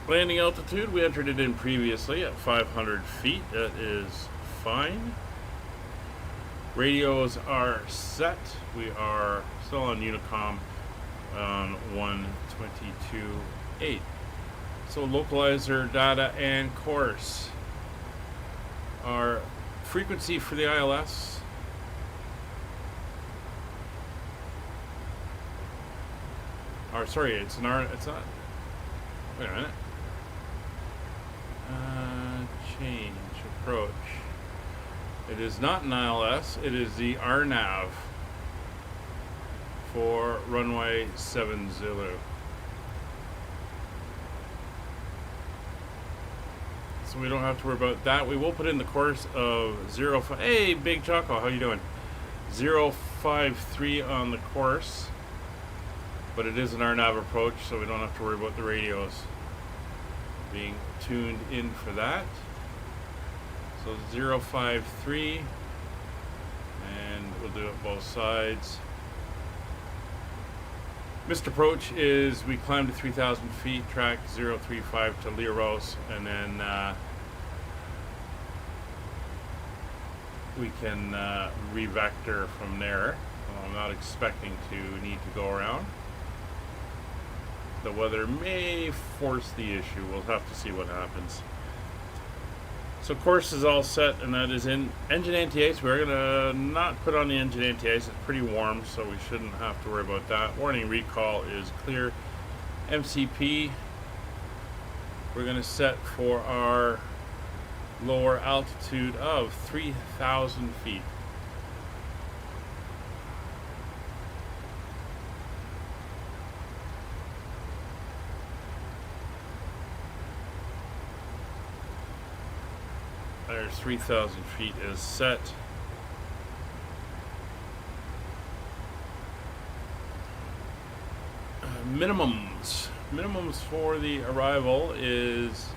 Landing altitude, we entered it in previously at 500 feet. That is fine. Radios are set. We are still on Unicom on 122.8. So localizer data and course. Our frequency for the ILS sorry, it's not, wait a minute. Change approach. It is not an ILS, it is the RNAV for runway 7 Zulu. So we don't have to worry about that. We will put in the course of 05. Hey, Big Choco, how you doing? 053 on the course. But it is an RNAV approach, so we don't have to worry about the radios being tuned in for that. So 053, and we'll do it both sides. Missed approach is we climb to 3,000 feet, track 035 to Leros, and then we can re-vector from there. Well, I'm not expecting to need to go around. The weather may force the issue. We'll have to see what happens. So course is all set, and that is in engine anti-ice. We're gonna not put on the engine anti-ice. It's pretty warm, so we shouldn't have to worry about that. Warning recall is clear. MCP, we're gonna set for our lower altitude of 3,000 feet. There's 3,000 feet is set. Minimums for the arrival is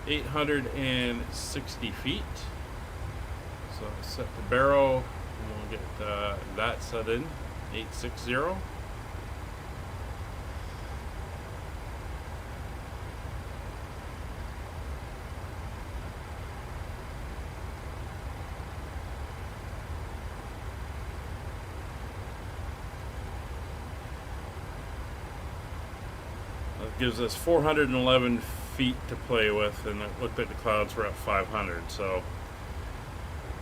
860 feet. So set the barrow, and we'll get that set in, 860. Gives us 411 feet to play with, and it looked like the clouds were at 500, so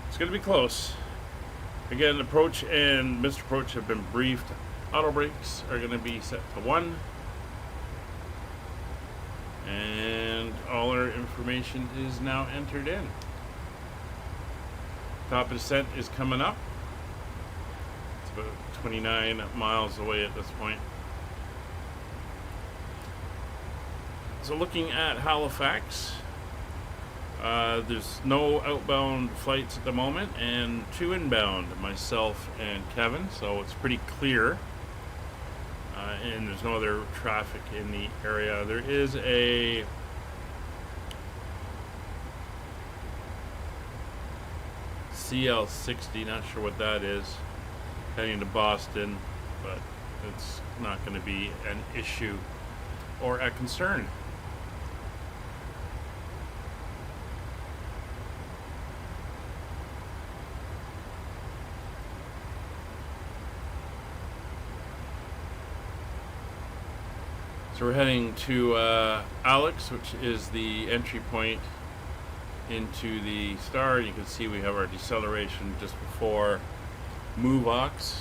it's going to be close. Again, approach and missed approach have been briefed. Auto brakes are going to be set to 1, and all our information is now entered in. Top of descent is coming up. It's about 29 miles away at this point. So looking at Halifax, there's no outbound flights at the moment, and 2 inbound, myself and Kevin, so it's pretty clear, and there's no other traffic in the area. There is a CL60, not sure what that is, heading to Boston, but it's not going to be an issue or a concern. So we're heading to Alex, which is the entry point into the star. You can see we have our deceleration just before MoveOx.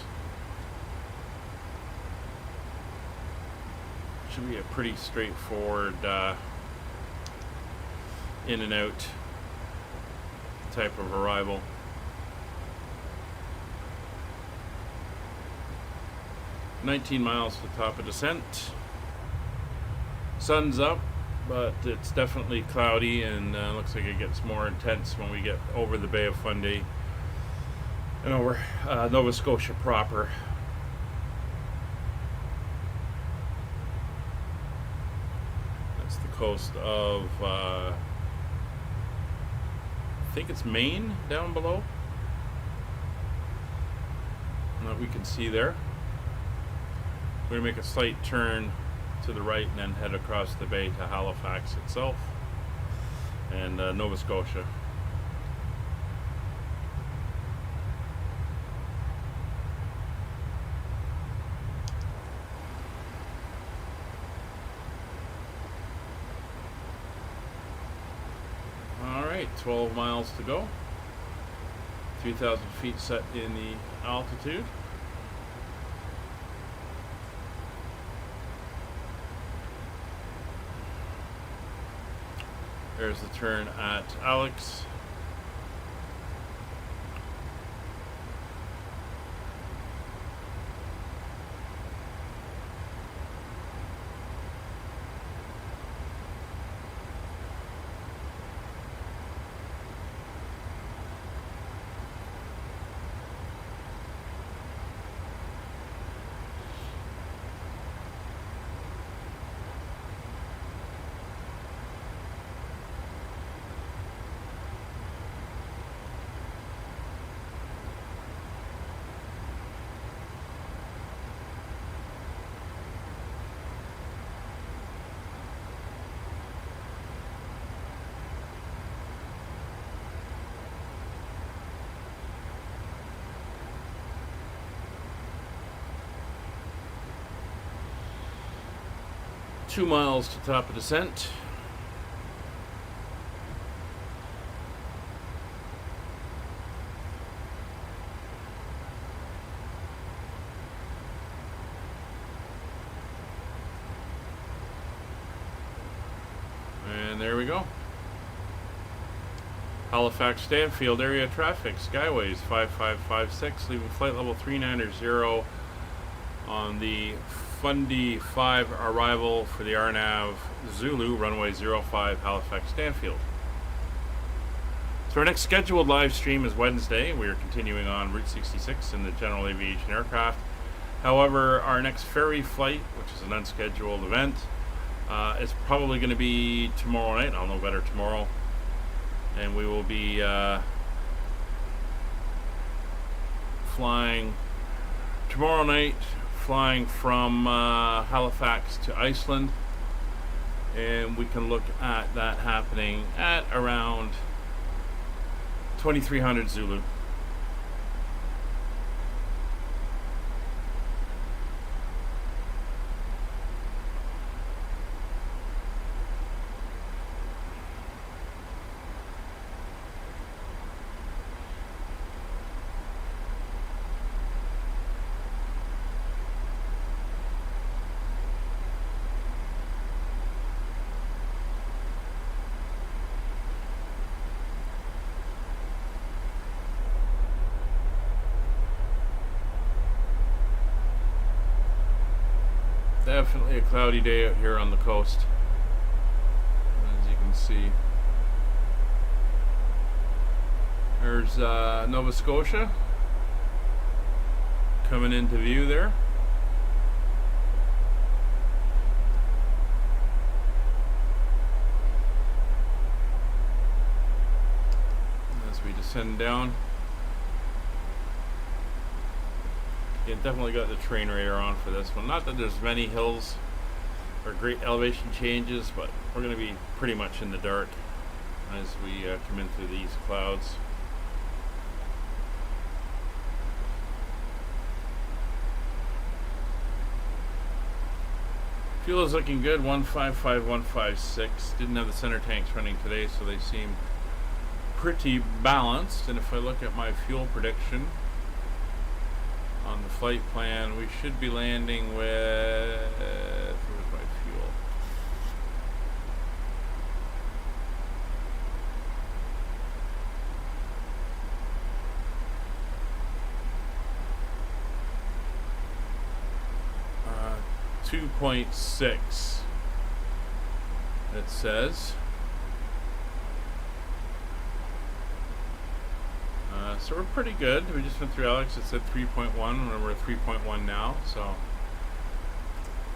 Should be a pretty straightforward in and out type of arrival. "19 miles to the top of descent. Sun's up, but it's definitely cloudy, and looks like it gets more intense when we get over the Bay of Fundy and over Nova Scotia proper. That's the coast of, I think it's Maine down below that we can see there. We're going to make a slight turn to the right and then head across the bay to Halifax itself and Nova Scotia. All right, 12 miles to go. 3,000 feet set in the altitude. There's the turn at Alex. 2 miles to top of descent. And there we go. Halifax Stanfield area traffic, Skyways 5556, leaving flight level 390 on the Fundy 5 arrival for the RNAV Zulu, runway 05, Halifax Stanfield. So our next scheduled live stream is Wednesday. We are continuing on Route 66 in the general aviation aircraft. However, our next ferry flight, which is an unscheduled event, is probably going to be tomorrow night. I'll know better tomorrow. And we will be flying tomorrow night, flying from Halifax to Iceland, and we can look at that happening at around 2300 Zulu. Definitely a cloudy day out here on the coast, as you can see. There's Nova Scotia coming into view there. As we descend down. You definitely got the train radar on for this one. Not that there's many hills or great elevation changes, but we're going to be pretty much in the dark as we come in through these clouds. Fuel is looking good, 155, 156. Didn't have the center tanks running today, so they seem pretty balanced. And if I look at my fuel prediction on the flight plan, we should be landing with, where's my fuel? Uh, 2.6 it says. So we're pretty good. We just went through Alex. It said 3.1, and we're at 3.1 now. So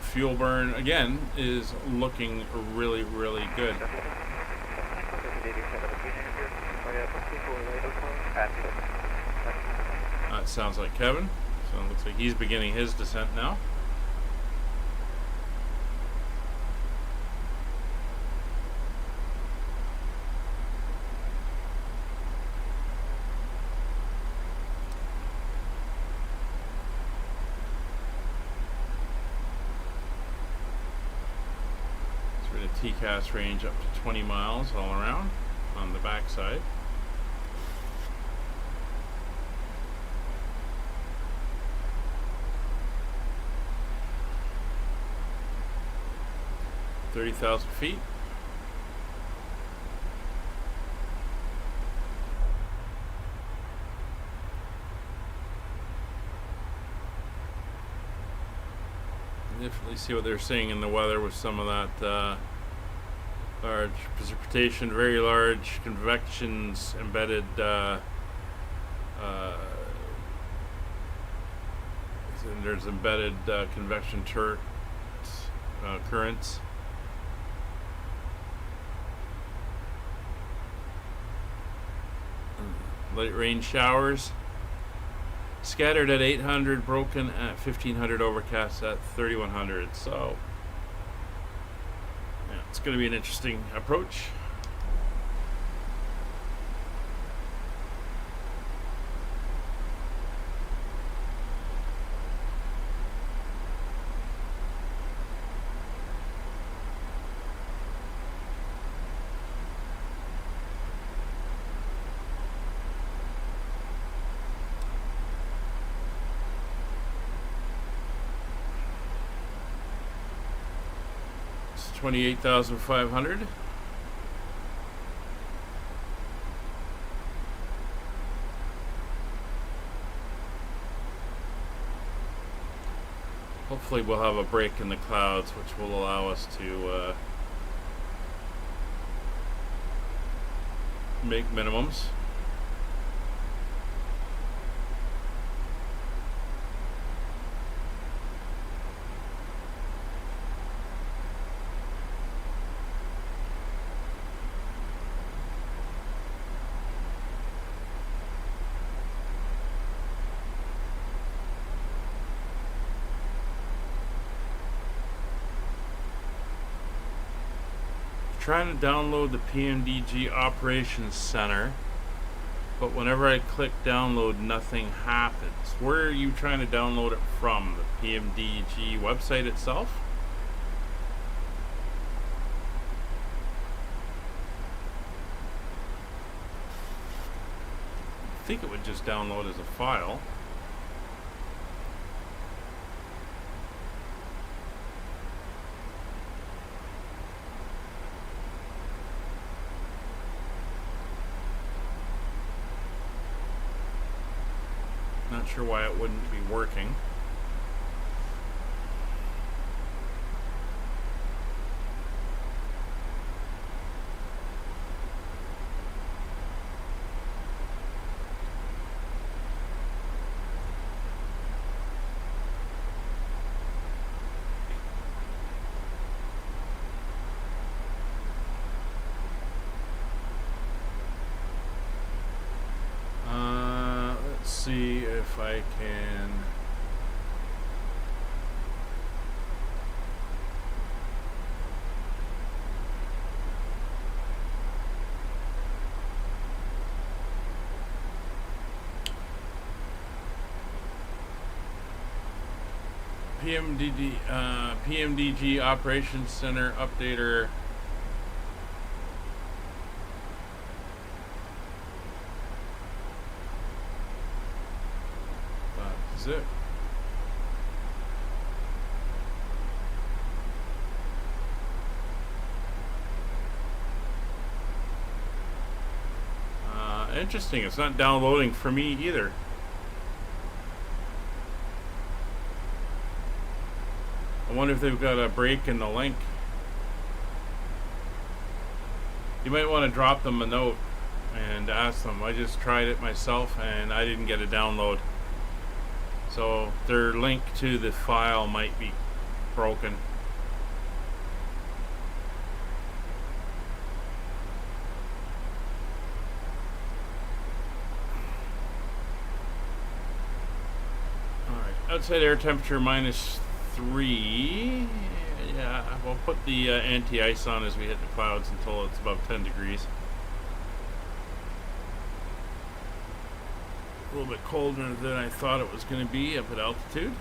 fuel burn again is looking really, really good. That sounds like Kevin. So it looks like he's beginning his descent now. TCAS range up to 20 miles all around on the backside. $30,000 feet. Definitely see what they're seeing in the weather with some of that large precipitation, very large convections embedded there's embedded convection currents. Light rain showers scattered at 800, broken at 1500, overcast at 3100. So yeah, it's going to be an interesting approach. 28,500. Hopefully we'll have a break in the clouds, which will allow us to make minimums. Trying to download the PMDG Operations Center, but whenever I click download, nothing happens. Where are you trying to download it from? The PMDG website itself? I think it would just download as a file. Not sure why it wouldn't be working. Let's see if I can. PMDG Operations Center Updater. That's it. Interesting, it's not downloading for me either. I wonder if they've got a break in the link. You might want to drop them a note and ask them. I just tried it myself and I didn't get a download. So their link to the file might be broken. Alright, outside air temperature -3. Yeah, we'll put the anti-ice on as we hit the clouds until it's above 10 degrees. A little bit colder than I thought it was going to be up at altitude.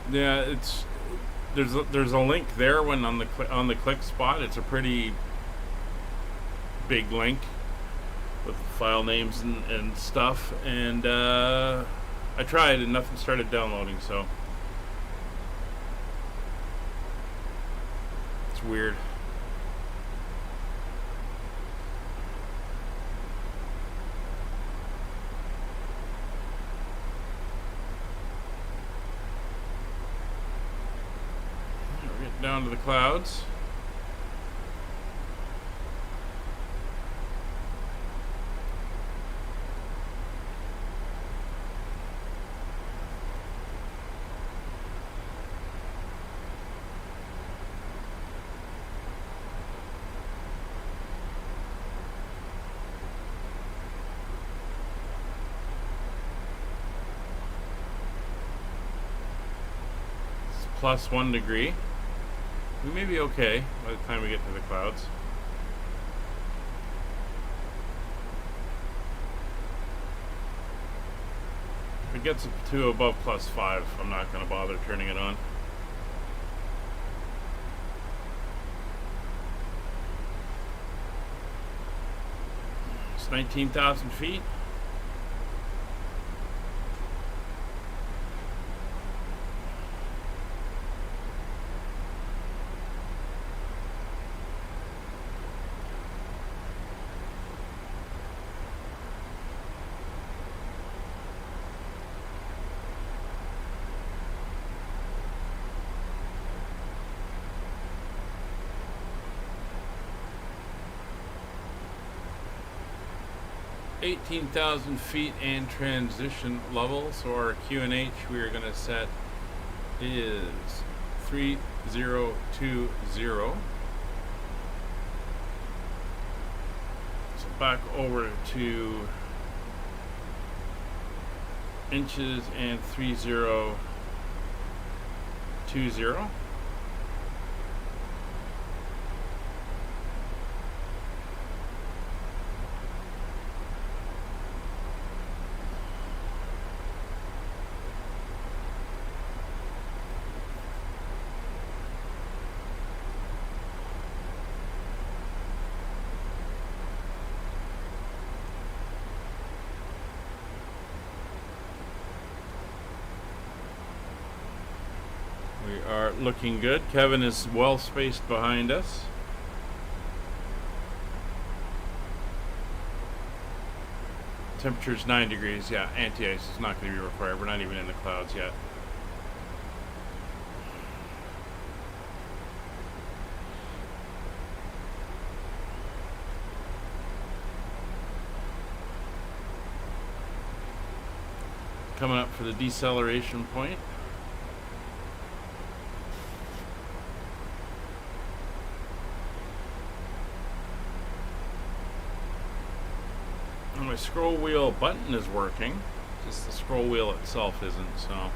Yeah, there's a link there when on the click spot. It's a pretty big link with file names and stuff, and I tried and nothing started downloading, so it's weird. We're getting down to the clouds. +1 degree. We may be okay by the time we get to the clouds. If it gets to above +5, I'm not going to bother turning it on. It's 19,000 feet. $18,000 feet and transition level. So our QNH we are going to set is 3020. So back over to inches and 3020. We are looking good. Kevin is well spaced behind us. Temperature's 9 degrees. Yeah, anti-ice is not going to be required. We're not even in the clouds yet. Coming up for the deceleration point. My scroll wheel button is working, just the scroll wheel itself isn't, so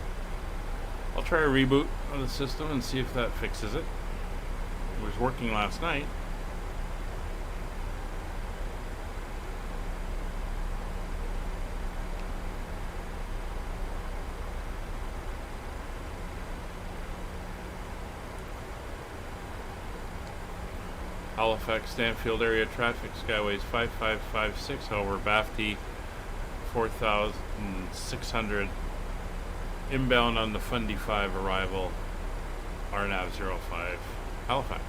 I'll try a reboot of the system and see if that fixes it. It was working last night. Halifax, Stanfield area traffic, Skyways 5556, however, BAFT 4600, inbound on the Fundy 5 arrival, RNAV 05, Halifax.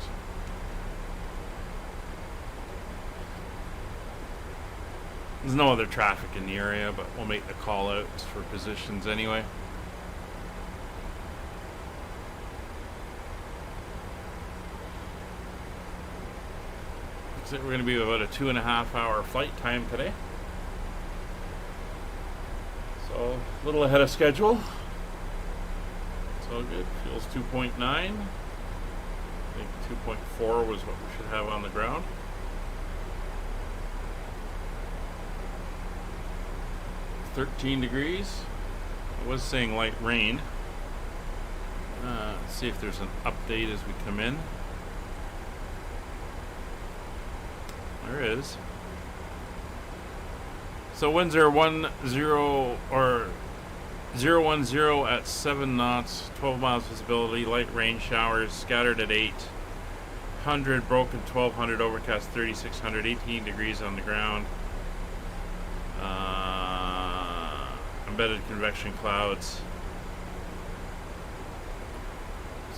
There's no other traffic in the area, but we'll make the call outs for positions anyway. We're going to be about a 2.5 hour flight time today. So a little ahead of schedule. It's all good. Fuel's 2.9. I think 2.4 was what we should have on the ground. $13 degrees. I was saying light rain. Let's see if there's an update as we come in. There is. So winds are 10 or 010 at 7 knots, 12 miles visibility, light rain showers scattered at 800, broken 1200, overcast 3600, 18 degrees on the ground. Embedded convection clouds.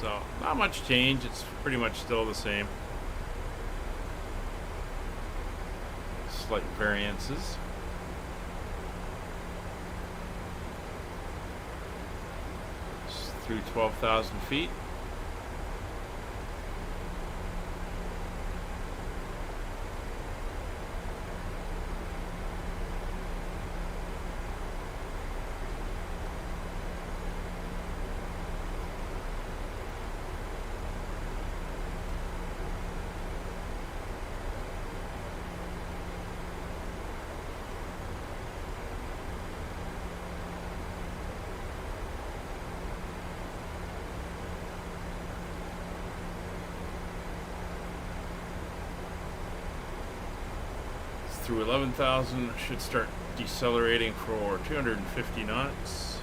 So not much change, it's pretty much still the same. Slight variances. Just through 12,000 feet. Through 11,000, should start decelerating for 250 knots.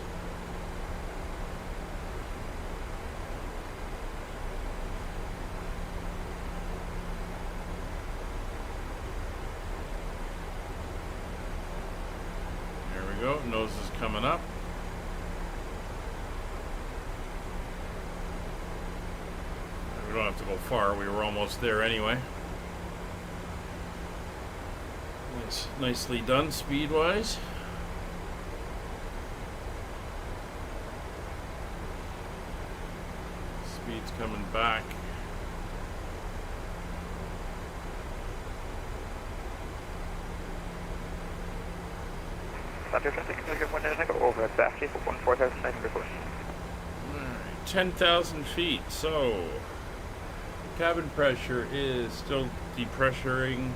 nose is coming up. We don't have to go far, we were almost there anyway. It's nicely done speed-wise. Speed's coming back. Over at Bastion, 4,900 foot. 10,000 feet, so cabin pressure is still depressurizing.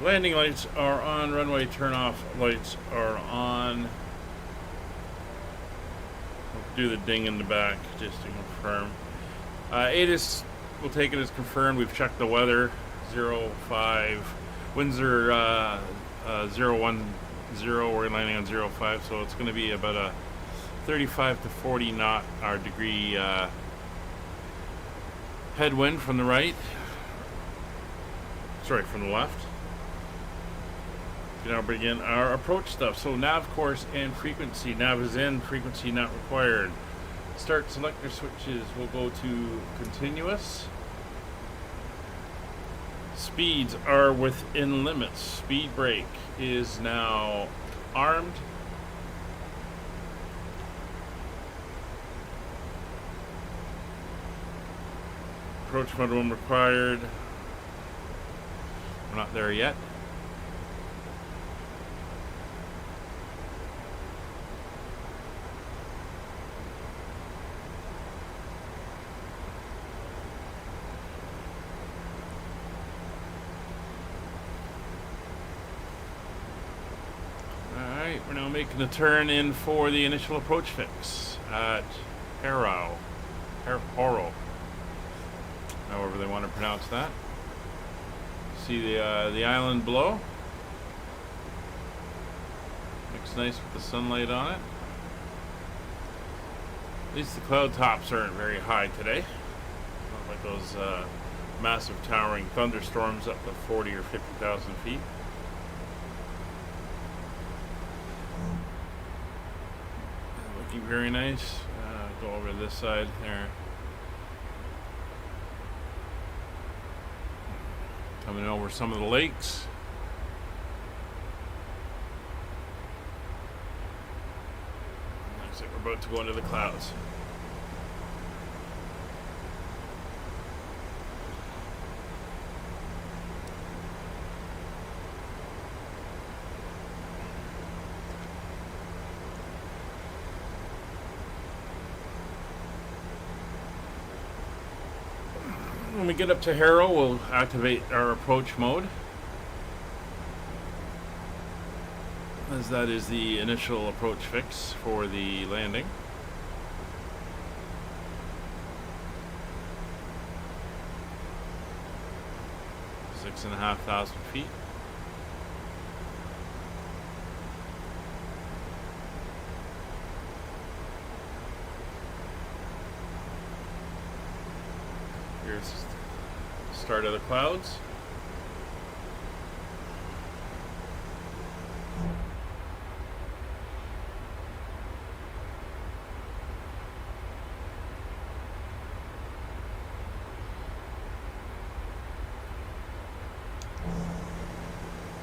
Landing lights are on, runway turn-off lights are on. We'll do the ding in the back just to confirm. ATIS, we'll take it as confirmed. We've checked the weather. 05. Winds are 010. We're landing on 05, so it's going to be about a 35 to 40 knot our degree headwind from the right. Sorry, from the left. Now begin our approach stuff. So nav course and frequency. Nav is in, frequency not required. Start selector switches. We'll go to continuous. Speeds are within limits. Speed brake is now armed. Approach mode 1 required. We're not there yet. Alright, we're now making a turn in for the initial approach fix at Haro. However they want to pronounce that. See the island below. Looks nice with the sunlight on it. At least the cloud tops aren't very high today. Not like those massive towering thunderstorms up to 40 or 50,000 feet. Looking very nice. Go over to this side there. Coming over some of the lakes. Looks like we're about to go into the clouds. When we get up to Harrow, we'll activate our approach mode, as that is the initial approach fix for the landing. – 6,500 feet. Here's the start of the clouds.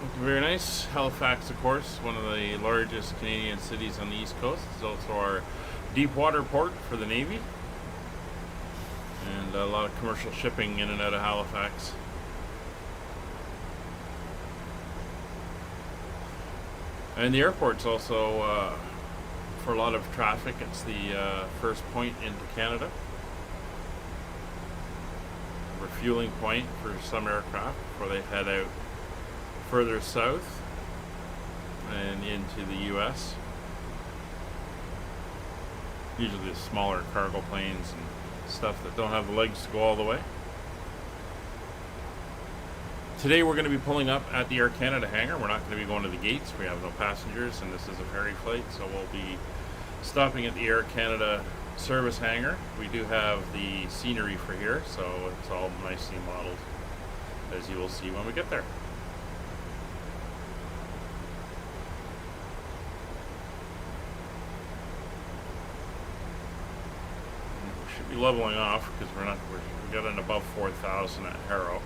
Looking very nice. Halifax, of course, one of the largest Canadian cities on the East Coast. It's also our deep water port for the Navy. And a lot of commercial shipping in and out of Halifax. And the airport's also, for a lot of traffic, it's the first point into Canada. Refueling point for some aircraft before they head out further south and into the U.S. Usually the smaller cargo planes and stuff that don't have the legs to go all the way. Today we're going to be pulling up at the Air Canada hangar. We're not going to be going to the gates. We have no passengers and this is a ferry flight, so we'll be stopping at the Air Canada service hangar. We do have the scenery for here, so it's all nicely modeled, as you will see when we get there. be leveling off because we got an above 4,000 at Harrow.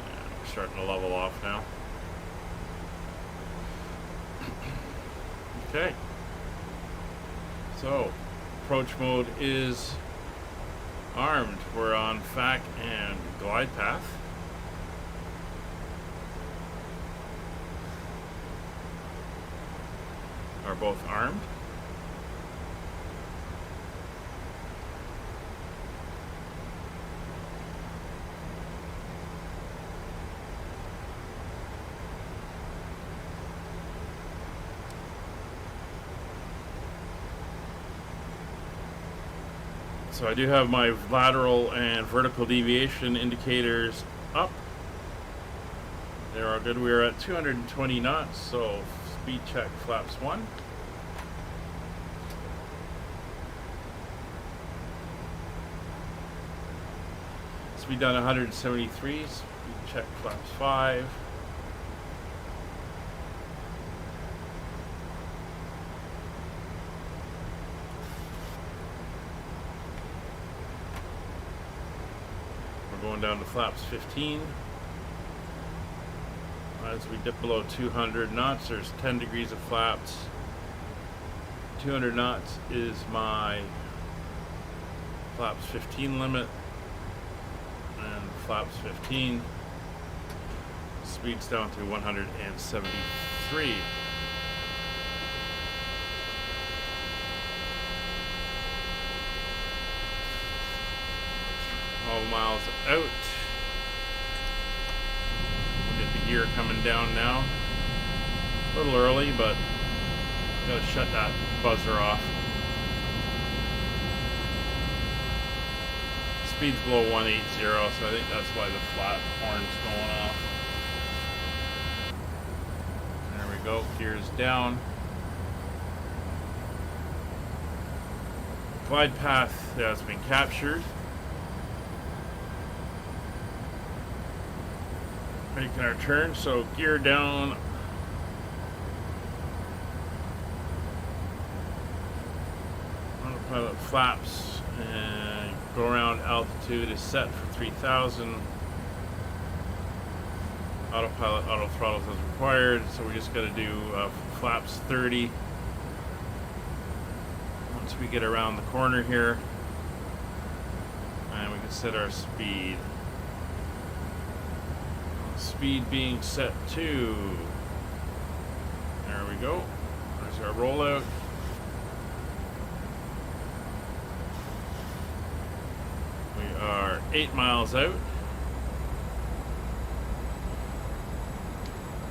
And we're starting to level off now. Okay. So, approach mode is armed. We're on FAC and glide path. Are both armed. So I do have my lateral and vertical deviation indicators up. They're all good. We are at 220 knots, so speed check flaps 1. Speed down 173, speed check flaps 5. We're going down to flaps 15. As we dip below 200 knots, there's 10 degrees of flaps. 200 knots is my flaps 15 limit. And flaps 15. Speed's down to 173. All miles out. Gear coming down now. A little early, but gotta shut that buzzer off. Speed's below 180, so I think that's why the flat horn's going off. There we go, gears down. Glide path has been captured. Making our turn, so gear down. Autopilot flaps and go around. Altitude is set for 3,000. Autopilot auto throttles as required, so we just got to do flaps 30. Once we get around the corner here, and we can set our speed. Speed being set to, there we go, there's our rollout. We are 8 miles out.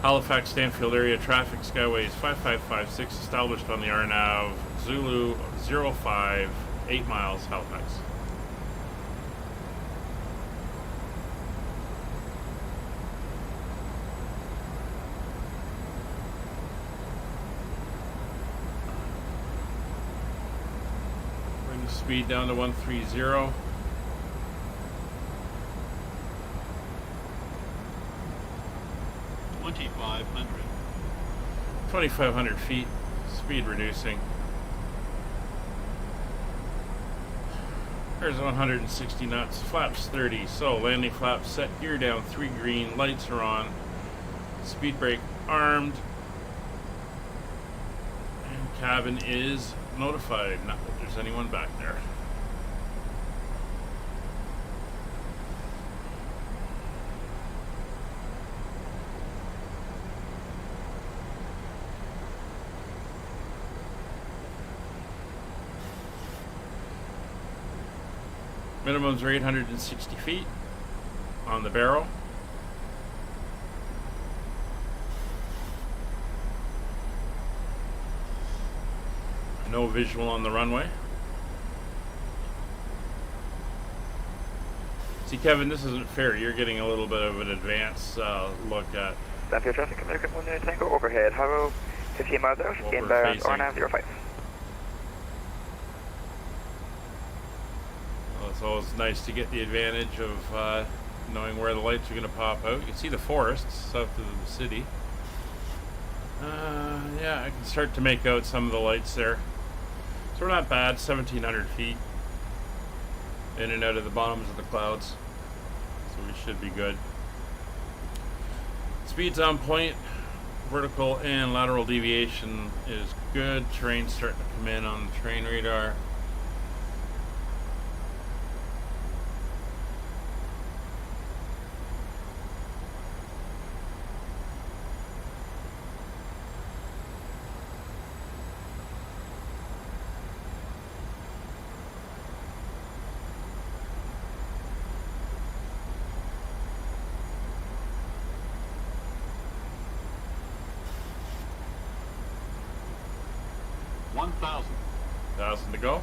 Halifax Stanfield area traffic, Skyways 5556 established on the RNAV Zulu 05, 8 miles Halifax. Speed down to 130. 2,500. 2,500 feet. Speed reducing. There's 160 knots. Flaps 30. So landing flaps set. Gear down. 3 green. Lights are on. Speed brake armed. And cabin is notified. Not that there's anyone back there. Minimums are 860 feet on the barrel. No visual on the runway. See, Kevin, this isn't fair. You're getting a little bit of an advance look at Stanfield traffic, American 1 Tango, overhead, Harrow, 15 miles out, inbound, RNAV 05. Well, it's always nice to get the advantage of knowing where the lights are going to pop out. You can see the forests south of the city. Yeah, I can start to make out some of the lights there. So we're not bad, 1,700 feet in and out of the bottoms of the clouds. So we should be good. Speed's on point. Vertical and lateral deviation is good. Terrain's starting to come in on the terrain radar. $1,000 to go.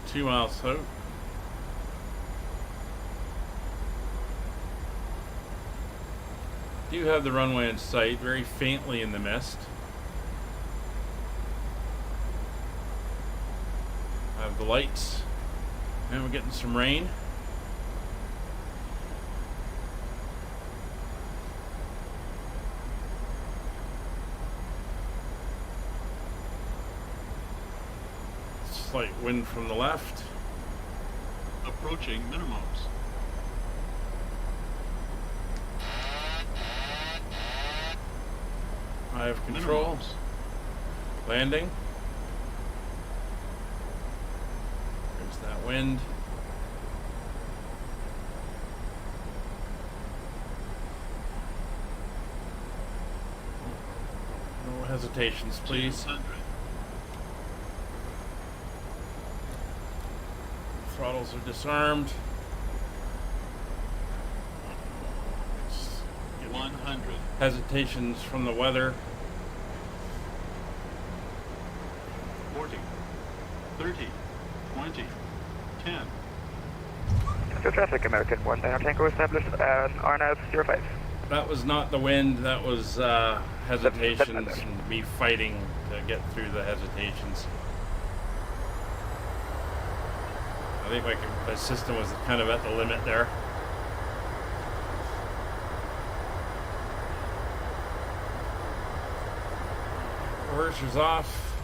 2 miles out. Do have the runway in sight, very faintly in the mist. I have the lights, and we're getting some rain. Slight wind from the left. Approaching minimums. I have control. Minimums. Landing. There's that wind. No hesitations, please. 200. Throttles are disarmed. 100. Hesitations from the weather. 40. 30. 20. 10. Good traffic, American 1 Tango established RNAV 05. That was not the wind, that was hesitations and me fighting to get through the hesitations. I think my system was kind of at the limit there. Reverser's off.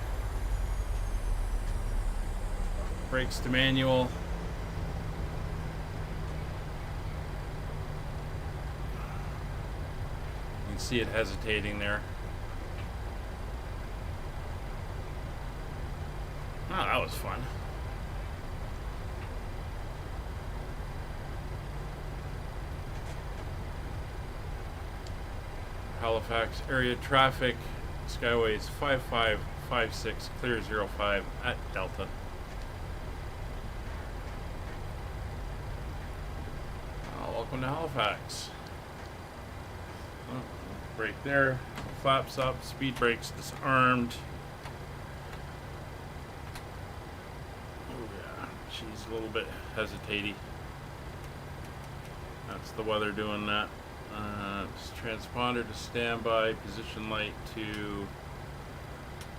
Brakes to manual. You can see it hesitating there. Oh, that was fun. Halifax area traffic, Skyways 5556, clear 05 at Delta. Welcome to Halifax. Oh, brake there, flaps up, speed brakes disarmed. Oh yeah, she's a little bit hesitaty. That's the weather doing that. Transponder to standby, position light to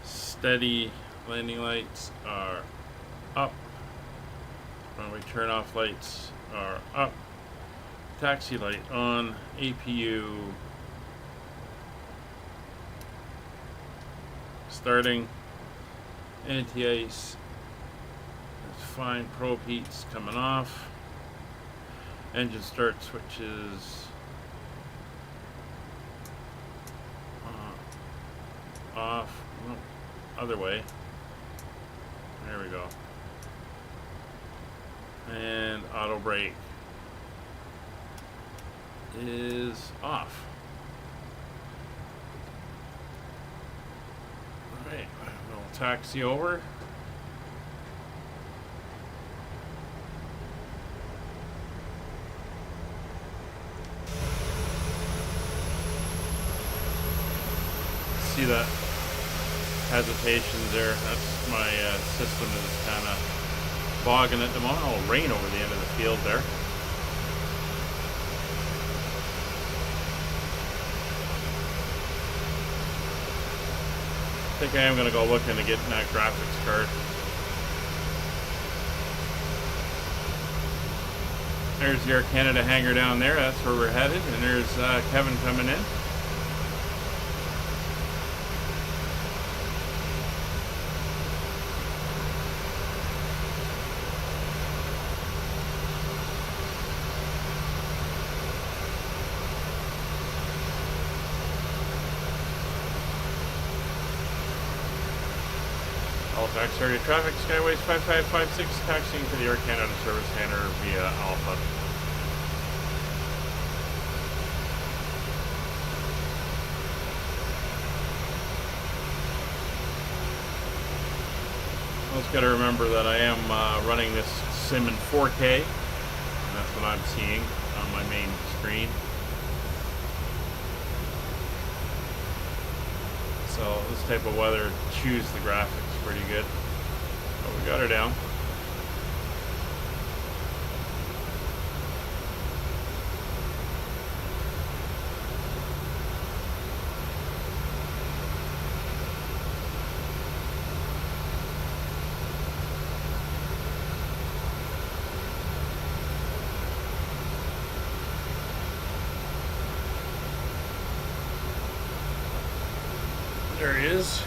steady, landing lights are up, runway turn off lights are up, taxi light on, APU starting, anti-ice is fine, probe heat's coming off, engine start switches off, no, other way, there we go, and auto brake is off. Alright, we'll taxi over. See that hesitation there? That's my system is kind of bogging at the moment. Oh, rain over the end of the field there. I think I am going to go look into getting that graphics card. There's the Air Canada hangar down there. That's where we're headed. And there's Kevin coming in. Halifax area traffic, Skyways 5556, taxiing to the Air Canada Service Center via Alpha. Also got to remember that I am running this sim in 4K, and that's what I'm seeing on my main screen. So this type of weather chews the graphics pretty good. But we got her down. There he is.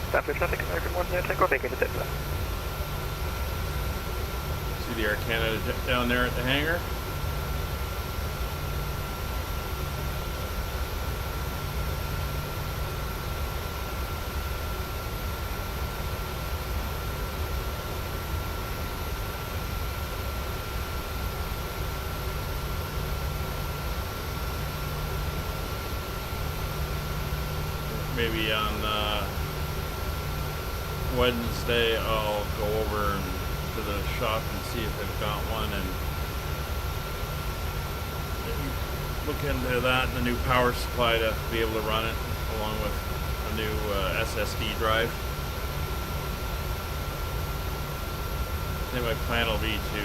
Stanford traffic, American 1, take off, vacated that. See the Air Canada jet down there at the hangar. Maybe on Wednesday I'll go over to the shop and see if they've got one and maybe look into that and the new power supply to be able to run it along with a new SSD drive. I think my plan will be to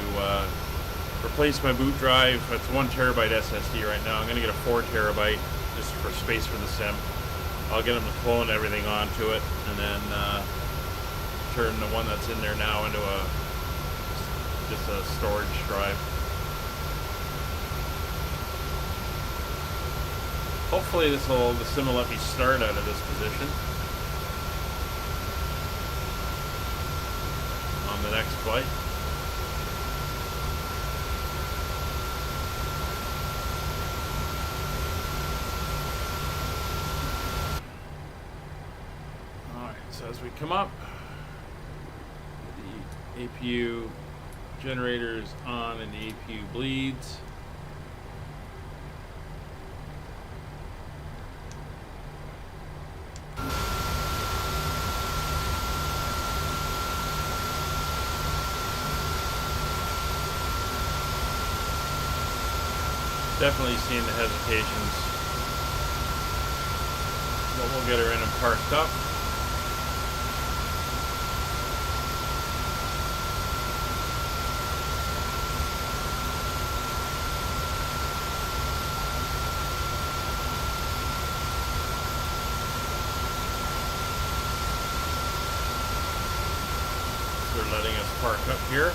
replace my boot drive. It's 1 terabyte SSD right now. I'm going to get a 4 terabyte just for space for the sim. I'll get them to clone everything onto it and then turn the one that's in there now into just a storage drive. Hopefully the sim will let me start out of this position on the next flight. Alright, so as we come up, the APU generator is on and the APU bleeds. Definitely seeing the hesitations, but we'll get her in and parked up. They're letting us park up here.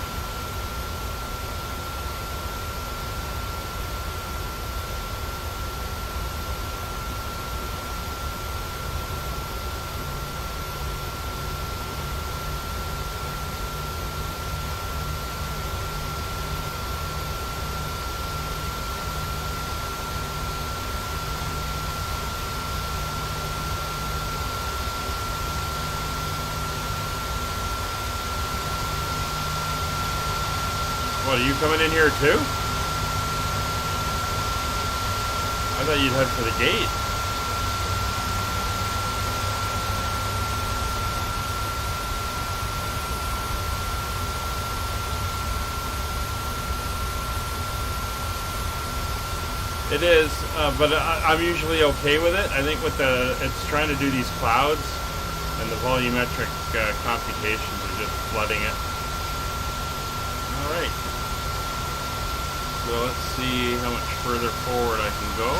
What, are you coming in here too? I thought you'd head for the gate. It is, but I'm usually okay with it. I think with it's trying to do these clouds, and the volumetric computations are just flooding it. All right. So let's see how much further forward I can go.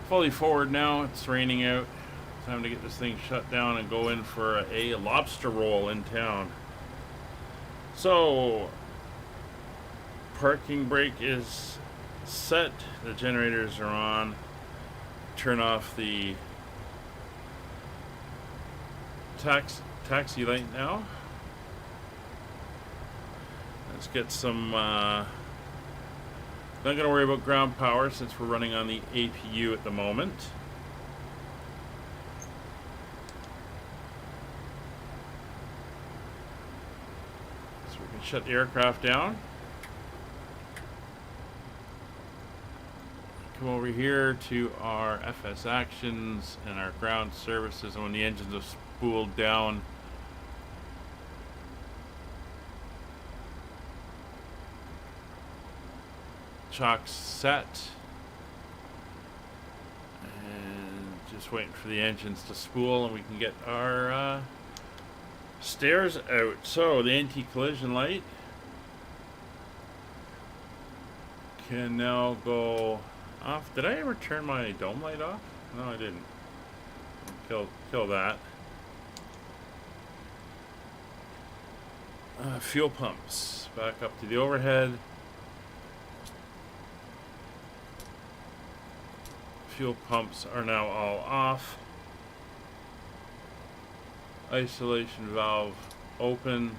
fully forward now. It's raining out. Time to get this thing shut down and go in for a lobster roll in town. So, parking brake is set. The generators are on. Turn off the taxi light now. Let's get some. Not going to worry about ground power since we're running on the APU at the moment. So we can shut the aircraft down. Come over here to our FS actions and our ground services, and when the engines are spooled down, chock set, and just waiting for the engines to spool and we can get our stairs out. So the anti-collision light can now go off. Did I ever turn my dome light off? No, I didn't. Kill that. Fuel pumps back up to the overhead. Fuel pumps are now all off. Isolation valve open.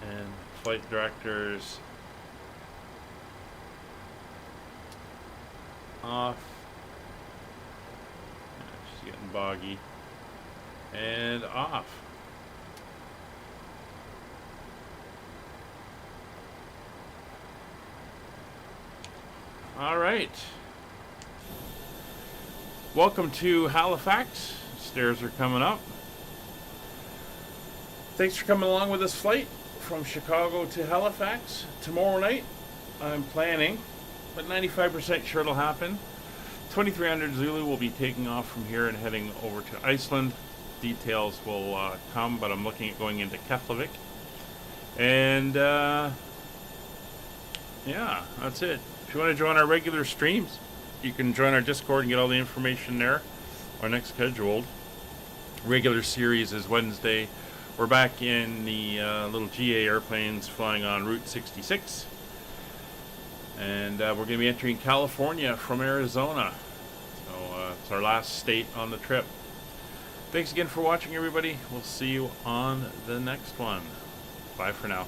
And flight directors off. She's getting boggy. And off. All right. Welcome to Halifax. Stairs are coming up. Thanks for coming along with this flight from Chicago to Halifax. Tomorrow night, I'm planning, but 95% sure it'll happen. 2300 Zulu will be taking off from here and heading over to Iceland. Details will come, but I'm looking at going into Keflavik. And yeah, that's it. If you want to join our regular streams, you can join our Discord and get all the information there. Our next scheduled regular series is Wednesday. We're back in the little GA airplanes flying on Route 66. And we're going to be entering California from Arizona. So it's our last state on the trip. Thanks again for watching, everybody. We'll see you on the next one. Bye for now.